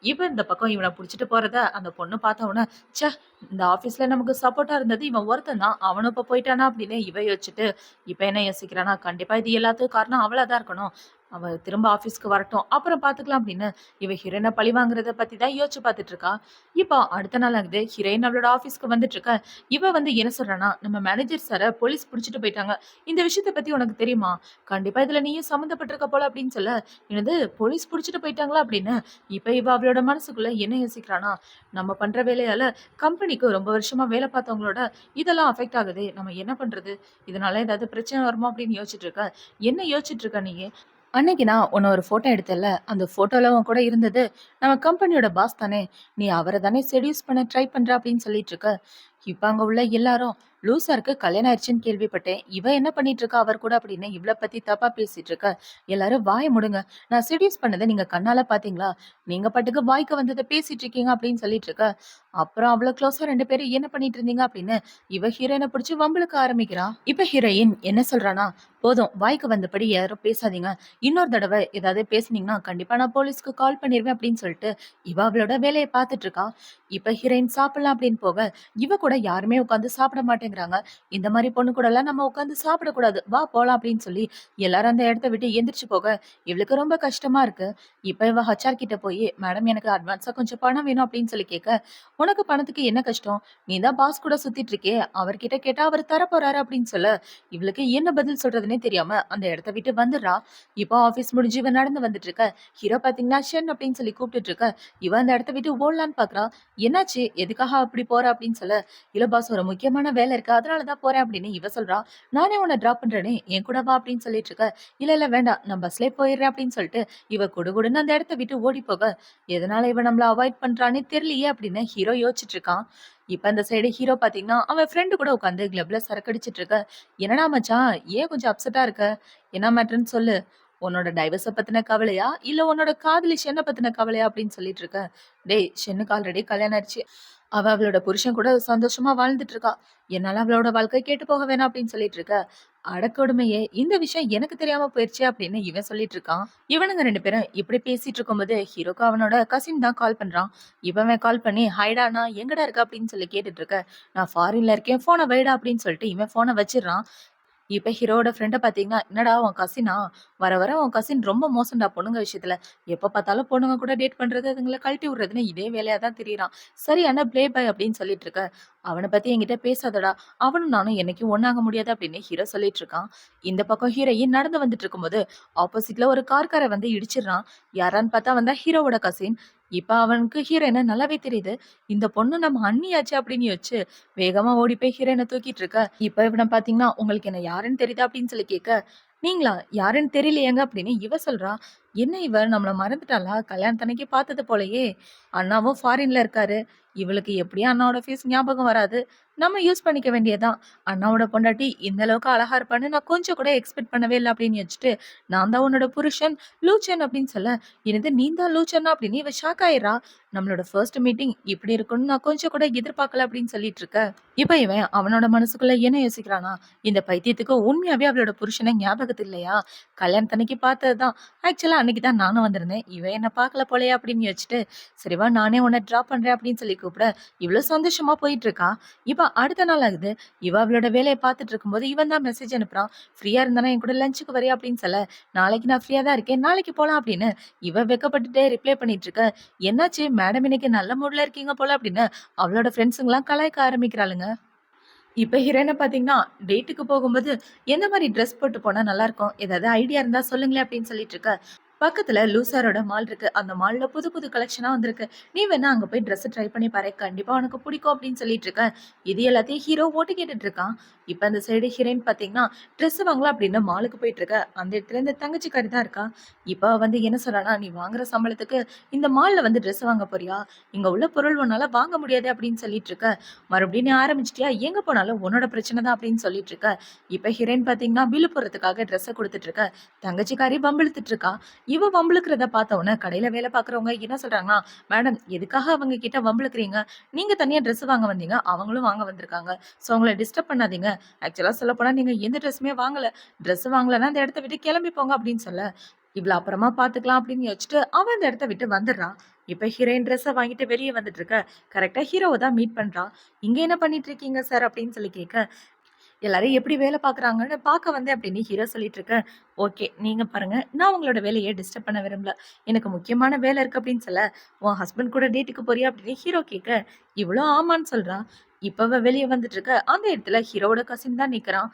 இவன் இந்த பக்கம் இவன புடிச்சுட்டு போறத அந்த பொண்ணு பார்த்த உடனே, ச்சே! இந்த ஆஃபீஸ்ல நமக்கு சப்போர்ட்டா இருந்தது இவன் ஒருத்தன் தான். அவனும் இப்ப போயிட்டானா அப்படின்னு இவ யோசிச்சுட்டு, இப்ப என்ன யோசிக்கிறான்னா, கண்டிப்பா இது எல்லாத்துக்கும் காரணம் அவளா தான் இருக்கணும். அவ திரும்ப ஆஃபீஸ்க்கு வரட்டும். அப்புறம் பார்த்துக்கலாம் அப்படின்னு இவ ஹீரோயின பழி வாங்குறத பத்தி தான் யோசிச்சு பார்த்துட்டு இருக்கா. இப்போ அடுத்த நாள் ஆகுது. ஹீரோயின் அவளோட ஆஃபீஸ்க்கு வந்துட்டு இருக்க. இவ வந்து என்ன சொல்றான்னா, நம்ம மேனேஜர் சார போலீஸ் புடிச்சுட்டு போயிட்டாங்க. இந்த விஷயத்த பத்தி உனக்கு தெரியுமா? கண்டிப்பா இதுல நீயும் சம்மந்தப்பட்டிருக்க போல அப்படின்னு சொல்ல, என்னது போலீஸ் புடிச்சுட்டு போயிட்டாங்களா அப்படின்னு இப்ப இவ அவளோட மனசுக்குள்ள என்ன யோசிக்கிறானா, நம்ம பண்ற வேலையால கம்பெனிக்கு ரொம்ப வருஷமா வேலை பார்த்தவங்களோட இதெல்லாம் அஃபெக்ட் ஆகுதே. நம்ம என்ன பண்றது? இதனால ஏதாவது பிரச்சனை வருமா அப்படின்னு யோசிச்சுட்டு இருக்க. என்ன யோசிச்சுட்டு இருக்க நீ? அன்னைக்கு நான் உன்ன ஒரு ஃபோட்டோ எடுத்தேன்ல, அந்த ஃபோட்டோல உன் கூட இருந்தது, நம்ம கம்பெனியோட பாஸ் தானே! நீ அவர தானே செட்யூஸ் பண்ண ட்ரை பண்ற அப்படின்னு சொல்லிட்டு இருக்க. இப்ப அங்க உள்ள எல்லாரும், லூசாருக்கு கல்யாணம் ஆயிடுச்சுன்னு கேள்விப்பட்டேன். இவ என்ன பண்ணிட்டு இருக்கா அவர் கூட அப்படின்னு இவள பத்தி தப்பா பேசிட்டு இருக்க. எல்லாரும் வாய மூடுங்க. நான் செட்யூஸ் பண்ணத நீங்க கண்ணால பார்த்தீங்களா? நீங்க பாட்டுக்கு வாய்க்கு வந்தத பேசிட்டு இருக்கீங்க அப்படின்னு சொல்லிட்டு இருக்க. அப்புறம் அவ்ளோ க்ளோஸா 2 பேரும் என்ன பண்ணிட்டு இருந்தீங்க அப்படின்னு இவ ஹீரோயின புடிச்சு வம்பிழுக்க ஆரம்பிக்கிறா. இப்ப ஹீரோயின் என்ன சொல்றான்னா, போதும் வாய்க்கு வந்தபடி யாரும் பேசாதீங்க. இன்னொரு தடவ ஏதாவது பேசுனீங்கன்னா, கண்டிப்பா நான் போலீஸ்க்கு கால் பண்ணிருவேன் அப்படின்னு சொல்லிட்டு, இவ அவளோட வேலைய பார்த்துட்டு இருக்கா. இப்ப ஹீரோயின் சாப்பிடலாம் அப்படின்னு போக, இவ கூட யாருமே உட்கார்ந்து சாப்பிட மாட்டேங்கிறாங்க. இந்த மாரி பொண்ணு கூடலாம் நம்ம உட்கார்ந்து சாப்பிடக்கூடாது. வா போலாம் அப்படின்னு சொல்லி எல்லாரும் அந்த இடத்த விட்டு எந்திரிச்சு போக, இவளுக்கு ரொம்ப கஷ்டமா இருக்கு. இப்ப இவ ஹெச்ஆர் கிட்ட போயி, மேடம் எனக்கு அட்வான்ஸா கொஞ்சம் பணம் வேணும் அப்படின்னு சொல்லி கேட்க, உனக்கு பணத்துக்கு என்ன கஷ்டம்? நீ தான் பாஸ் கூட சுத்திட்டு இருக்கியே. அவர்கிட்ட கேட்டா அவரு தரப்போறாரு அப்படின்னு சொல்ல, இவளுக்கு என்ன பதில் சொல்றதுன்னே தெரியாம அந்த இடத்த விட்டு வந்துடுறா. இப்போ ஆஃபீஸ் முடிஞ்சு இவ நடந்து வந்துட்டு இருக்க. ஹீரோ பாத்தீங்கன்னா ஷென் அப்படின்னு சொல்லி கூப்பிட்டுட்டு இருக்க. இவ அந்த இடத்த விட்டு ஓடலான்னு பாக்குறா. என்னாச்சு? எதுக்காக அப்படி போற அப்படின்னு சொல்ல, இல்ல பாஸ் ஒரு முக்கியமான வேலை இருக்கு. அதனால தான் போறேன் அப்படின்னு இவ சொல்றா. நானே உன்ன டிராப் பண்றேனே, என் கூட வா அப்படின்னு சொல்லிட்டு இருக்க. இல்ல இல்ல வேண்டாம். நான் பஸ்லயே போயிடுறேன் அப்படின்னு சொல்லிட்டு இவ குடுகுடுன்னு அந்த இடத்த விட்டு ஓடி போக, எதனால இவ நம்மள அவாய்ட் பண்றான்னே தெரியலையே அப்படின்னு ஹீரோ யோசிச்சுட்டு இருக்கான். இப்ப அந்த சைடு ஹீரோ பாத்தீங்கன்னா, அவன் ஃப்ரெண்டு கூட உட்காந்து கிளப்ல சரக்கு அடிச்சிட்டு இருக்க. "என்னடா மச்சான், ஏன் கொஞ்சம் அப்செட்டா இருக்க? என்ன மேட்டர்ன்னு சொல்லு. உன்னோட டைவர்ஸ பத்தின கவலையா? இல்ல உன்னோட காதலி ஷென்ன பத்தின கவலையா?" அப்படின்னு சொல்லிட்டு இருக்க. "டேய் ஷென்னுக்கு ஆல்ரெடி கல்யாணம் ஆயிடுச்சு. அவ அவளோட புருஷன் கூட சந்தோஷமா வாழ்ந்துட்டு இருக்கா. என்னால அவளோட வாழ்க்கை கெட்டு போக வேணாம் அப்படின்னு சொல்லிட்டு இருக்க. அடக்கொடுமையே! இந்த விஷயம் எனக்கு தெரியாம போயிருச்சே அப்படின்னு இவன் சொல்லிட்டு இருக்கான். இவனுங்க 2 பேரும் இப்படி பேசிட்டு இருக்கும்போது, ஹீரோக்கு அவனோட கசின் தான் கால் பண்றான். இவன் கால் பண்ணி, "ஹாய்டா நான் எங்கடா இருக்க?" அப்படின்னு சொல்லி கேட்டுட்டு இருக்க. "நான் ஃபாரின்ல இருக்கேன். ஃபோன வைடா" அப்படின்னு சொல்லிட்டு இவன் ஃபோன வச்சிடுறான். இப்ப ஹீரோவோட ஃப்ரெண்ட பார்த்தீங்கன்னா, "என்னடா உன் கசினா? வர வர உன் கசின் ரொம்ப மோசம்டா பொண்ணுங்க விஷயத்துல. எப்ப பார்த்தாலும் பொண்ணுங்க கூட டேட் பண்றது, அதுங்கள கழட்டி விடுறதுன்னு இதே வேலையா தான் திரியிறான். சரியான ப்ளே பாய்" அப்படின்னு சொல்லிட்டு இருக்க. "அவன பத்தி என்கிட்ட பேசாதடா. அவனும் நானும் என்னைக்கும் ஒண்ணாக முடியாது" அப்படின்னு ஹீரோ சொல்லிட்டு இருக்கான். இந்த பக்கம் ஹீரோயின் நடந்து வந்துட்டு இருக்கும்போது, ஆப்போசிட்ல ஒரு கார்காரன் வந்து இடிச்சிடுறான். யாரான்னு பார்த்தா அவன் தான் ஹீரோவோட கசின். இப்ப அவனுக்கு ஹீரோயின நல்லாவே தெரியுது. இந்த பொண்ணு நம்ம அண்ணியாச்சே அப்படின்னு யோசிச்சு, வேகமா ஓடி போய் ஹீரோயின தூக்கிட்டு இருக்க. இப்ப இவன பார்த்தீங்கன்னா, "உங்களுக்கு என்ன யாருன்னு தெரியுதா?" அப்படின்னு சொல்லி கேட்க, "நீங்களா? யாருன்னு தெரியலையேங்க" அப்படின்னு இவ சொல்றா. என்ன இவ நம்மள மறந்துட்டாளா? கல்யாணத்தன்னைக்கு பார்த்தது போலயே! அண்ணாவும் ஃபாரின்ல இருக்காரு. இவளுக்கு எப்படியும் அண்ணாவோட ஃபேஸ் ஞாபகம் வராது. நம்ம யூஸ் பண்ணிக்க வேண்டியது தான். அண்ணாவோட பொண்டாட்டி இந்த அளவுக்கு அழகா இருப்பான்னு நான் கொஞ்சம் கூட எக்ஸ்பெக்ட் பண்ணவே இல்ல அப்படின்னு யோசிச்சுட்டு, "நான் தான் உன்னோட புருஷன் லூச்சன்" அப்படின்னு சொல்ல, "என்னது நீ தான் லூச்சனா?" அப்படின்னு இவ ஷாக் ஆயிர்றா. நம்மளோட ஃபர்ஸ்ட் மீட்டிங் இப்படி இருக்கும்னு நான் கொஞ்சம் கூட எதிர்பார்க்கல அப்படின்னு சொல்லிட்டு இருக்க. இப்ப இவன் அவனோட மனசுக்குள்ள என்ன யோசிக்கிறானா, இந்த பைத்தியத்துக்கு உண்மையாவே அவளோட புருஷன ஞாபகத்து இல்லையா? கல்யாணத்தன்னைக்கு பார்த்ததுதான். ஆக்சுவலா அன்னைக்கு தான் நானும் வந்திருந்தேன். இவன் என்ன பார்க்கல போலயே அப்படின்னு யோசிச்சுட்டு, "சரி வா நானே உன்ன ட்ராப் பண்றேன்" அப்படின்னு சொல்லி கூப்பிட, இவ்ளோ சந்தோஷமா போயிட்டு இருக்கா. இப்ப அடுத்த நாள் ஆகுது. இவ அவளோட வேலைய பார்த்துட்டு இருக்கும்போது, இவன் தான் மெசேஜ் அனுப்புறான். "ஃப்ரீயா இருந்தானா என் கூட லஞ்சுக்கு வரியா?" அப்படின்னு சொல்ல, "நாளைக்கு நான் ஃப்ரீயா தான் இருக்கேன். நாளைக்கு போலாம்" அப்படின்னு இவ வெட்கப்பட்டுட்டே ரிப்ளை பண்ணிட்டு இருக்க. "என்னாச்சு மேடம் இன்னைக்கு நல்ல மூட்ல இருக்கீங்க போல" அப்படின்னு அவளோட ஃப்ரெண்ட்ஸுங்கலாம் கலாய்க்க ஆரம்பிக்கிறாளுங்க. இப்ப ஹீரோயின பார்த்தீங்கன்னா, டேட்டுக்கு போகும்போது எந்த மாரி ட்ரெஸ் போட்டு போனா நல்லாருக்கும்? ஏதாவது ஐடியா இருந்தா சொல்லுங்களேன் அப்படின்னு சொல்லிட்டு இருக்க. பக்கத்துல லூசாரோட மால் இருக்கு. அந்த மால்ல புது புது கலெக்ஷனா வந்திருக்கு. நீ வேணா அங்க போய் ட்ரெஸ் ட்ரை பண்ணி பாரு. கண்டிப்பா உனக்கு பிடிக்கும் அப்படின்னு சொல்லிட்டு இருக்க. இது எல்லாத்தையும் ஹீரோ ஓட்டு கேட்டுட்டு இருக்கான். இப்ப அந்த சைடு ஹீரோயின் பாத்தீங்கன்னா, ட்ரெஸ் வாங்கலாம் அப்படின்னு மாலுக்கு போயிட்டு இருக்க. அந்த இடத்துல இந்த தங்கச்சிக்காரி தான் இருக்கா. இப்ப வந்து என்ன சொல்றானா, நீ வாங்குற சம்பளத்துக்கு இந்த மால்ல வந்து ட்ரெஸ் வாங்க போறியா? இங்க உள்ள பொருள் உன்னால வாங்க முடியாது அப்படின்னு சொல்லிட்டு இருக்க. மறுபடியும் நீ ஆரம்பிச்சிட்டியா? எங்க போனாலும் உன்னோட பிரச்சனை தான் அப்படின்னு சொல்லிட்டு இருக்க. இப்ப ஹீரோயின் பாத்தீங்கன்னா, பில்லு போடுறதுக்காக ட்ரெஸ்ஸ குடுத்துட்டு இருக்க. தங்கச்சிக்காரி வம்பிழுத்துட்டு இருக்கா. இவ வம்பிழுக்கிறத பார்த்த உடனே கடையில வேலை பார்க்குறவங்க என்ன சொல்றாங்கன்னா, "மேடம் எதுக்காக அவங்க கிட்ட வம்பிழுக்கிறீங்க? நீங்க தனியா ட்ரெஸ் வாங்க வந்தீங்க. அவங்களும் வாங்க வந்திருக்காங்க. ஸோ அவங்கள டிஸ்டர்ப் பண்ணாதீங்க. ஆக்சுவலா சொல்லப்போனா நீங்க எந்த ட்ரெஸ்ஸுமே வாங்கல. ட்ரெஸ் வாங்கலன்னா அந்த இடத்த விட்டு கிளம்பி போங்க" அப்படின்னு சொல்ல, இவள அப்புறமா பார்த்துக்கலாம் அப்படின்னு யோசிச்சுட்டு அவ அந்த இடத்த விட்டு வந்துடுறா. இப்ப ஹீரோயின் ட்ரெஸ்ஸ வாங்கிட்டு வெளிய வந்துட்டு இருக்க. கரெக்ட்டா ஹீரோவ தான் மீட் பண்றா. "இங்க என்ன பண்ணிட்டு இருக்கீங்க சார்?" அப்படின்னு சொல்லி கேட்க, எல்லாரும் எப்படி வேலை பார்க்குறாங்கன்னு பார்க்க வந்தேன் அப்படின்னு ஹீரோ சொல்லிட்டு இருக்க. ஓகே. நீங்க பாருங்க. நான் உங்களோட வேலைய டிஸ்டர்ப் பண்ண விரும்பல. எனக்கு முக்கியமான வேலை இருக்கு அப்படின்னு சொல்ல, உன் ஹஸ்பண்ட் கூட டேட்டுக்கு போறியா அப்படின்னு ஹீரோ கேட்க, இவளும் ஆமான்னு சொல்றா. இப்ப அவ வெளிய வந்துட்டு இருக்க. அந்த இடத்துல ஹீரோவோட கசின் தான் நிக்கிறான்.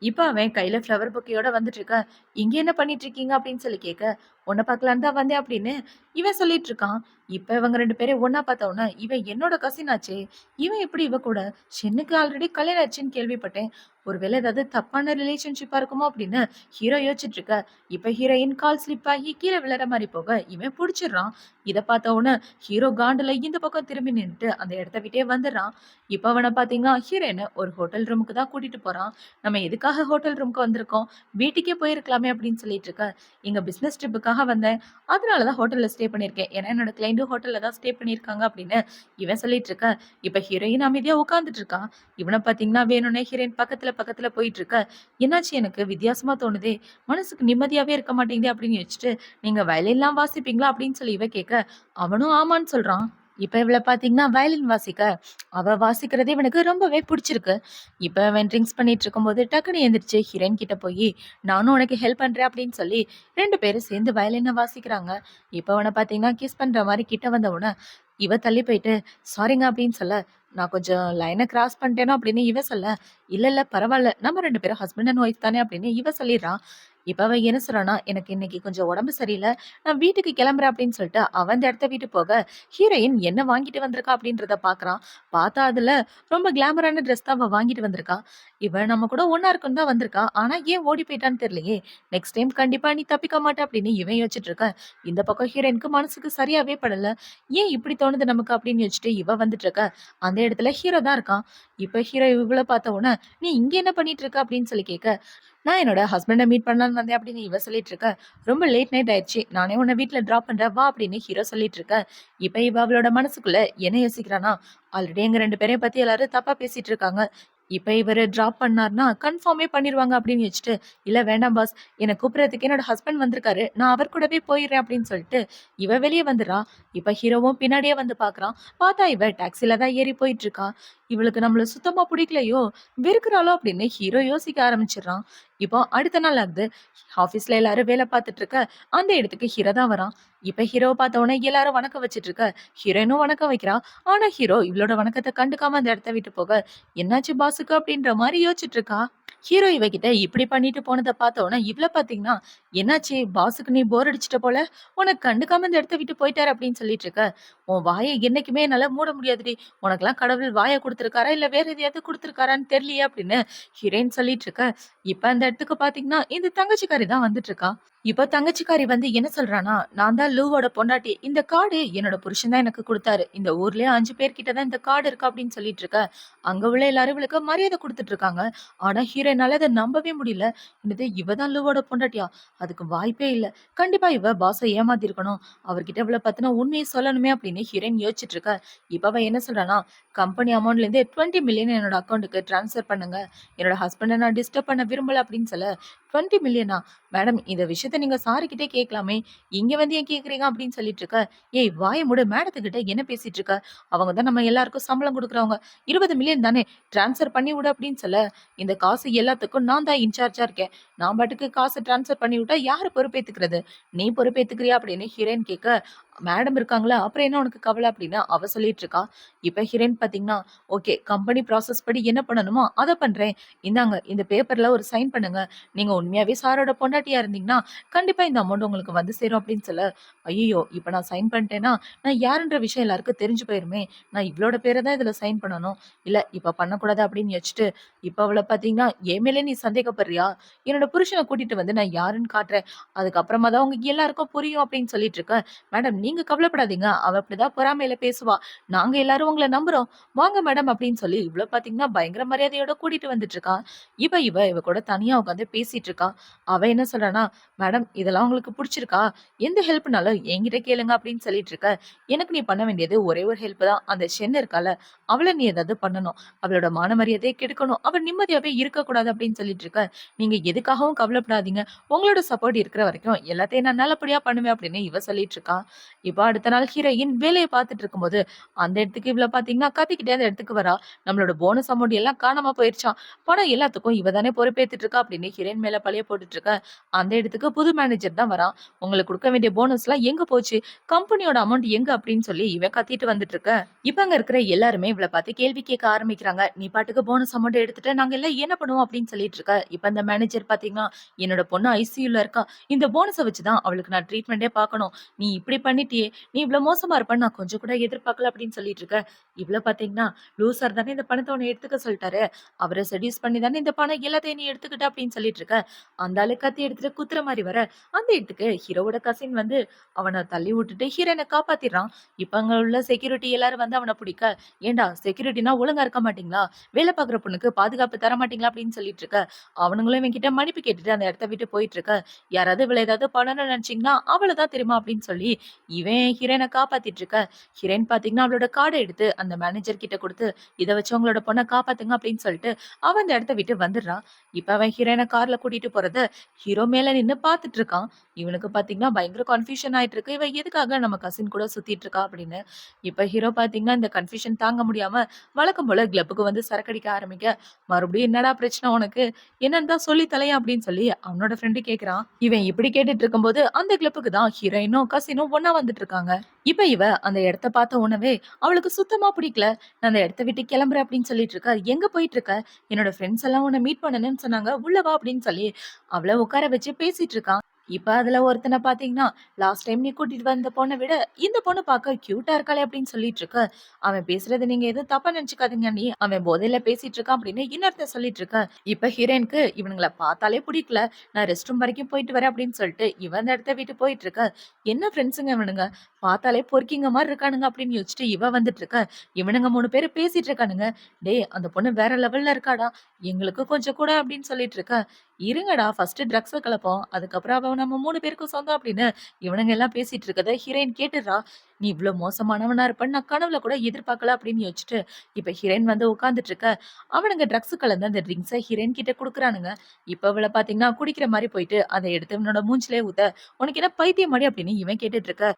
இப்ப அவன் கையில ஃப்ளவர் பொக்கேயோட வந்துட்டு இருக்க. "இங்க என்ன பண்ணிட்டு இருக்கீங்க?" அப்படின்னு சொல்லி கேட்க, "உன்ன பார்க்கலான்னு தான் வந்தேன்" அப்படின்னு இவன் சொல்லிட்டு இருக்கான். இப்ப இவங்க 2 பேரையும் ஒண்ணா பார்த்த உடனே, "இவன் என்னோட கசின் ஆச்சே! இவன் எப்படி இவ கூட? ஷென்னுக்கு ஆல்ரெடி கல்யாணம் ஆச்சுன்னு கேள்விப்பட்டேன். ஒருவேளை ஏதாவது தப்பான ரிலேஷன்ஷிப்பா இருக்குமோ?" அப்படின்னு ஹீரோ யோசிச்சுட்டு இருக்க. இப்ப ஹீரோயின் கால் ஸ்லிப் ஆகி கீழ விழற மாரி போக, இவன் புடிச்சிடுறான். இத பார்த்த உடனே ஹீரோ காண்டுல இந்த பக்கம் திரும்பி நின்னுட்டு அந்த இடத்த விட்டே வந்துடுறான். இப்ப அவன பார்த்தீங்கன்னா, ஹீரோயின ஒரு ஹோட்டல் ரூமுக்கு தான் கூட்டிட்டு போறான். நம்ம எதுக்காக ஹோட்டல் ரூமுக்கு வந்திருக்கோம்? வீட்டுக்கே போயிருக்கலாமே அப்படின்னு சொல்லிட்டு இருக்க. இங்க பிசினஸ் ட்ரிப்புக்காக வந்தேன். அதனால தான் ஹோட்டல்ல ஸ்டே பண்ணியிருக்கேன். ஏன்னா என்னோட கிளையண்டும் ஹோட்டல்ல தான் ஸ்டே பண்ணியிருக்காங்க அப்படின்னு இவன் சொல்லிட்டு இருக்க. இப்ப ஹீரோயின் அமைதியா உட்கார்ந்துட்டு இருக்கா. இவன பார்த்தீங்கன்னா வேணும்னே ஹீரோயின் பக்கத்துல பக்கத்துல போயிட்டு இருக்க. என்னாச்சு எனக்கு வித்தியாசமா தோணுதே. மனசுக்கு நிம்மதியாவே இருக்க மாட்டேங்குதே அப்படின்னு யோசிச்சுட்டு, நீங்க வயலின்லாம் வாசிப்பீங்களா அப்படின்னு சொல்லி இவ கேட்க, அவனும் ஆமான்னு சொல்றான். இப்ப இவள பார்த்தீங்கன்னா வயலின் வாசிக்க, அவ வாசிக்கிறது இவனுக்கு ரொம்பவே புடிச்சிருக்கு. இப்ப அவன் ட்ரிங்க்ஸ் பண்ணிட்டு இருக்கும்போது டக்குனு எந்திரிச்சு ஹீரோயின் கிட்ட போயி, "நானும் உனக்கு ஹெல்ப் பண்றேன்" அப்படின்னு சொல்லி 2 பேரும் சேர்ந்து வயலின வாசிக்கிறாங்க. இப்ப அவன பார்த்தீங்கன்னா கிஸ் பண்ற மாரி கிட்ட வந்த உடனே, இவ தள்ளி போயிட்டு, "சாரிங்க" அப்படின்னு சொல்ல, "நான் கொஞ்சம் லைன கிராஸ் பண்ணிட்டேனோ" அப்படின்னு இவ சொல்ல, "இல்ல, இல்ல பரவால்ல. நம்ம 2 பேரும் ஹஸ்பண்ட் அண்ட் ஒய்ஃப் தானே" அப்படின்னு இவ சொல்லிர்றா. இப்ப அவ என்ன சொல்றான்னா, "எனக்கு இன்னைக்கு கொஞ்சம் உடம்பு சரியில்ல. நான் வீட்டுக்கு கிளம்புறேன்" அப்படின்னு சொல்லிட்டு அவ அந்த இடத்த விட்டு போக, ஹீரோயின் என்ன வாங்கிட்டு வந்திருக்கா அப்படின்றத பார்க்குறான். பார்த்தா அதுல ரொம்ப கிளாமரான ட்ரெஸ் தான் அவ வாங்கிட்டு வந்திருக்கா. இவ நம்ம கூட ஒண்ணா இருக்கணும்னு தான் வந்திருக்கா. ஆனா ஏன் ஓடி போயிட்டான்னு தெரியலையே! நெக்ஸ்ட் டைம் கண்டிப்பா நீ தப்பிக்க மாட்ட அப்படின்னு இவன் யோசிச்சுட்டு இருக்க. இந்த பக்கம் ஹீரோயினுக்கு மனசுக்கு சரியாவே படல. ஏன் இப்படி தோணுது நமக்கு அப்படின்னு யோசிச்சுட்டு இவ வந்துட்டு இருக்க. அந்த இடத்துல ஹீரோ தான் இருக்கான். இப்ப ஹீரோ இவள பார்த்த உடனே, "நீ இங்க என்ன பண்ணிட்டு இருக்க?" அப்படின்னு சொல்லி கேட்க, "நான் என்னோட ஹஸ்பண்ட மீட் பண்ணலான்னு வந்தேன்" அப்படின்னு இவ சொல்லிட்டு இருக்க. "ரொம்ப லேட் நைட் ஆயிடுச்சு. நானே உன்ன வீட்ல டிராப் பண்றேன் வா" அப்படின்னு ஹீரோ சொல்லிட்டு இருக்க. இப்ப இவ அவளோட மனசுக்குள்ள என்ன யோசிக்கிறான்னா, ஆல்ரெடி எங்க 2 பேரையும் பத்தி எல்லாரும் தப்பா பேசிட்டு இருக்காங்க. இப்ப இவரு டிராப் பண்ணாருன்னா, கன்ஃபார்மே பண்ணிருவாங்க அப்படின்னு வச்சுட்டு, "இல்ல வேண்டாம் பாஸ். என்ன கூப்பிடுறதுக்கு என்னோட ஹஸ்பண்ட் வந்திருக்காரு. நான் அவர் கூடவே போயிடுறேன்" அப்படின்னு சொல்லிட்டு, இவ வெளிய வந்துர்றா. இப்ப ஹீரோவும் பின்னாடியே வந்து பார்க்குறான். பார்த்தா இவ டாக்ஸில தான் ஏறி போயிட்டு இருக்கா. இவளுக்கு நம்மள சுத்தமா புடிக்கலையோ, வெறுக்குறாளோ அப்படின்னு ஹீரோ யோசிக்க ஆரம்பிச்சுடுறான். இப்போ அடுத்த நாள் ஆகுது. ஆஃபீஸ்ல எல்லாரும் வேலை பார்த்துட்டு இருக்க, அந்த இடத்துக்கு ஹீரோ தான் வரான். இப்ப ஹீரோவ பார்த்த உடனே எல்லாரும் வணக்கம் வச்சுட்டு இருக்க, ஹீரோயினும் வணக்கம் வைக்கிறா. ஆனா ஹீரோ இவளோட வணக்கத்த கண்டுக்காம அந்த இடத்த விட்டு போக, என்னாச்சு பாஸுக்கு அப்படின்ற மாரி யோசிச்சுட்டு இருக்கா. ஹீரோ இவகிட்ட இப்படி பண்ணிட்டு போனத பார்த்த உடனே இவள பார்த்தீங்கன்னா, "என்னாச்சு பாஸுக்கு நீ போர் அடிச்சுட்ட போல, உனக்கு கண்டுக்காம இந்த இடத்த விட்டு போயிட்டாரு" அப்படின்னு சொல்லிட்டு இருக்க. "உன் வாய என்னைக்குமே என்னால மூட முடியாதுடி. உனக்கெல்லாம் கடவுள் வாய குடுத்துருக்காரா? இல்ல வேற எதையாவது குடுத்துருக்காரான்னு தெரியலையே" அப்படின்னு ஹீரோயின் சொல்லிட்டு இருக்க. இப்ப அந்த இடத்துக்கு பார்த்தீங்கன்னா, இந்த தங்கச்சிக்காரி தான் வந்துட்டு இருக்கா. இப்ப தங்கச்சிக்காரி வந்து என்ன சொல்றான்னா, "நான் தான் லூவோட பொண்டாட்டி. இந்த கார்டு என்னோட புருஷன் தான் எனக்கு குடுத்தாரு. இந்த ஊர்லயே 5 பேர் கிட்ட தான் இந்த கார்டு இருக்கு" அப்படின்னு சொல்லிட்டு இருக்க. அங்க உள்ள எல்லாரும் இவளுக்கு மரியாதை குடுத்துட்டு இருக்காங்க. ஆனா ஹீரோயினால அத நம்பவே முடியல. என்னது இவ தான் லூவோட பொண்டாட்டியா? அதுக்கு வாய்ப்பே இல்ல. கண்டிப்பா இவ பாஸ ஏமாத்திருக்கணும். அவர்கிட்ட இவள பத்தின உண்மைய சொல்லணுமே அப்படின்னு ஹீரோயின் யோசிச்சுட்டு இருக்க. இப்ப அவ என்ன சொல்றான்னா, "கம்பெனி அமௌண்ட்லேருந்து 20 மில்லியன் என்னோட அக்கவுண்ட்க்கு ட்ரான்ஸ்ஃபர் பண்ணுங்க. என்னோட ஹஸ்பண்ட நான் டிஸ்டர்ப் பண்ண விரும்பல" அப்படின்னு சொல்ல, 20 மில்லியனா? மேடம் இந்த விஷயத்த நீங்க சார் கிட்டயே கேட்கலாமே. இங்க வந்து ஏன் கேட்கிறீங்க அப்படின்னு சொல்லிட்டு இருக்க. ஏய் வாய மூடு மேடத்துக்கிட்ட என்ன பேசிட்டு இருக்க? அவங்க தான் நம்ம எல்லாருக்கும் சம்பளம் குடுக்குறவங்க. 20 மில்லியன் தானே ட்ரான்ஸ்ஃபர் பண்ணி விடு அப்படின்னு சொல்ல, இந்த காசு எல்லாத்துக்கும் நான் தான் இன்சார்ஜா இருக்கேன். நான் பாட்டுக்கு காசு ட்ரான்ஸ்ஃபர் பண்ணி விட்டா யாரு பொறுப்பேத்துக்கிறது? நீ பொறுப்பேத்துக்கிறியா அப்படின்னு ஹீரோயின் கேட்க, மேடம் இருக்காங்களா, அப்புறம் என்ன உனக்கு கவலை அப்படின்னு அவ சொல்லிட்டு இருக்கா. இப்ப ஹீரோயின் பாத்தீங்கன்னா, ஓகே கம்பெனி ப்ராசஸ் படி என்ன பண்ணணுமோ அத பண்றேன். இந்தாங்க இந்த பேப்பர்ல ஒரு சைன் பண்ணுங்க. நீங்க உண்மையாவே சாரோட பொண்டாட்டியா இருந்தீங்கன்னா, கண்டிப்பா இந்த அமௌண்ட் உங்களுக்கு வந்து சேரும் அப்படின்னு சொல்ல, ஐய்யயோ! இப்ப நான் சைன் பண்ணிட்டேன்னா, நான் யாருன்ற விஷயம் எல்லாருக்கும் தெரிஞ்சு போயிருமே. நான் இவளோட பேர தான் இதுல சைன் பண்ணணும். இல்ல இப்ப பண்ணக்கூடாது அப்படின்னு யோசிச்சுட்டு, இப்ப அவள பாத்தீங்கன்னா, என் மேல நீ சந்தேகப்படுறியா? என்னோட புருஷன கூட்டிட்டு வந்து நான் யாருன்னு காட்டுறேன். அதுக்கப்புறமா தான் உங்க எல்லாருக்கும் புரியும் அப்படின்னு சொல்லிட்டு இருக்க. மேடம் நீங்க கவலைப்படாதீங்க. அவ அப்படிதான் பொறாமையில பேசுவா. நாங்க எல்லாரும் உங்கள நம்புறோம். வாங்க மேடம் அப்படின்னு சொல்லி இவ்ளோ பார்த்தீங்கன்னா, பயங்கர மரியாதையோட கூட்டிட்டு வந்துட்டு இருக்கா. இவ கூட தனியா உட்காந்து பேசிட்டு இருக்கா. அவ என்ன சொல்றான்னா, மேடம் இதெல்லாம் உங்களுக்கு புடிச்சிருக்கா? எந்த ஹெல்ப்னாலும் என்கிட்ட கேளுங்க அப்படின்னு சொல்லிட்டு இருக்க. எனக்கு நீ பண்ண வேண்டியது ஒரே ஒரு ஹெல்ப் தான். அந்த ஷென் இருக்கால, அவள நீ ஏதாவது பண்ணணும். அவளோட மான மரியாதைய கெடுக்கணும். அவ நிம்மதியாவே இருக்கக்கூடாது அப்படின்னு சொல்லிட்டு இருக்க. நீங்க எதுக்காகவும் கவலைப்படாதீங்க. உங்களோட சப்போர்ட் இருக்கிற வரைக்கும் எல்லாத்தையும் நான் நல்லபடியா பண்ணுவேன் அப்படின்னு இவ சொல்லிட்டு இருக்கா. இப்ப அடுத்த நாள் ஹீரோயின் வேலைய பார்த்துட்டு இருக்கும்போது, அந்த இடத்துக்கு இவள பார்த்தீங்கன்னா, கத்திக்கிட்டே அந்த இடத்துக்கு வரா. நம்மளோட போனஸ் அமௌண்ட் எல்லாம் காணாம போயிருச்சாம். பணம் எல்லாத்துக்கும் இவ தானே பொறுப்பேத்துட்டு இருக்கா அப்படின்னு ஹீரோயின் மேல பழிய போட்டுட்டு இருக்க. அந்த இடத்துக்கு புது மேனேஜர் தான் வரான். உங்களுக்கு குடுக்க வேண்டிய போனஸ்லாம் எங்க போச்சு? கம்பெனியோட அமௌண்ட் எங்க அப்படின்னு சொல்லி இவன் கத்திட்டு வந்துட்டு இருக்க. இப்ப அங்க இருக்கிற எல்லாருமே இவள பார்த்து கேள்வி கேட்க ஆரம்பிக்கிறாங்க. நீ பாட்டுக்கு போனஸ் அமௌண்ட் எடுத்துட்டு நாங்க எல்லாம் என்ன பண்ணுவோம் அப்படின்னு சொல்லிட்டு இருக்க. இப்ப அந்த மேனேஜர் பார்த்தீங்கன்னா, என்னோட பொண்ணு ஐசியூல இருக்கா. இந்த போனஸ வச்சு தான் அவளுக்கு நான் ட்ரீட்மெண்டே பார்க்கணும். நீ இப்படி பண்ணிட்டியே! நீ இவ்ளோ மோசமா இருப்பன்னு நான் கொஞ்சம் கூட எதிர்பார்க்கல அப்படின்னு சொல்லிட்டு இருக்க. இவ்ளோ பார்த்தீங்கன்னா, லூசர் தானே இந்த பணத்த உன்ன எடுத்துக்க சொல்ட்டாரு. அவர செட்யூஸ் பண்ணி தானே இந்த பணம் எல்லாத்தையும் நீ எடுத்துக்கிட்ட அப்படின்னு சொல்லிட்டு இருக்க. அந்த ஆளு கத்தி எடுத்துட்டு குத்துற மாரி வர, அந்த இடத்துக்கு ஹீரோவோட கசின் வந்து அவன தள்ளி விட்டுட்டு ஹீரோயின காப்பாத்திர்றான். இப்ப அங்க உள்ள செக்யூரிட்டி எல்லாரும் வந்து அவன புடிக்க, "ஏன்டா செக்யூரிட்டினா ஒழுங்கா இருக்க மாட்டீங்களா? வேலை பார்க்குற பொண்ணுக்கு பாதுகாப்பு தர மாட்டீங்களா?" அப்படின்னு சொல்லிட்டு இருக்க. அவனுங்களும் இவன்கிட்ட மன்னிப்பு கேட்டுட்டு அந்த இடத்த விட்டு போயிட்டு இருக்க. யாராவது இவள ஏதாவது பண்ணணும்னு நினைச்சீங்கன்னா, அவள தான் தெரியுமா அப்படின்னு சொல்லி இவன் ஹீரோயின காப்பாத்திட்டு இருக்க. ஹீரோயின் பாத்தீங்கன்னா, அவளோட கார்ட எடுத்து அந்த மேனேஜர் கிட்ட குடுத்து, "இத வச்சு உங்களோட பொண்ண காப்பாத்துங்க" அப்படின்னு சொல்லிட்டு அவன் அந்த இடத்த விட்டு வந்துடுறான். இப்ப அவன் ஹீரோயின கார்ல கூட்டிட்டு போறத ஹீரோ மேல நின்னு பாத்துட்டு இருக்கான். இவனுக்கு பாத்தீங்கன்னா, பயங்கர கன்ஃப்யூஷன் ஆயிட்டு இருக்கு. இவ எதுக்காக நம்ம கசின் கூட சுத்திட்டு இருக்கா அப்படின்னு. இப்ப ஹீரோ பாத்தீங்கன்னா, இந்த கன்ஃப்யூஷன் தாங்க முடியாம வழக்கம் போல கிளப்புக்கு வந்து சரக்கடிக்க ஆரம்பிக்க, "மறுபடியும் என்னடா பிரச்சனை உனக்கு? என்னன்னு தான் சொல்லி தொலையேன்" அப்படின்னு சொல்லி அவனோட ஃப்ரெண்டு கேக்குறான். இவன் இப்படி கேட்டுட்டு இருக்கும்போது அந்த கிளப்புக்கு தான் ஹீரோயினும் கசினும் ஒண்ணா வந்துட்டு இருக்காங்க. இப்ப இவ அந்த இடத்த பார்த்த உடனே அவளுக்கு சுத்தமா பிடிக்கல. நான் அந்த இடத்த விட்டு கிளம்புறேன் அப்படின்னு சொல்லிட்டு இருக்கா. எங்க போயிட்டு இருக்க? என்னோட ஃப்ரெண்ட்ஸ் எல்லாம் உன்னை மீட் பண்ணணும்னு சொன்னாங்க. உள்ள வா அப்படின்னு சொல்லி அவள உட்கார வச்சு பேசிட்டு இருக்கான். இப்ப அதுல ஒருத்தனை பாத்தீங்கன்னா, லாஸ்ட் டைம் நீ கூட்டிட்டு வந்த பொண்ணை விட இந்த பொண்ணு பார்க்க கியூட்டா இருக்காளே அப்படின்னு சொல்லிட்டு இருக்க. அவன் பேசுறது நீங்க எதுவும் தப்பா நினைச்சுக்காதீங்க அண்ணி. அவன் போதையில பேசிட்டு இருக்கான் அப்படின்னு இன்னொருத்தன் சொல்லிட்டு இருக்க. இப்ப ஹீரோயினுக்கு இவனுங்கள பார்த்தாலே பிடிக்கல. நான் ரெஸ்ட் ரூம் வரைக்கும் போயிட்டு வரேன் அப்படின்னு சொல்லிட்டு இவன் அந்த இடத்த விட்டு போயிட்டு இருக்க. என்ன ஃப்ரெண்ட்ஸுங்க இவனுங்க, பார்த்தாலே பொறுக்கிங்க மாதிரி இருக்கானுங்க அப்படின்னு யோசிச்சுட்டு இவ வந்துட்டு இருக்க. இவனுங்க 3 பேரு பேசிட்டு இருக்கானுங்க. டேய் அந்த பொண்ணு வேற லெவல்ல இருக்காடா, எங்களுக்கு கொஞ்சம் கூட அப்படின்னு சொல்லிட்டு இருக்க. இருங்கடா ஃபர்ஸ்ட் ட்ரக்ஸ கலப்போம், அதுக்கப்புறம் அவ நம்ம 3 பேருக்கும் சொந்தம் அப்படின்னு இவனுங்க எல்லாம் பேசிட்டு இருக்கத ஹீரோயின் கேட்டுடுறா. நீ இவ்ளோ மோசமானவனா இருப்பன்னு நான் கனவுல கூட எதிர்பார்க்கல அப்படின்னு யோசிச்சுட்டு இப்ப ஹீரோயின் வந்து உட்கார்ந்துட்டு இருக்க. அவனுங்க ட்ரக்ஸ் கலந்து அந்த ட்ரிங்க்ஸ ஹீரோயின் கிட்ட குடுக்குறானுங்க. இப்ப அவள பாத்தீங்கன்னா குடிக்கிற மாரி போயிட்டு அத எடுத்து இவனோட மூஞ்சிலே ஊத்த, உனக்கு என்ன பைத்தியமாடி அப்படின்னு இவன் கேட்டுட்டு இருக்க.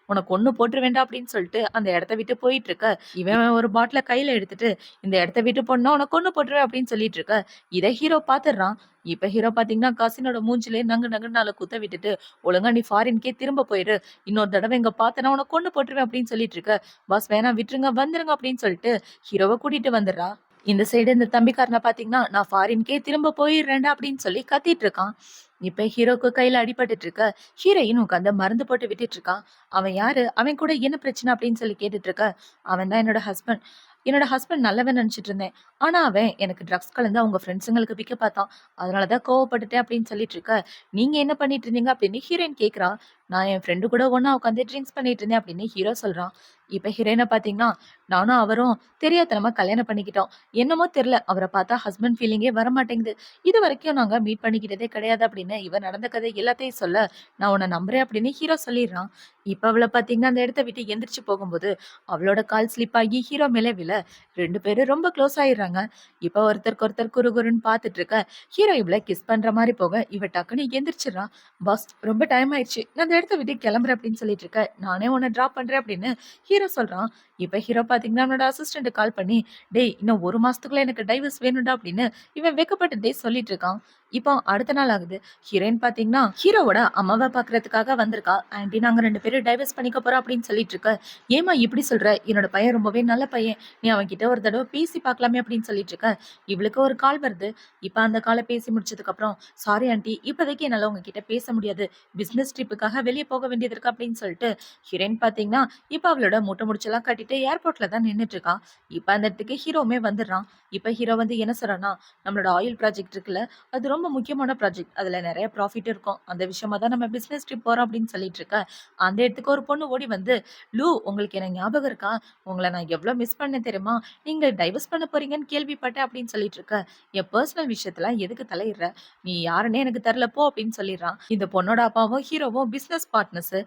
உனக்கு கொன்னு போட்டுருவேன்டா அப்படின்னு சொல்லிட்டு அந்த இடத்த விட்டு போயிட்டு இருக்க. இவன் ஒரு பாட்டில கையில எடுத்துட்டு இந்த இடத்த விட்டு போனா உனக்கு கொன்னு போட்டுருவேன் அப்படின்னு சொல்லிட்டு இருக்க. இத ஹீரோ பாத்துடுறான். இப்ப ஹீரோ பாத்தீங்கன்னா கசினோட மூஞ்சிலே நங்கு நங்குன்னு 4 குத்த விட்டுட்டு, ஒழுங்கா நீ ஃபாரின்கே திரும்ப போயிரு. இன்னொரு தடவை இங்க பார்த்தேன்னா உனக்கு கொன்னு போட்டுருவேன் அப்படின்னு சொல்லிட்டு இருக்க. பாஸ் வேணாம் விட்டுருங்க வந்துருங்க அப்படின்னு சொல்லிட்டு ஹீரோவ கூட்டிட்டு வந்துடுறா. இந்த சைடு இந்த தம்பிக்காரன பாத்தீங்கன்னா, நான் ஃபாரின்கே திரும்ப போயிடுறேன்டா அப்படின்னு சொல்லி கத்திட்டு இருக்கான். இப்ப ஹீரோக்கு கையில அடிபட்டுட்டு இருக்க. ஹீரோயின் உட்காந்து மருந்து போட்டு விட்டுட்டு இருக்கான். அவன் யாரு? அவன் கூட என்ன பிரச்சனை அப்படின்னு சொல்லி கேட்டுட்டு இருக்க. அவன் தான் என்னோட ஹஸ்பண்ட். என்னோட ஹஸ்பண்ட் நல்லவன் நினைச்சிட்டு இருந்தேன். ஆனா அவன் எனக்கு ட்ரக்ஸ் கலந்து அவங்க ஃப்ரெண்ட்ஸுங்களுக்கு விக்க பார்த்தான். அதனாலதான் கோவப்பட்டுட்டேன் அப்படின்னு சொல்லிட்டு இருக்க. நீங்க என்ன பண்ணிட்டு இருந்தீங்க அப்படின்னு ஹீரோயின் கேக்குறா. நான் என் ஃப்ரெண்டு கூட ஒண்ணா உட்காந்து ட்ரிங்க்ஸ் பண்ணிட்டு இருந்தேன் அப்படின்னு ஹீரோ சொல்றான். இப்ப ஹீரோயினை பாத்தீங்கன்னா, நானும் அவரும் தெரியாத்தனமா கல்யாணம் பண்ணிக்கிட்டோம். என்னமோ தெரியல அவரை பார்த்தா ஹஸ்பண்ட் ஃபீலிங்கே வர மாட்டேங்குது. இது வரைக்கும் நாங்க மீட் பண்ணிக்கிட்டதே கிடையாது அப்படின்னு இவன் நடந்த கதை எல்லாத்தையும் சொல்ல, நான் உன்னை நம்புறேன் அப்படின்னு ஹீரோ சொல்லிடுறான். இப்ப அவள பாத்தீங்கன்னா அந்த இடத்த விட்டு எந்திரிச்சு போகும்போது அவளோட கால் ஸ்லிப் ஆகி ஹீரோ மேல விழ 2 பேரும் ரொம்ப க்ளோஸ் ஆயிடுறாங்க. இப்ப ஒருத்தருக்கு ஒருத்தர் குறுகுறுன்னு பாத்துட்டு இருக்க. ஹீரோ இவள கிஸ் பண்ற மாதிரி போக இவ டக்குன்னு எந்திரிச்சிடறான். பாஸ் ரொம்ப டைம் ஆயிடுச்சு, நான் அந்த இடத்த விட்டு கிளம்புறேன் அப்படின்னு சொல்லிட்டு இருக்க. நானே உன்னை டிராப் பண்றேன் அப்படின்னு ஹீரோ சொல்றான். இப்ப ஹீரோ பாத்தீங்கன்னா அவனோட அசிஸ்டன்ட் கால் பண்ணி, டேய் இன்னும் 1 மாசத்துக்குள்ள எனக்கு டைவர்ஸ் வேணும்டா அப்படின்னு இவன் வெக்கப்பட்டுட்டே சொல்லிட்டு இருக்கான். இப்போ அடுத்த நாள் ஆகுது. ஹீரோயின் பார்த்தீங்கன்னா, ஹீரோவோட அம்மாவ பார்க்கறதுக்காக வந்திருக்கா. "ஆன்டி நாங்க 2 பேரும் டைவர்ஸ் பண்ணிக்க போறோம்" அப்படின்னு சொல்லிட்டு இருக்க. "ஏம்மா இப்படி சொல்ற? என்னோட பையன் ரொம்பவே நல்ல பையன். நீ அவன்கிட்ட ஒரு தடவ பேசி பார்க்கலாமே" அப்படின்னு சொல்லிட்டு இருக்க. இவளுக்கு ஒரு கால் வருது. இப்ப அந்த கால பேசி முடிச்சதுக்கப்புறம், "சாரி ஆன்டி, இப்போதைக்கு என்னால உங்ககிட்ட பேச முடியாது. பிசினஸ் ட்ரிப்புக்காக வெளிய போக வேண்டியது இருக்கு" அப்படின்னு சொல்லிட்டு, ஹீரோயின் பார்த்தீங்கன்னா, இப்ப அவளோட மூட்டை முடிச்செல்லாம் கட்டிட்டு ஏர்போர்ட்ல தான் நின்னுட்டு இருக்கா. இப்ப அந்த இடத்துக்கு ஹீரோவுமே வந்துடுறான். இப்ப ஹீரோ வந்து என்ன சொல்றான்னா, "நம்மளோட ஆயில் ப்ராஜெக்ட் இருக்குல்ல, அது ரொம்ப முக்கியமான ப்ராஜெக்ட். அதுல நெறைய ப்ராஃபிட் இருக்கும். அந்த விஷயமா தான் நம்ம பிசினஸ் ட்ரிப் போறோம்" அப்படின்னு சொல்லிட்டு இருக்க. அந்த இடத்துக்கு ஒரு பொண்ணு ஓடி வந்து, "லூ, உங்களுக்கு என்ன ஞாபகம் இருக்கா? உங்கள நான் எவ்ளோ மிஸ் பண்ணேன் தெரியுமா? நீங்க டைவர்ஸ் பண்ண போறீங்கன்னு கேள்விப்பட்டேன்" அப்படின்னு சொல்லிட்டு இருக்க. "என் பெர்சனல் விஷயத்துல எதுக்கு தலையிடுற? நீ யாருன்னே எனக்கு தெரியல போ" அப்படின்னு சொல்லிடுறான். இந்த பொண்ணோட அப்பாவும் ஹீரோவும் பிசினஸ் பார்ட்னர்ஸ்.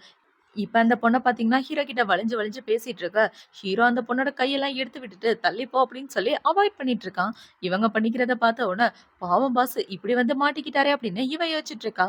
இப்ப அந்த பொண்ண பார்த்தீங்கன்னா, ஹீரோ கிட்ட வளைஞ்சு வளைஞ்சு பேசிட்டு இருக்க. ஹீரோ அந்த பொண்ணோட கையெல்லாம் எடுத்து விட்டுட்டு, "தள்ளி போ" அப்படின்னு சொல்லி அவாய்ட் பண்ணிட்டு இருக்கான். இவங்க பண்ணிக்கிறத பார்த்த உடனே, "பாவம் பாஸ் இப்படி வந்து மாட்டிக்கிட்டாரே" அப்படின்னு இவ யோசிச்சுட்டு இருக்கா.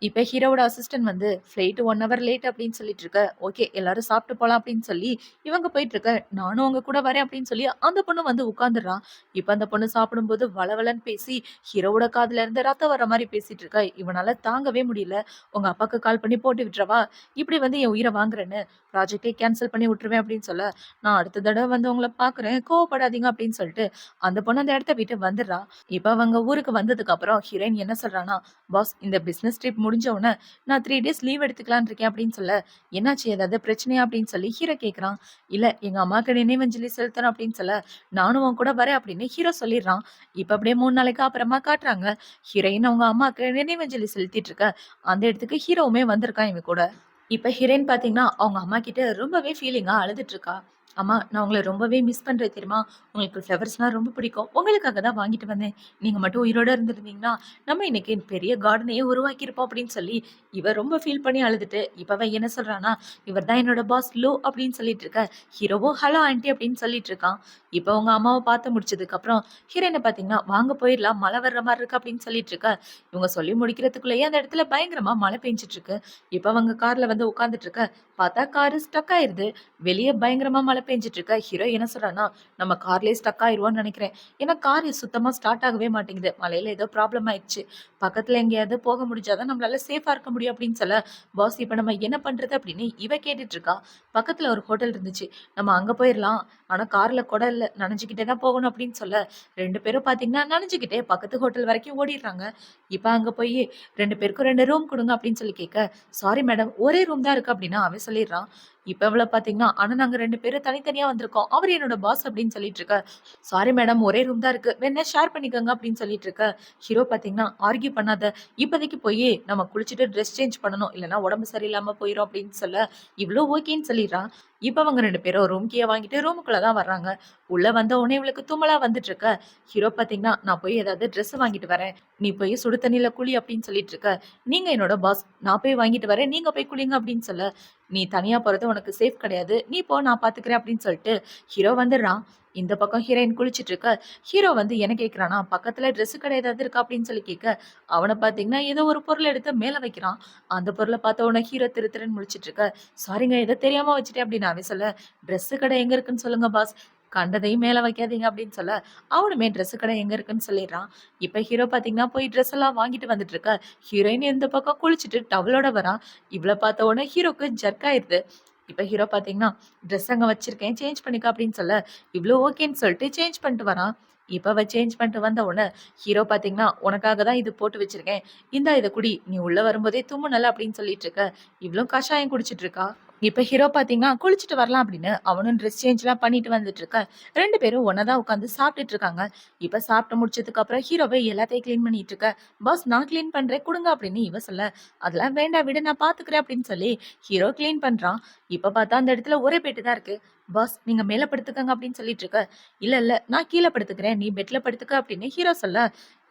இப்ப ஹீரோவோட அசிஸ்டன்ட் வந்து ஃப்ளைட் 1 ஹவர் லேட் அப்படின்னு சொல்லிட்டு இருக்க. ஓகே எல்லாரும் சாப்பிட்டு போலாம் அப்படின்னு சொல்லி இவங்க போயிட்டு இருக்க. நானும் உங்க கூட வரேன் அப்படின்னு சொல்லி அந்த பொண்ணு வந்து உட்கார்ந்துடுறா. இப்ப அந்த பொண்ணு சாப்பிடும்போது வளவளன்னு பேசி ஹீரோவோட காதுல இருந்து ரத்தம் வர மாதிரி பேசிட்டு இருக்க. இவனால தாங்கவே முடியல. உங்க அப்பாக்கு கால் பண்ணி போட்டு விட்டுறவா? இப்படி வந்து என் உயிரை வாங்குறேன்னு ப்ராஜெக்டே கேன்சல் பண்ணி விட்டுருவேன் அப்படின்னு சொல்ல, நான் அடுத்த தடவை வந்து உங்களை பாக்குறேன் கோவப்படாதீங்க அப்படின்னு சொல்லிட்டு அந்த பொண்ணு அந்த இடத்த விட்டு வந்துடுறா. இப்ப அவங்க ஊருக்கு வந்ததுக்கு அப்புறம் ஹீரோயின் என்ன சொல்றான்னா, பாஸ் இந்த பிசினஸ் ட்ரிப் முடிஞ்ச உடனே நான் 3 டேஸ் லீவ் எடுத்துக்கலாம்னு இருக்கேன் அப்படின்னு சொல்ல, என்னாச்சு ஏதாவது பிரச்சனையா அப்படின்னு சொல்லி ஹீரோ கேட்குறான். இல்ல எங்க அம்மாக்கு நினைவஞ்சலி செலுத்தணும் அப்படின்னு சொல்ல, நானும் உன் கூட வரேன் அப்படின்னு ஹீரோ சொல்லிடுறான். இப்ப அப்படியே 3 நாளைக்கு அப்புறமா காட்டுறாங்க. ஹீரோயின் அவங்க அம்மாக்கு நினைவஞ்சலி செலுத்திட்டு இருக்க. அந்த இடத்துக்கு ஹீரோவுமே வந்திருக்கான் இவன் கூட. இப்ப ஹீரோயின் பார்த்தீங்கன்னா, அவங்க அம்மா கிட்ட ரொம்பவே ஃபீலிங்கா அழுதுட்டு இருக்கா. "அம்மா, நான் உங்கள ரொம்பவே மிஸ் பண்றேன் தெரியுமா? உங்களுக்கு ஃப்ளவர்ஸ்லாம் ரொம்ப பிடிக்கும். உங்களுக்காக தான் வாங்கிட்டு வந்தேன். நீங்க மட்டும் உயிரோட இருந்திருந்தீங்கன்னா, நம்ம இன்னைக்கு பெரிய கார்டனையே உருவாக்கியிருப்போம்" அப்படின்னு சொல்லி, இவ ரொம்ப ஃபீல் பண்ணி அழுதுட்டு, இப்ப அவ என்ன சொல்றான்னா, "இவர் தான் என்னோட பாஸ் லூ" அப்படின்னு சொல்லிட்டு இருக்க. ஹீரோவும் "ஹலோ ஆன்டி" அப்படின்னு சொல்லிட்டு இருக்கான். இப்ப அவங்க அம்மாவ பார்த்து முடிச்சதுக்கப்புறம், ஹீரோயின பார்த்தீங்கன்னா, "வாங்க போயிரலாம். மழை வர்ற மாரி இருக்கு" அப்படின்னு சொல்லிட்டு இருக்க. இவங்க சொல்லி முடிக்கிறதுக்குள்ளேயே அந்த இடத்துல பயங்கரமா மழை பெஞ்சுட்டு இருக்கு. இப்ப அவங்க கார்ல வந்து உட்கார்ந்துட்டு இருக்க. பார்த்தா காரு ஸ்டக் ஆயிருது. வெளிய பயங்கரமா மழை பெஞ்சுட்டு இருக்க. ஹீரோ என்ன சொல்றான்னா, "நம்ம கார்லயே ஸ்டக் ஆயிருவோம்னு நெனைக்கிறேன். ஏன்னா கார் சுத்தமா ஸ்டார்ட் ஆகவே மாட்டேங்குது. மழையில ஏதோ ப்ராப்ளம் ஆயிடுச்சு. பக்கத்துல எங்கேயாவது போக முடிஞ்சா தான் நம்மளால சேஃபா இருக்க முடியும்" அப்படின்னு சொல்ல, "பாஸ் இப்ப நம்ம என்ன பண்றது?" அப்படின்னு இவ கேட்டுட்டு இருக்கா. பக்கத்துல ஒரு ஹோட்டல் இருந்துச்சு. "நம்ம அங்க போயிரலாம். ஆனா கார்ல குடம் இல்ல. நனஞ்சுக்கிட்டே தான் போகணும்" அப்படின்னு சொல்ல, 2 பேரும் பார்த்தீங்கன்னா நனஞ்சுக்கிட்டே பக்கத்து ஹோட்டல் வரைக்கும் ஓடிடுறாங்க. இப்ப அங்க போயி 2 பேருக்கும் 2 ரூம் குடுங்க அப்படின்னு சொல்லி கேட்க, சாரி மேடம் ஒரே ரூம் தான் இருக்கு அப்படின்னு அவன் சொல்லிடுறான். இப்ப இவள பாத்தீங்கன்னா, ஆனா நாங்க 2 பேரும் தனித்தனியா வந்திருக்கோம். அவரு என்னோட பாஸ் அப்படின்னு சொல்லிட்டு இருக்க. சாரி மேடம் ஒரே ரூம் தான் இருக்கு. வேணா ஷேர் பண்ணிக்கோங்க அப்படின்னு சொல்லிட்டு இருக்க. ஹீரோ பாத்தீங்கன்னா, ஆர்கியூ பண்ணாத. இப்போதைக்கு போய் நம்ம குளிச்சுட்டு ட்ரெஸ் சேஞ்ச் பண்ணணும். இல்லன்னா உடம்பு சரியில்லாம போயிரும் அப்படின்னு சொல்ல, இவ்ளோ ஓகேன்னு சொல்லிடுறா. இப்ப அவங்க 2 பேரும் ரூம் கீய வாங்கிட்டு ரூமுக்குள்ள தான் வர்றாங்க. உள்ள வந்த உடனே இவளுக்கு தும்மலா வந்துட்டு இருக்க. ஹீரோ பாத்தீங்கன்னா, நான் போய் ஏதாவது ட்ரெஸ் வாங்கிட்டு வரேன். நீ போய் சுடு தண்ணீல குளி அப்படின்னு சொல்லிட்டு இருக்க. நீங்க என்னோட பாஸ். நான் போய் வாங்கிட்டு வரேன். நீங்க போய் குளிங்க அப்படின்னு சொல்ல, "நீ தனியா போறது உனக்கு சேஃப் கிடையாது. நீ போ நான் பார்த்துக்கிறேன்" அப்படின்னு சொல்லிட்டு ஹீரோ வந்துடுறான். இந்த பக்கம் ஹீரோயின் குளிச்சுட்டு இருக்க. ஹீரோ வந்து என்ன கேட்குறான்னா, பக்கத்துல ட்ரெஸ் கடை ஏதாவது இருக்கா அப்படின்னு சொல்லி கேட்க, அவன பார்த்தீங்கன்னா ஏதோ ஒரு பொருள் எடுத்து மேல வைக்கிறான். அந்த பொருள பார்த்த உடனே ஹீரோ திரு திருன்னு முழிச்சுட்டு இருக்க. "சாரிங்க ஏதோ தெரியாம வச்சுட்டேன்" அப்படின்னு அவன் சொல்ல, "ட்ரெஸ் கடை எங்க இருக்குன்னு சொல்லுங்க பாஸ். கண்டதையும் மேல வைக்காதீங்க" அப்படின்னு சொல்ல, அவனுமே ட்ரெஸ் கடை எங்க இருக்குன்னு சொல்லிடுறான். இப்ப ஹீரோ பார்த்தீங்கன்னா, போய் ட்ரெஸ் எல்லாம் வாங்கிட்டு வந்துட்டு இருக்க. ஹீரோயின் இந்த பக்கம் குளிச்சுட்டு டவலோட வரா. இவள பார்த்த உடனே ஹீரோக்கு ஜர்க் ஆயிருது. இப்ப ஹீரோ பார்த்தீங்கன்னா, "ட்ரெஸ் அங்க வச்சிருக்கேன். சேஞ்ச் பண்ணிக்க" அப்படின்னு சொல்ல, இவ்ளோ ஓகேன்னு சொல்லிட்டு சேஞ்ச் பண்ணிட்டு வரான். இப்ப அவ சேஞ்ச் பண்ணிட்டு வந்த உடனே, ஹீரோ பார்த்தீங்கன்னா, "உனக்காக தான் இது போட்டு வச்சிருக்கேன். இந்தா இத குடி. நீ உள்ள வரும்போதே தும்முனல்ல" அப்படின்னு சொல்லிட்டு இருக்க. இவளும் கஷாயம் குடிச்சிட்டு இருக்கா. இப்ப ஹீரோ பார்த்தீங்கன்னா, குளிச்சுட்டு வரலாம் அப்படின்னு அவனும் ட்ரெஸ் சேஞ்ச்லாம் பண்ணிட்டு வந்துட்டு இருக்க. 2 பேரும் ஒண்ணா தான் உட்காந்து சாப்பிட்டுட்டு இருக்காங்க. இப்ப சாப்பிட்டு முடிச்சதுக்கு அப்புறம் ஹீரோவே எல்லாத்தையும் கிளீன் பண்ணிட்டு இருக்க. "பாஸ் நான் கிளீன் பண்றேன் குடுங்க" அப்படின்னு இவ சொல்ல, "அதெல்லாம் வேண்டாம் விடு நான் பார்த்துக்கிறேன்" அப்படின்னு சொல்லி ஹீரோ கிளீன் பண்றான். இப்ப பார்த்தா அந்த இடத்துல ஒரே பெட்டு தான் இருக்கு. "பாஸ் நீங்க மேல படுத்துக்கங்க" அப்படின்னு சொல்லிட்டு இருக்க. "இல்ல இல்ல நான் கீழ படுத்துக்கிறேன். நீ பெட்ல படுத்துக்க" அப்படின்னு ஹீரோ சொல்ல,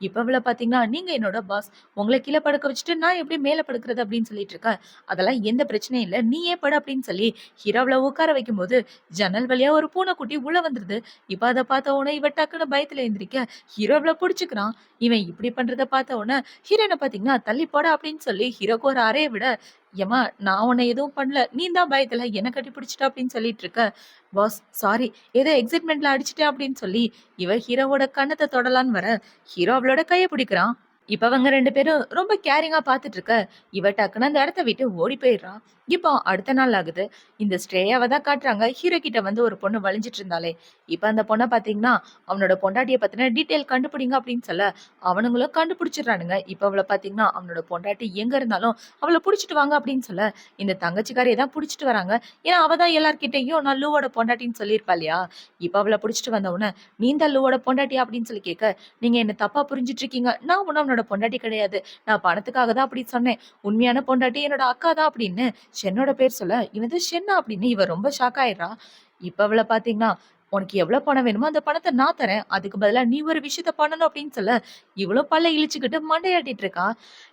இப்ப இவள பார்த்தீங்கன்னா, "நீங்க என்னோட பாஸ். உங்கள கீழ படுக்க வச்சுட்டு நான் எப்படி மேல படுக்கிறது" அப்படின்னு சொல்லிட்டு இருக்க. "அதெல்லாம் எந்த பிரச்சனையும் இல்ல. நீயே படு" அப்படின்னு சொல்லி ஹீரோவ உட்கார வைக்கும்போது, ஜன்னல் வழியா ஒரு பூனைக்குட்டி உள்ள வந்துருது. இப்ப அத பார்த்த உடனே இவ டக்குனு பயத்துல எந்திரிக்க, ஹீரோ இவள புடிச்சுக்கிறான். இவன் இப்படி பண்றத பார்த்த உடனே, ஹீரோயின பார்த்தீங்கன்னா, "தள்ளி போடா" அப்படின்னு சொல்லி ஹீரோக்கு ஒரு அறைய விட, "ஏம்மா நான் உன்ன எதுவும் பண்ணல. நீ தான் பயத்துல என்ன கட்டி பிடிச்சுட்ட" அப்படின்னு சொல்லிட்டு இருக்க. "பாஸ் சாரி ஏதோ எக்ஸைட்மென்ட்ல அடிச்சுட்டேன்" அப்படின்னு சொல்லி இவ ஹீரோவோட கன்னத்த தொடலான்னு வர, ஹீரோ அவளோட கைய பிடிக்கிறான். இப்ப அவங்க 2 பேரும் ரொம்ப கேரிங்கா பார்த்துட்டு இருக்க, இவ டக்குனு அந்த இடத்த விட்டு ஓடி போயிடுறா. இப்போ அடுத்த நாள் ஆகுது. இந்த ஸ்ரேயாவ தான் காட்டுறாங்க. ஹீரோ கிட்ட வந்து ஒரு பொண்ணு வழிஞ்சிட்டு இருந்தாளே, இப்ப அந்த பொண்ண பார்த்தீங்கன்னா, அவனோட பொண்டாட்டிய பத்தின டீட்டெயில் கண்டுபிடிங்க அப்படின்னு சொல்ல, அவனுங்களும் கண்டுபிடிச்சிடுறானுங்க. இப்ப அவள பார்த்தீங்கன்னா, அவனோட பொண்டாட்டி எங்க இருந்தாலும் அவள புடிச்சிட்டு வாங்க அப்படின்னு சொல்ல, இந்த தங்கச்சிக்காரிய தான் புடிச்சிட்டு வராங்க. ஏன்னா, அவ தான் எல்லார்கிட்டயும் நான் லூவோட பொண்டாட்டின்னு சொல்லியிருப்பா இல்லையா? இப்ப அவள புடிச்சிட்டு வந்த உடனே, "நீ தான் லூவோட பொண்டாட்டியா?" அப்படின்னு சொல்லி கேட்க, "நீங்க என்ன தப்பா புரிஞ்சுட்டு இருக்கீங்க. நான் ஒண்ணும் அவனோட பொண்டாட்டி கிடையாது. நான் பணத்துக்காக தான் அப்படி சொன்னேன். உண்மையான பொண்டாட்டி என்னோட அக்கா தான்" அப்படின்னு ஷென்னோட பேர் சொல்ல, "என்னது ஷென்னா?" அப்படின்னு இவ ரொம்ப ஷாக் ஆயிடுறா. இப்ப அவள பார்த்தீங்கன்னா, "உனக்கு எவ்வளவு பணம் வேணுமோ அந்த பணத்த நான் தரேன். அதுக்கு பதிலா நீ ஒரு விஷயத்த பண்ணணும்" அப்படின்னு சொல்ல, இவளும் பல்ல இளிச்சுக்கிட்டு மண்டையாட்டிட்டு இருக்கா.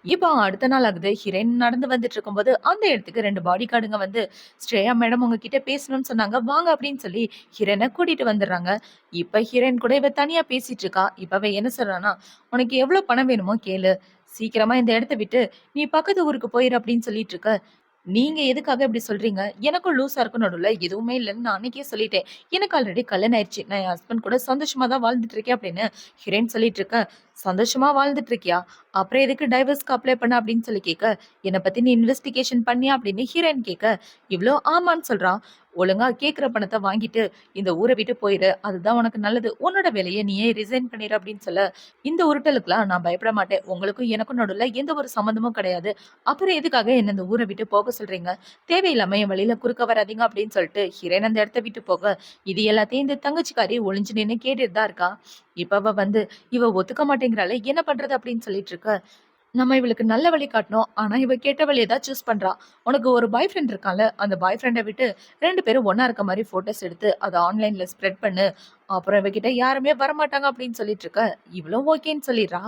இப்போ அடுத்த நாள் ஆகுது. ஹீரோயின் நடந்து வந்துட்டு இருக்கும்போது, அந்த இடத்துக்கு 2 பாடி கார்டுங்க வந்து, "ஸ்ரேயா மேடம் உங்ககிட்ட பேசணும்னு சொன்னாங்க. வாங்க" அப்படின்னு சொல்லி ஹீரோயின கூட்டிட்டு வந்துடுறாங்க. இப்ப ஹீரோயின் கூட இவ தனியா பேசிட்டு இருக்கா. இப்ப அவ என்ன சொல்றான்னா, "உனக்கு எவ்வளவு பணம் வேணுமோ கேளு. சீக்கிரமா இந்த இடத்த விட்டு நீ பக்கத்து ஊருக்கு போயிரு" அப்படின்னு சொல்லிட்டு இருக்க. நீங்க எதுக்காக இப்படி சொல்றீங்க? எனக்கும் லூஸாருக்கும் நடுவுல எதுவுமே இல்லன்னு நான் அன்னைக்கே சொல்லிட்டேன். எனக்கு ஆல்ரெடி கல்யாணம் ஆயிருச்சு. நான் என் ஹஸ்பண்ட் கூட சந்தோஷமா தான் வாழ்ந்துட்டு இருக்கேன் அப்படின்னு ஹீரோயின் சொல்லிட்டு இருக்க. சந்தோஷமா வாழ்ந்துட்டு இருக்கியா? அப்புறம் எதுக்கு டைவர்ஸ்க்கு அப்ளை பண்ண அப்படின்னு சொல்லி கேட்க, என்ன பத்தி நீ இன்வெஸ்டிகேஷன் பண்ணியா அப்படின்னு ஹீரோயின் கேட்க, இவ்ளோ ஆமான்னு சொல்றா. ஒழுங்கா கேட்கிற பணத்த வாங்கிட்டு இந்த ஊர விட்டு போயிரு. அதுதான் உனக்கு நல்லது. உன்னோட வேலைய நீயே ரிசைன் பண்ணிரு அப்படின்னு சொல்ல, இந்த உருட்டலுக்குலாம் நான் பயப்பட மாட்டேன். உங்களுக்கும் எனக்கும் நடுவுல எந்த ஒரு சம்மந்தமும் கிடையாது. அப்புறம் எதுக்காக என்ன இந்த ஊர விட்டு போக சொல்றீங்க? தேவையில்லாம என் வழியில குறுக்க வராதீங்க அப்படின்னு சொல்லிட்டு ஹிரேன் அந்த இடத்த விட்டு போக, இது எல்லாத்தையும் இந்த தங்கச்சிக்காரி ஒளிஞ்சு நின்னு கேட்டுட்டு தான் இருக்கா. இப்ப அவ வந்து, இவ ஒத்துக்க மாட்டேங்கிறாளே என்ன பண்றது அப்படின்னு சொல்லிட்டு இருக்க. நம்ம இவளுக்கு நல்ல வழி காட்டணும். ஆனா, இவ கெட்ட வழிய தான் சூஸ் பண்றா. உனக்கு ஒரு பாய் ஃப்ரெண்ட் இருக்கான்ல, அந்த பாய் ஃப்ரெண்ட விட்டு 2 பேரும் ஒண்ணா இருக்க மாரி ஃபோட்டோஸ் எடுத்து அத ஆன்லைன்ல ஸ்ப்ரெட் பண்ணு. அப்புறம் இவகிட்ட யாருமே வரமாட்டாங்க அப்படின்னு சொல்லிட்டு இருக்க. இவளும் ஓகேன்னு சொல்லிடுறா.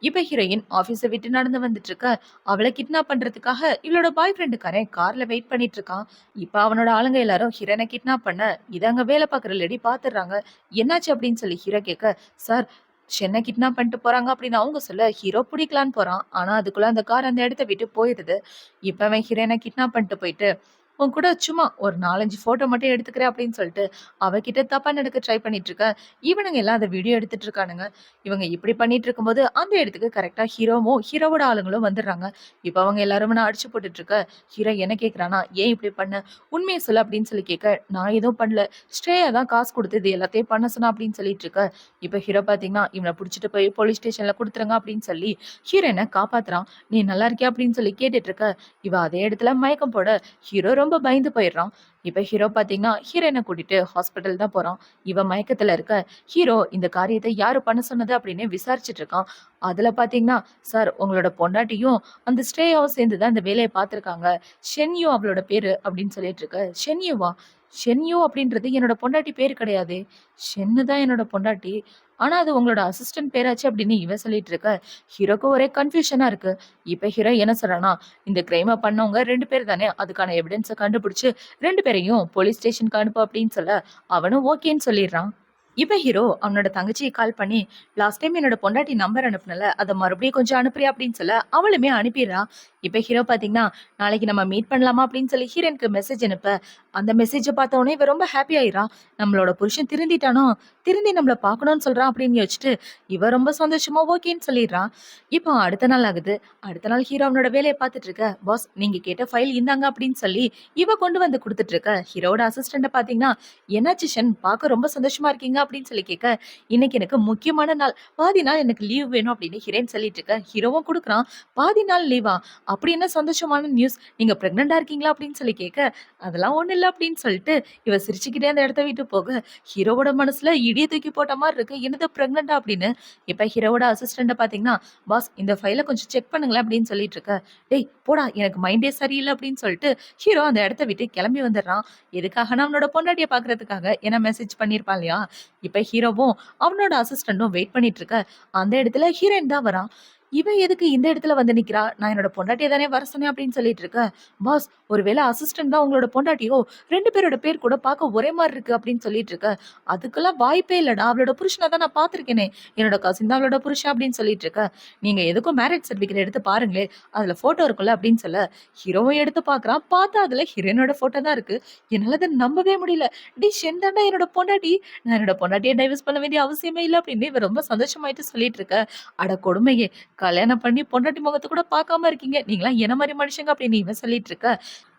இப்ப ஹீரோயின் ஆபீஸ விட்டு நடந்து வந்துட்டு இருக்க. அவள கிட்னாப் பண்றதுக்காக இவளோட பாய் ஃப்ரெண்டுக்காரன் கார்ல வெயிட் பண்ணிட்டு இருக்கான். இப்ப அவனோட ஆளுங்க எல்லாரும் ஹீரோயின கிட்னாப் பண்ண, இத அங்க வேலை பார்க்குற லேடி பார்த்துடுறாங்க. என்னாச்சு அப்படின்னு சொல்லி ஹீரோ கேட்க, சார் ஷென்ன கிட்னாப் பண்ணிட்டு போறாங்க அப்படின்னு அவங்க சொல்ல, ஹீரோ புடிக்கலான்னு போறான். ஆனா அதுக்குள்ள அந்த கார் அந்த இடத்த விட்டு போயிருது. இப்ப அவன் ஹீரோயின கிட்னாப் பண்ணிட்டு போயிட்டு, உன் கூட சும்மா ஒரு 4, 5 ஃபோட்டோ மட்டும் எடுத்துக்கிறேன் அப்படின்னு சொல்லிட்டு, அவகிட்ட தப்பா நடக்க ட்ரை பண்ணிட்டு இருக்க. இவனுங்க எல்லாம் அத வீடியோ எடுத்துட்டு இருக்கானுங்க. இவங்க இப்படி பண்ணிட்டு இருக்கும்போது, அந்த இடத்துக்கு கரெக்ட்டா ஹீரோவும், ஹீரோவோட ஆளுங்களும் வந்துடுறாங்க. இப்ப அவங்க எல்லாரும் நான் அடிச்சு போட்டுட்டு இருக்க. ஹீரோ என்ன கேட்குறான்னா, "ஏன் இப்படி பண்ண? உண்மைய சொல்லு" அப்படின்னு சொல்லி கேட்க, "நான் எதுவும் பண்ணல. ஸ்ரேயா தான் காசு குடுத்து இது எல்லாத்தையும் பண்ண சொன்னா" அப்படின்னு சொல்லிட்டு இருக்க. இப்ப ஹீரோ பார்த்தீங்கன்னா, இவன புடிச்சிட்டு போய் போலீஸ் ஸ்டேஷன்ல குடுத்துருங்க அப்படின்னு சொல்லி, ஹீரோயின காப்பாத்துறான். "நீ நல்லா இருக்கியா?" அப்படின்னு சொல்லி கேட்டுட்டு இருக்க. இவ அதே இடத்துல மயக்கம் போட, ஹீரோ ரொம்ப பயந்து போயிடுறான். இப்ப ஹீரோ பார்த்தீங்கன்னா, ஹீரோயின கூட்டிட்டு ஹாஸ்பிட்டல் தான் போறான். இவ மயக்கத்துல இருக்க. ஹீரோ இந்த காரியத்த யாரு பண்ண சொன்னது அப்படின்னு விசாரிச்சுட்டு இருக்கான். அதுல பார்த்தீங்கன்னா, "சார் உங்களோட பொண்டாட்டியும், அந்த ஸ்ரேயாவும் சேர்ந்து தான் இந்த வேலைய பார்த்துருக்காங்க. ஷென்யூ அவளோட பேரு" அப்படின்னு சொல்லிட்டு இருக்க. "ஷென்யூவா? ஷென்யூ அப்படின்றது என்னோட பொண்டாட்டி பேரு கிடையாதே. ஷென்னு தான் என்னோட பொண்டாட்டி. ஆனா அது உங்களோட அசிஸ்டன்ட் பேராச்சே" அப்படின்னு இவ சொல்லிட்டு இருக்க. ஹீரோக்கு ஒரே கன்ஃப்யூஷனா இருக்கு. இப்ப ஹீரோ என்ன சொல்றான்னா, இந்த கிரைம பண்ணவங்க 2 பேர் தானே, அதுக்கான எவிடன்ஸ கண்டுபிடிச்சு 2 பேரையும் போலீஸ் ஸ்டேஷனுக்கு அனுப்பு அப்படின்னு சொல்ல, அவனும் ஓகேன்னு சொல்லிடுறான். இப்ப ஹீரோ அவனோட தங்கச்சிய கால் பண்ணி, "லாஸ்ட் டைம் என்னோட பொண்டாட்டி நம்பர் அனுப்புனல, அத மறுபடியும் கொஞ்சம் அனுப்புறியா?" அப்படின்னு சொல்ல, அவளுமே அனுப்பிடுறா. இப்ப ஹீரோ பார்த்தீங்கன்னா, "நாளைக்கு நம்ம மீட் பண்ணலாமா?" அப்படின்னு சொல்லி ஹீரோயினுக்கு மெசேஜ் அனுப்ப, அந்த மெசேஜ பார்த்த உடனே இவ ரொம்ப ஹாப்பி ஆயிடுறா. நம்மளோட புருஷன் திருந்திட்டானோ, திருந்தி நம்மள பார்க்கணும்னு சொல்றான் அப்படின்னு யோசிச்சுட்டு, இவ ரொம்ப சந்தோஷமா ஓகேன்னு சொல்லிடுறா. இப்போ அடுத்த நாள் ஆகுது. அடுத்த நாள் ஹீரோ அவனோட வேலைய பார்த்துட்டு இருக்க, "பாஸ் நீங்க கேட்ட ஃபைல் இந்தாங்க" அப்படின்னு சொல்லி இவ கொண்டு வந்து குடுத்துட்டு இருக்க. ஹீரோவோட அசிஸ்டன்ட்ட பார்த்தீங்கன்னா, "என்னாச்சு ஷென் பார்க்க ரொம்ப சந்தோஷமா இருக்கீங்க" அப்படின்னு சொல்லி கேட்க, "இன்னைக்கு எனக்கு முக்கியமான நாள். பாதி நாள் எனக்கு லீவ் வேணும்" அப்படின்னு ஹீரோயின் சொல்லிட்டு இருக்க. ஹீரோவும் குடுக்குறான். "பாதி நாள் லீவா? அப்படி என்ன சந்தோஷமான நியூஸ்? நீங்க பிரெக்னன்ட்டா இருக்கீங்களா?" அப்படின்னு சொல்லி கேட்க, "அதெல்லாம் ஒண்ணும் இல்ல" அப்படின்னு சொல்லிட்டு இவ சிரிச்சுக்கிட்டே அந்த இடத்த விட்டு போக, ஹீரோவோட மனசுல இடிய தூக்கி போட்ட மாரி இருக்கு. என்னது பிரெக்னன்ட்டா அப்படின்னு. இப்ப ஹீரோவோட அசிஸ்டன்ட்ட பார்த்தீங்கன்னா, "பாஸ் இந்த ஃபைல கொஞ்சம் செக் பண்ணுங்களேன்" அப்படின்னு சொல்லிட்டு இருக்க. "டேய் போடா எனக்கு மைண்டே சரியில்ல" அப்படின்னு சொல்லிட்டு ஹீரோ அந்த இடத்த விட்டு கிளம்பி வந்துடுறான். எதுக்காகன்னா அவனோட பொண்டாட்டிய பார்க்கறதுக்காக. ஏன்னா மெசேஜ் பண்ணியிருப்பான் இல்லையா? இப்ப ஹீரோவும் அவனோட அசிஸ்டன்டும் வெயிட் பண்ணிட்டு இருக்க. அந்த இடத்துல ஹீரோயின் தான் வரா. இவன் எதுக்கு இந்த இடத்துல வந்து நிக்கிறா? நான் என்னோட பொண்டாட்டிய தானே வர சொன்னேன் அப்படின்னு சொல்லிட்டு இருக்க. பாஸ் ஒருவேள அசிஸ்டன்ட் தான் உங்களோட பொண்டாட்டியோ? 2 பேரோட பேர் கூட பார்க்க ஒரே மாரி இருக்கு அப்படின்னு சொல்லிட்டு இருக்க. அதுக்கெல்லாம் வாய்ப்பே இல்லடா. அவளோட புருஷன தான் நான் பார்த்துருக்கேனே. என்னோட கசின் தான் அவளோட புருஷன் அப்படின்னு சொல்லிட்டு இருக்க. நீங்க எதுக்கும் மேரேஜ் சர்டிபிகேட் எடுத்து பாருங்களேன். அதுல ஃபோட்டோ இருக்குல்ல அப்படின்னு சொல்ல, ஹீரோவும் எடுத்து பார்க்குறான். பார்த்தா அதுல ஹீரோயினோட ஃபோட்டோ தான் இருக்கு. என்னால அத நம்பவே முடியல. டேய் ஷென் தான்டா என்னோட பொண்டாட்டி. நான் என்னோட பொண்டாட்டிய டைவர்ஸ் பண்ண வேண்டிய அவசியமே இல்ல அப்படின்னு இவ ரொம்ப சந்தோஷமாயிட்டு சொல்லிட்டு இருக்க. அட கொடுமையே! கல்யாணம் பண்ணி பொண்டாட்டி முகத்த கூட பார்க்காம இருக்கீங்க. நீங்கலாம் என்ன மாரி மனுஷங்க அப்படின்னு இவன் சொல்லிட்டு இருக்க.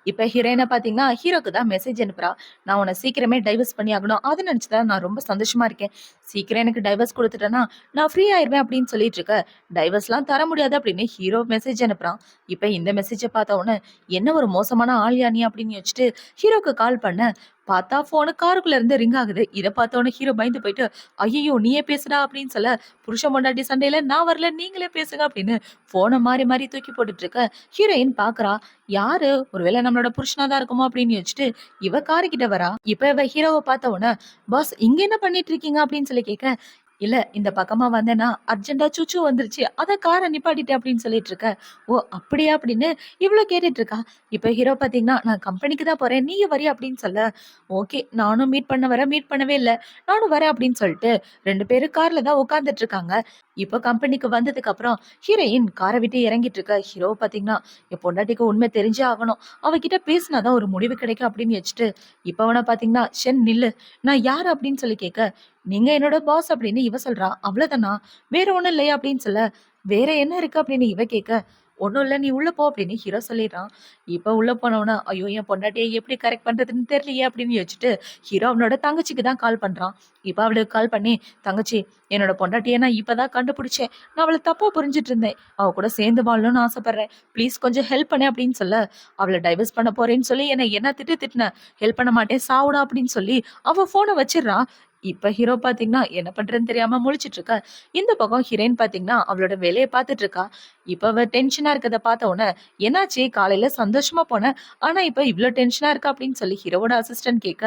இப்ப ஹீரோயின பார்த்தீங்கன்னா, ஹீரோக்கு தான் மெசேஜ் அனுப்புறா. நான் உன்ன சீக்கிரமே டைவர்ஸ் பண்ணி ஆகணும். அத நெனச்சு தான் நான் ரொம்ப சந்தோஷமா இருக்கேன். சீக்கிரம் எனக்கு டைவர்ஸ் குடுத்துட்டேன்னா, நான் ஃப்ரீ ஆயிருவேன் அப்படின்னு சொல்லிட்டு இருக்க. டைவர்ஸ்லாம் தர முடியாது அப்படின்னு ஹீரோ மெசேஜ் அனுப்புறான். இப்ப இந்த மெசேஜ பார்த்த உடனே, என்ன ஒரு மோசமான ஆள்யா நீ அப்படின்னு யோசிச்சுட்டு ஹீரோக்கு கால் பண்ண, பார்த்தா ஃபோனு காருக்குள்ள இருந்து ரிங் ஆகுது. இத பார்த்த உடனே ஹீரோ பயந்து போயிட்டு, "ஐய்யய்யோ! நீயே பேசுடா" அப்படின்னு சொல்ல, புருஷன் பொண்டாட்டி சண்டையில நான் வரல நீங்களே பேசுங்க அப்படின்னு ஃபோன மாறி மாறி தூக்கி போட்டுட்டு இருக்க. ஹீரோயின் பார்க்குறா. யாரு? ஒருவேளை நம்மளோட புருஷனா தான் இருக்குமோ அப்படின்னு யோசிச்சுட்டு, இவ காரு கிட்ட வரா. இப்ப இவ ஹீரோவ பார்த்த உடனே, "பாஸ் இங்க என்ன பண்ணிட்டு இருக்கீங்க?" அப்படின்னு சொல்லி கேட்க, "இல்ல இந்த பக்கமா வந்தேன்னா அர்ஜென்ட்டா சுச்சு வந்துருச்சு. அதான் கார நிப்பாட்டிட்டேன்" அப்படின்னு சொல்லிட்டு இருக்க. "ஓ! அப்படியா?" அப்படின்னு இவ்ளோ கேட்டுட்டு இருக்கா. இப்ப ஹீரோ பார்த்தீங்கன்னா, "நான் கம்பெனிக்கு தான் போறேன். நீயும் வரியா?" அப்படின்னு சொல்ல, "ஓகே நானும் மீட் பண்ண வரேன். மீட் பண்ணவே இல்ல. நானும் வரேன்" அப்படின்னு சொல்லிட்டு 2 பேரும் கார்ல தான் உட்கார்ந்துட்டு இருக்காங்க. இப்ப கம்பெனிக்கு வந்ததுக்கு அப்புறம் ஹீரோயின் கார விட்டு இறங்கிட்டு இருக்க. ஹீரோவ பார்த்தீங்கன்னா, என் பொண்டாட்டிக்கு உண்மை தெரிஞ்சே ஆகணும். அவகிட்ட பேசினா தான் ஒரு முடிவு கிடைக்கும் அப்படின்னு வச்சுட்டு, இப்ப அவன பார்த்தீங்கன்னா, "ஷென் நில்லு. நான் யாரு?" அப்படின்னு சொல்லி கேட்க, "நீங்க என்னோட பாஸ்" அப்படின்னு இவ சொல்றா. "அவ்வளவுதானா? வேற ஒண்ணும் இல்லையா?" அப்படின்னு சொல்ல, "வேற என்ன இருக்கு?" அப்படின்னு இவ கேட்க, "ஒண்ணும் இல்ல. நீ உள்ள போ" அப்படின்னு ஹீரோ சொல்லிடுறான். இப்ப உள்ள போனவன, "ஐயோ! என் பொண்டாட்டிய எப்படி கரெக்ட் பண்றதுன்னு தெரியலையே" அப்படின்னு யோசிச்சுட்டு, ஹீரோ அவனோட தங்கச்சிக்கு தான் கால் பண்றான். இப்ப அவளுக்கு கால் பண்ணி, "தங்கச்சி, என்னோட பொண்டாட்டிய நான் இப்ப தான் கண்டுபிடிச்சேன். நான் அவள தப்பா புரிஞ்சுட்டு இருந்தேன். அவ கூட சேர்ந்து வாழணும்னு ஆசைப்படுறேன். ப்ளீஸ் கொஞ்சம் ஹெல்ப் பண்ணு" அப்படின்னு சொல்ல, அவள டைவர்ஸ் பண்ண போறேன்னு சொல்லி என்ன திட்டுன. "ஹெல்ப் பண்ண மாட்டேன் சாவுடா" அப்படின்னு சொல்லி அவ ஃபோன வச்சிடுறா. இப்ப ஹீரோ பார்த்தீங்கன்னா, என்ன பண்றதுன்னு தெரியாம முழிச்சுட்டு இருக்கா. இந்த பக்கம் ஹீரோயின் பார்த்தீங்கன்னா, அவளோட வேலைய பார்த்துட்டு இருக்கா. இப்ப அவ டென்ஷனா இருக்கத பார்த்த உடனே, "என்னாச்சு? காலையில சந்தோஷமா போன. ஆனா இப்ப இவ்ளோ டென்ஷனா இருக்க?" அப்படின்னு சொல்லி ஹீரோவோட அசிஸ்டன்ட் கேட்க,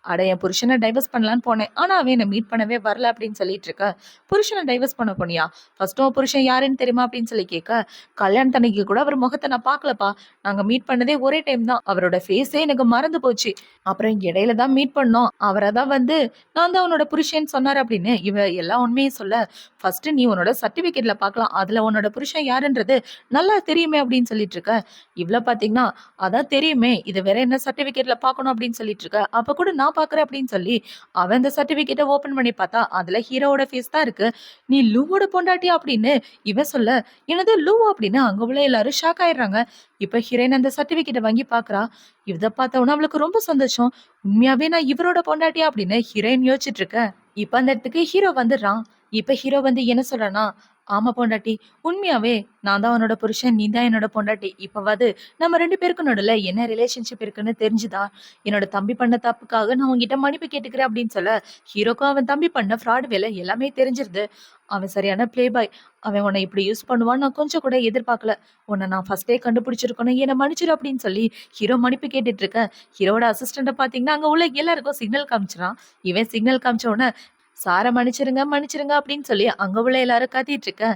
"அட என் புருஷன டைவர்ஸ் பண்ணலான்னு போனேன். ஆனா அவன் என்ன மீட் பண்ணவே வரல" அப்படின்னு சொல்லிட்டு இருக்க. "புருஷன டைவர்ஸ் பண்ண போனியா? ஃபர்ஸ்ட் உன் புருஷன் யாருன்னு தெரியுமா?" அப்படின்னு சொல்லி கேட்க, "கல்யாணத்தன்னைக்கு கூட அவர் முகத்த நான் பார்க்கலப்பா. நாங்க மீட் பண்ணதே ஒரே டைம் தான். அவரோட ஃபேஸே எனக்கு மறந்து போச்சு. அப்புறம் இடையில தான் மீட் பண்ணோம். அவர தான் வந்து நான் தான் உன்னோட புருஷன்னு சொன்னாரு" அப்படின்னு இவ எல்லா உண்மையும் சொல்ல, "ஃபர்ஸ்ட் நீ உன்னோட சர்டிபிகேட்ல பார்க்கலாம். அதுல உன்னோட புருஷன் யாருன்றது நல்லா தெரியுமே" அப்படின்னு சொல்லிட்டு இருக்க. இவ்ள பார்த்தீங்கன்னா, "அதான் தெரியுமே. இது வேற என்ன சர்டிபிகேட்ல பார்க்கணும்" அப்படின்னு சொல்லிட்டு இருக்க. "அப்ப கூட நான் பார்க்குறேன்" அப்படின்னு சொல்லி அவன் அந்த சர்டிபிகேட்ட ஓப்பன் பண்ணி பார்த்தா, அதுல ஹீரோவோட ஃபேஸ் தான் இருக்கு. "நீ லூவோட பொண்டாட்டியா?" அப்படின்னு இவன் சொல்ல, "என்னது லூவா?" அப்படின்னு அங்க உள்ள எல்லாரும் ஷாக் ஆயிடுறாங்க. இப்ப ஹீரோயின் அந்த சர்டிபிகேட்ட வாங்கி பார்க்குறா. இத பார்த்த உடனே அவளுக்கு ரொம்ப சந்தோஷம். "உண்மையாவே நான் இவரோட பொண்டாட்டியா?" அப்படின்னு ஹீரோயின் யோசிச்சுட்டு இருக்க. இப்ப அந்த இடத்துக்கு ஹீரோ வந்துடுறான். இப்ப ஹீரோ வந்து என்ன சொல்றான்னா, "ஆமா பொண்டாட்டி, உண்மையாவே நான் தான் உன்னோட புருஷன். நீ தான் என்னோட பொண்டாட்டி. இப்பவாது நம்ம 2 பேருக்கும் நடுவுல என்ன ரிலேஷன்ஷிப் இருக்குன்னு தெரிஞ்சுதா? என்னோட தம்பி பண்ண தப்புக்காக நான் உன்கிட்ட மன்னிப்பு கேட்டுக்கிறேன்" அப்படின்னு சொல்ல, ஹீரோக்கும் அவன் தம்பி பண்ண ஃப்ராட் வேலை எல்லாமே தெரிஞ்சிருது. அவன் சரியான ப்ளே பாய். அவன் உன்ன இப்படி யூஸ் பண்ணுவான்னு நான் கொஞ்சம் கூட எதிர்பார்க்கல. உன்ன நான் ஃபர்ஸ்ட்டே கண்டுபிடிச்சிருக்கணும். என்ன மன்னிச்சிரு அப்படின்னு சொல்லி ஹீரோ மன்னிப்பு கேட்டுட்டு இருக்க. ஹீரோவோட அசிஸ்டன்ட்ட பார்த்தீங்கன்னா, அங்க உள்ள எல்லாருக்கும் சிக்னல் காமிச்சுறான். இவன் சிக்னல் காமிச்ச உடனே, "சார மன்னிச்சிருங்க, மன்னிச்சிருங்க" அப்படின்னு சொல்லி அங்க உள்ள எல்லாரும் கத்திட்டு இருக்க.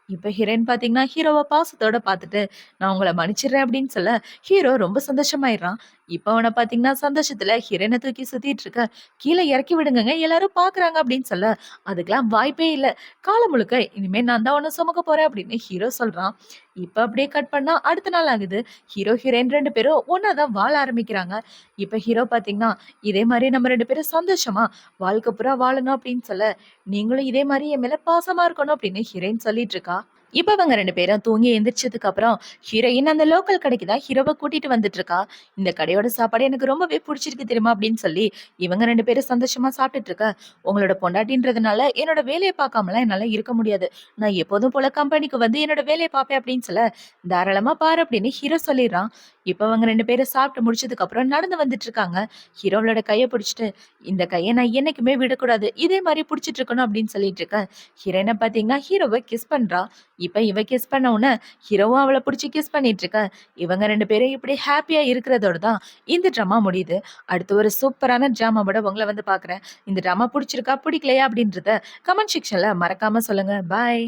இப்ப ஹீரோயின் பார்த்தீங்கன்னா, ஹீரோவ பாசத்தோட பார்த்துட்டு, "நான் உங்கள மன்னிச்சிடுறேன்" அப்படின்னு சொல்ல, ஹீரோ ரொம்ப சந்தோஷமாயிடுறான். இப்ப அவன பார்த்தீங்கன்னா, சந்தோஷத்துல ஹீரோயின தூக்கி சுத்திட்டு இருக்க. "கீழ இறக்கி விடுங்கங்க, எல்லாரும் பார்க்குறாங்க" அப்படின்னு சொல்ல, "அதுக்கெல்லாம் வாய்ப்பே இல்ல. காலம் முழுக்க இனிமே நான் தான் உன்ன சுமக்க போறேன்" அப்படின்னு ஹீரோ சொல்றான். இப்ப அப்படியே கட் பண்ணா அடுத்த நாள் ஆகுது. ஹீரோ, ஹீரோயின் 2 பேரும் ஒண்ணா தான் வாழ ஆரம்பிக்கிறாங்க. இப்ப ஹீரோ பார்த்தீங்கன்னா, "இதே மாரி நம்ம 2 பேரும் சந்தோஷமா வாழ்க்கை பூரா வாழணும்" அப்படின்னு சொல்ல, "நீங்களும் இதே மாரி என் மேல பாசமா இருக்கணும்" அப்படின்னு ஹீரோயின் சொல்லிட்டு இருக்கா. இப்ப அவங்க 2 பேரும் தூங்கி எந்திரிச்சதுக்கு அப்புறம், ஹீரோயின் அந்த லோக்கல் கடைக்கு தான் ஹீரோவ கூட்டிட்டு வந்துட்டு இருக்கா. "இந்த கடையோட சாப்பாடு எனக்கு ரொம்பவே புடிச்சிருக்கு தெரியுமா?" அப்படின்னு சொல்லி இவங்க 2 பேரும் சந்தோஷமா சாப்பிட்டுட்டு இருக்க. "உங்களோட பொண்டாட்டின்றதுனால என்னோட வேலைய பார்க்காமலாம் என்னால இருக்க முடியாது. நான் எப்போதும் போல கம்பெனிக்கு வந்து என்னோட வேலைய பார்ப்பேன்" அப்படின்னு சொல்ல, "தாராளமா பாரு" அப்படின்னு ஹீரோ சொல்லிடுறான். இப்ப அவங்க 2 பேரும் சாப்பிட்டு முடிச்சதுக்கு அப்புறம் நடந்து வந்துட்டு இருக்காங்க. ஹீரோவோட கைய பிடிச்சுட்டு, "இந்த கைய நான் என்னைக்குமே விடக்கூடாது. இதே மாரி புடிச்சிட்டு இருக்கணும்" அப்படின்னு சொல்லிட்டு இருக்க. ஹீரோயின பார்த்தீங்கன்னா, ஹீரோவ கிஸ் பண்றா. இப்ப இவ கிஸ் பண்ண உடனே ஹீரோவும் அவள புடிச்சு கிஸ் பண்ணிட்டு இருக்க. இவங்க 2 பேரும் இப்படி ஹேப்பியா இருக்கிறதோட தான் இந்த ட்ராமா முடியுது. அடுத்து ஒரு சூப்பரான ட்ராமாவோட உங்கள வந்து பார்க்குறேன். இந்த ட்ராமா புடிச்சிருக்கா? பிடிக்கலையா? அப்படின்றத கமெண்ட் செக்ஷன்ல மறக்காம சொல்லுங்க. பாய்.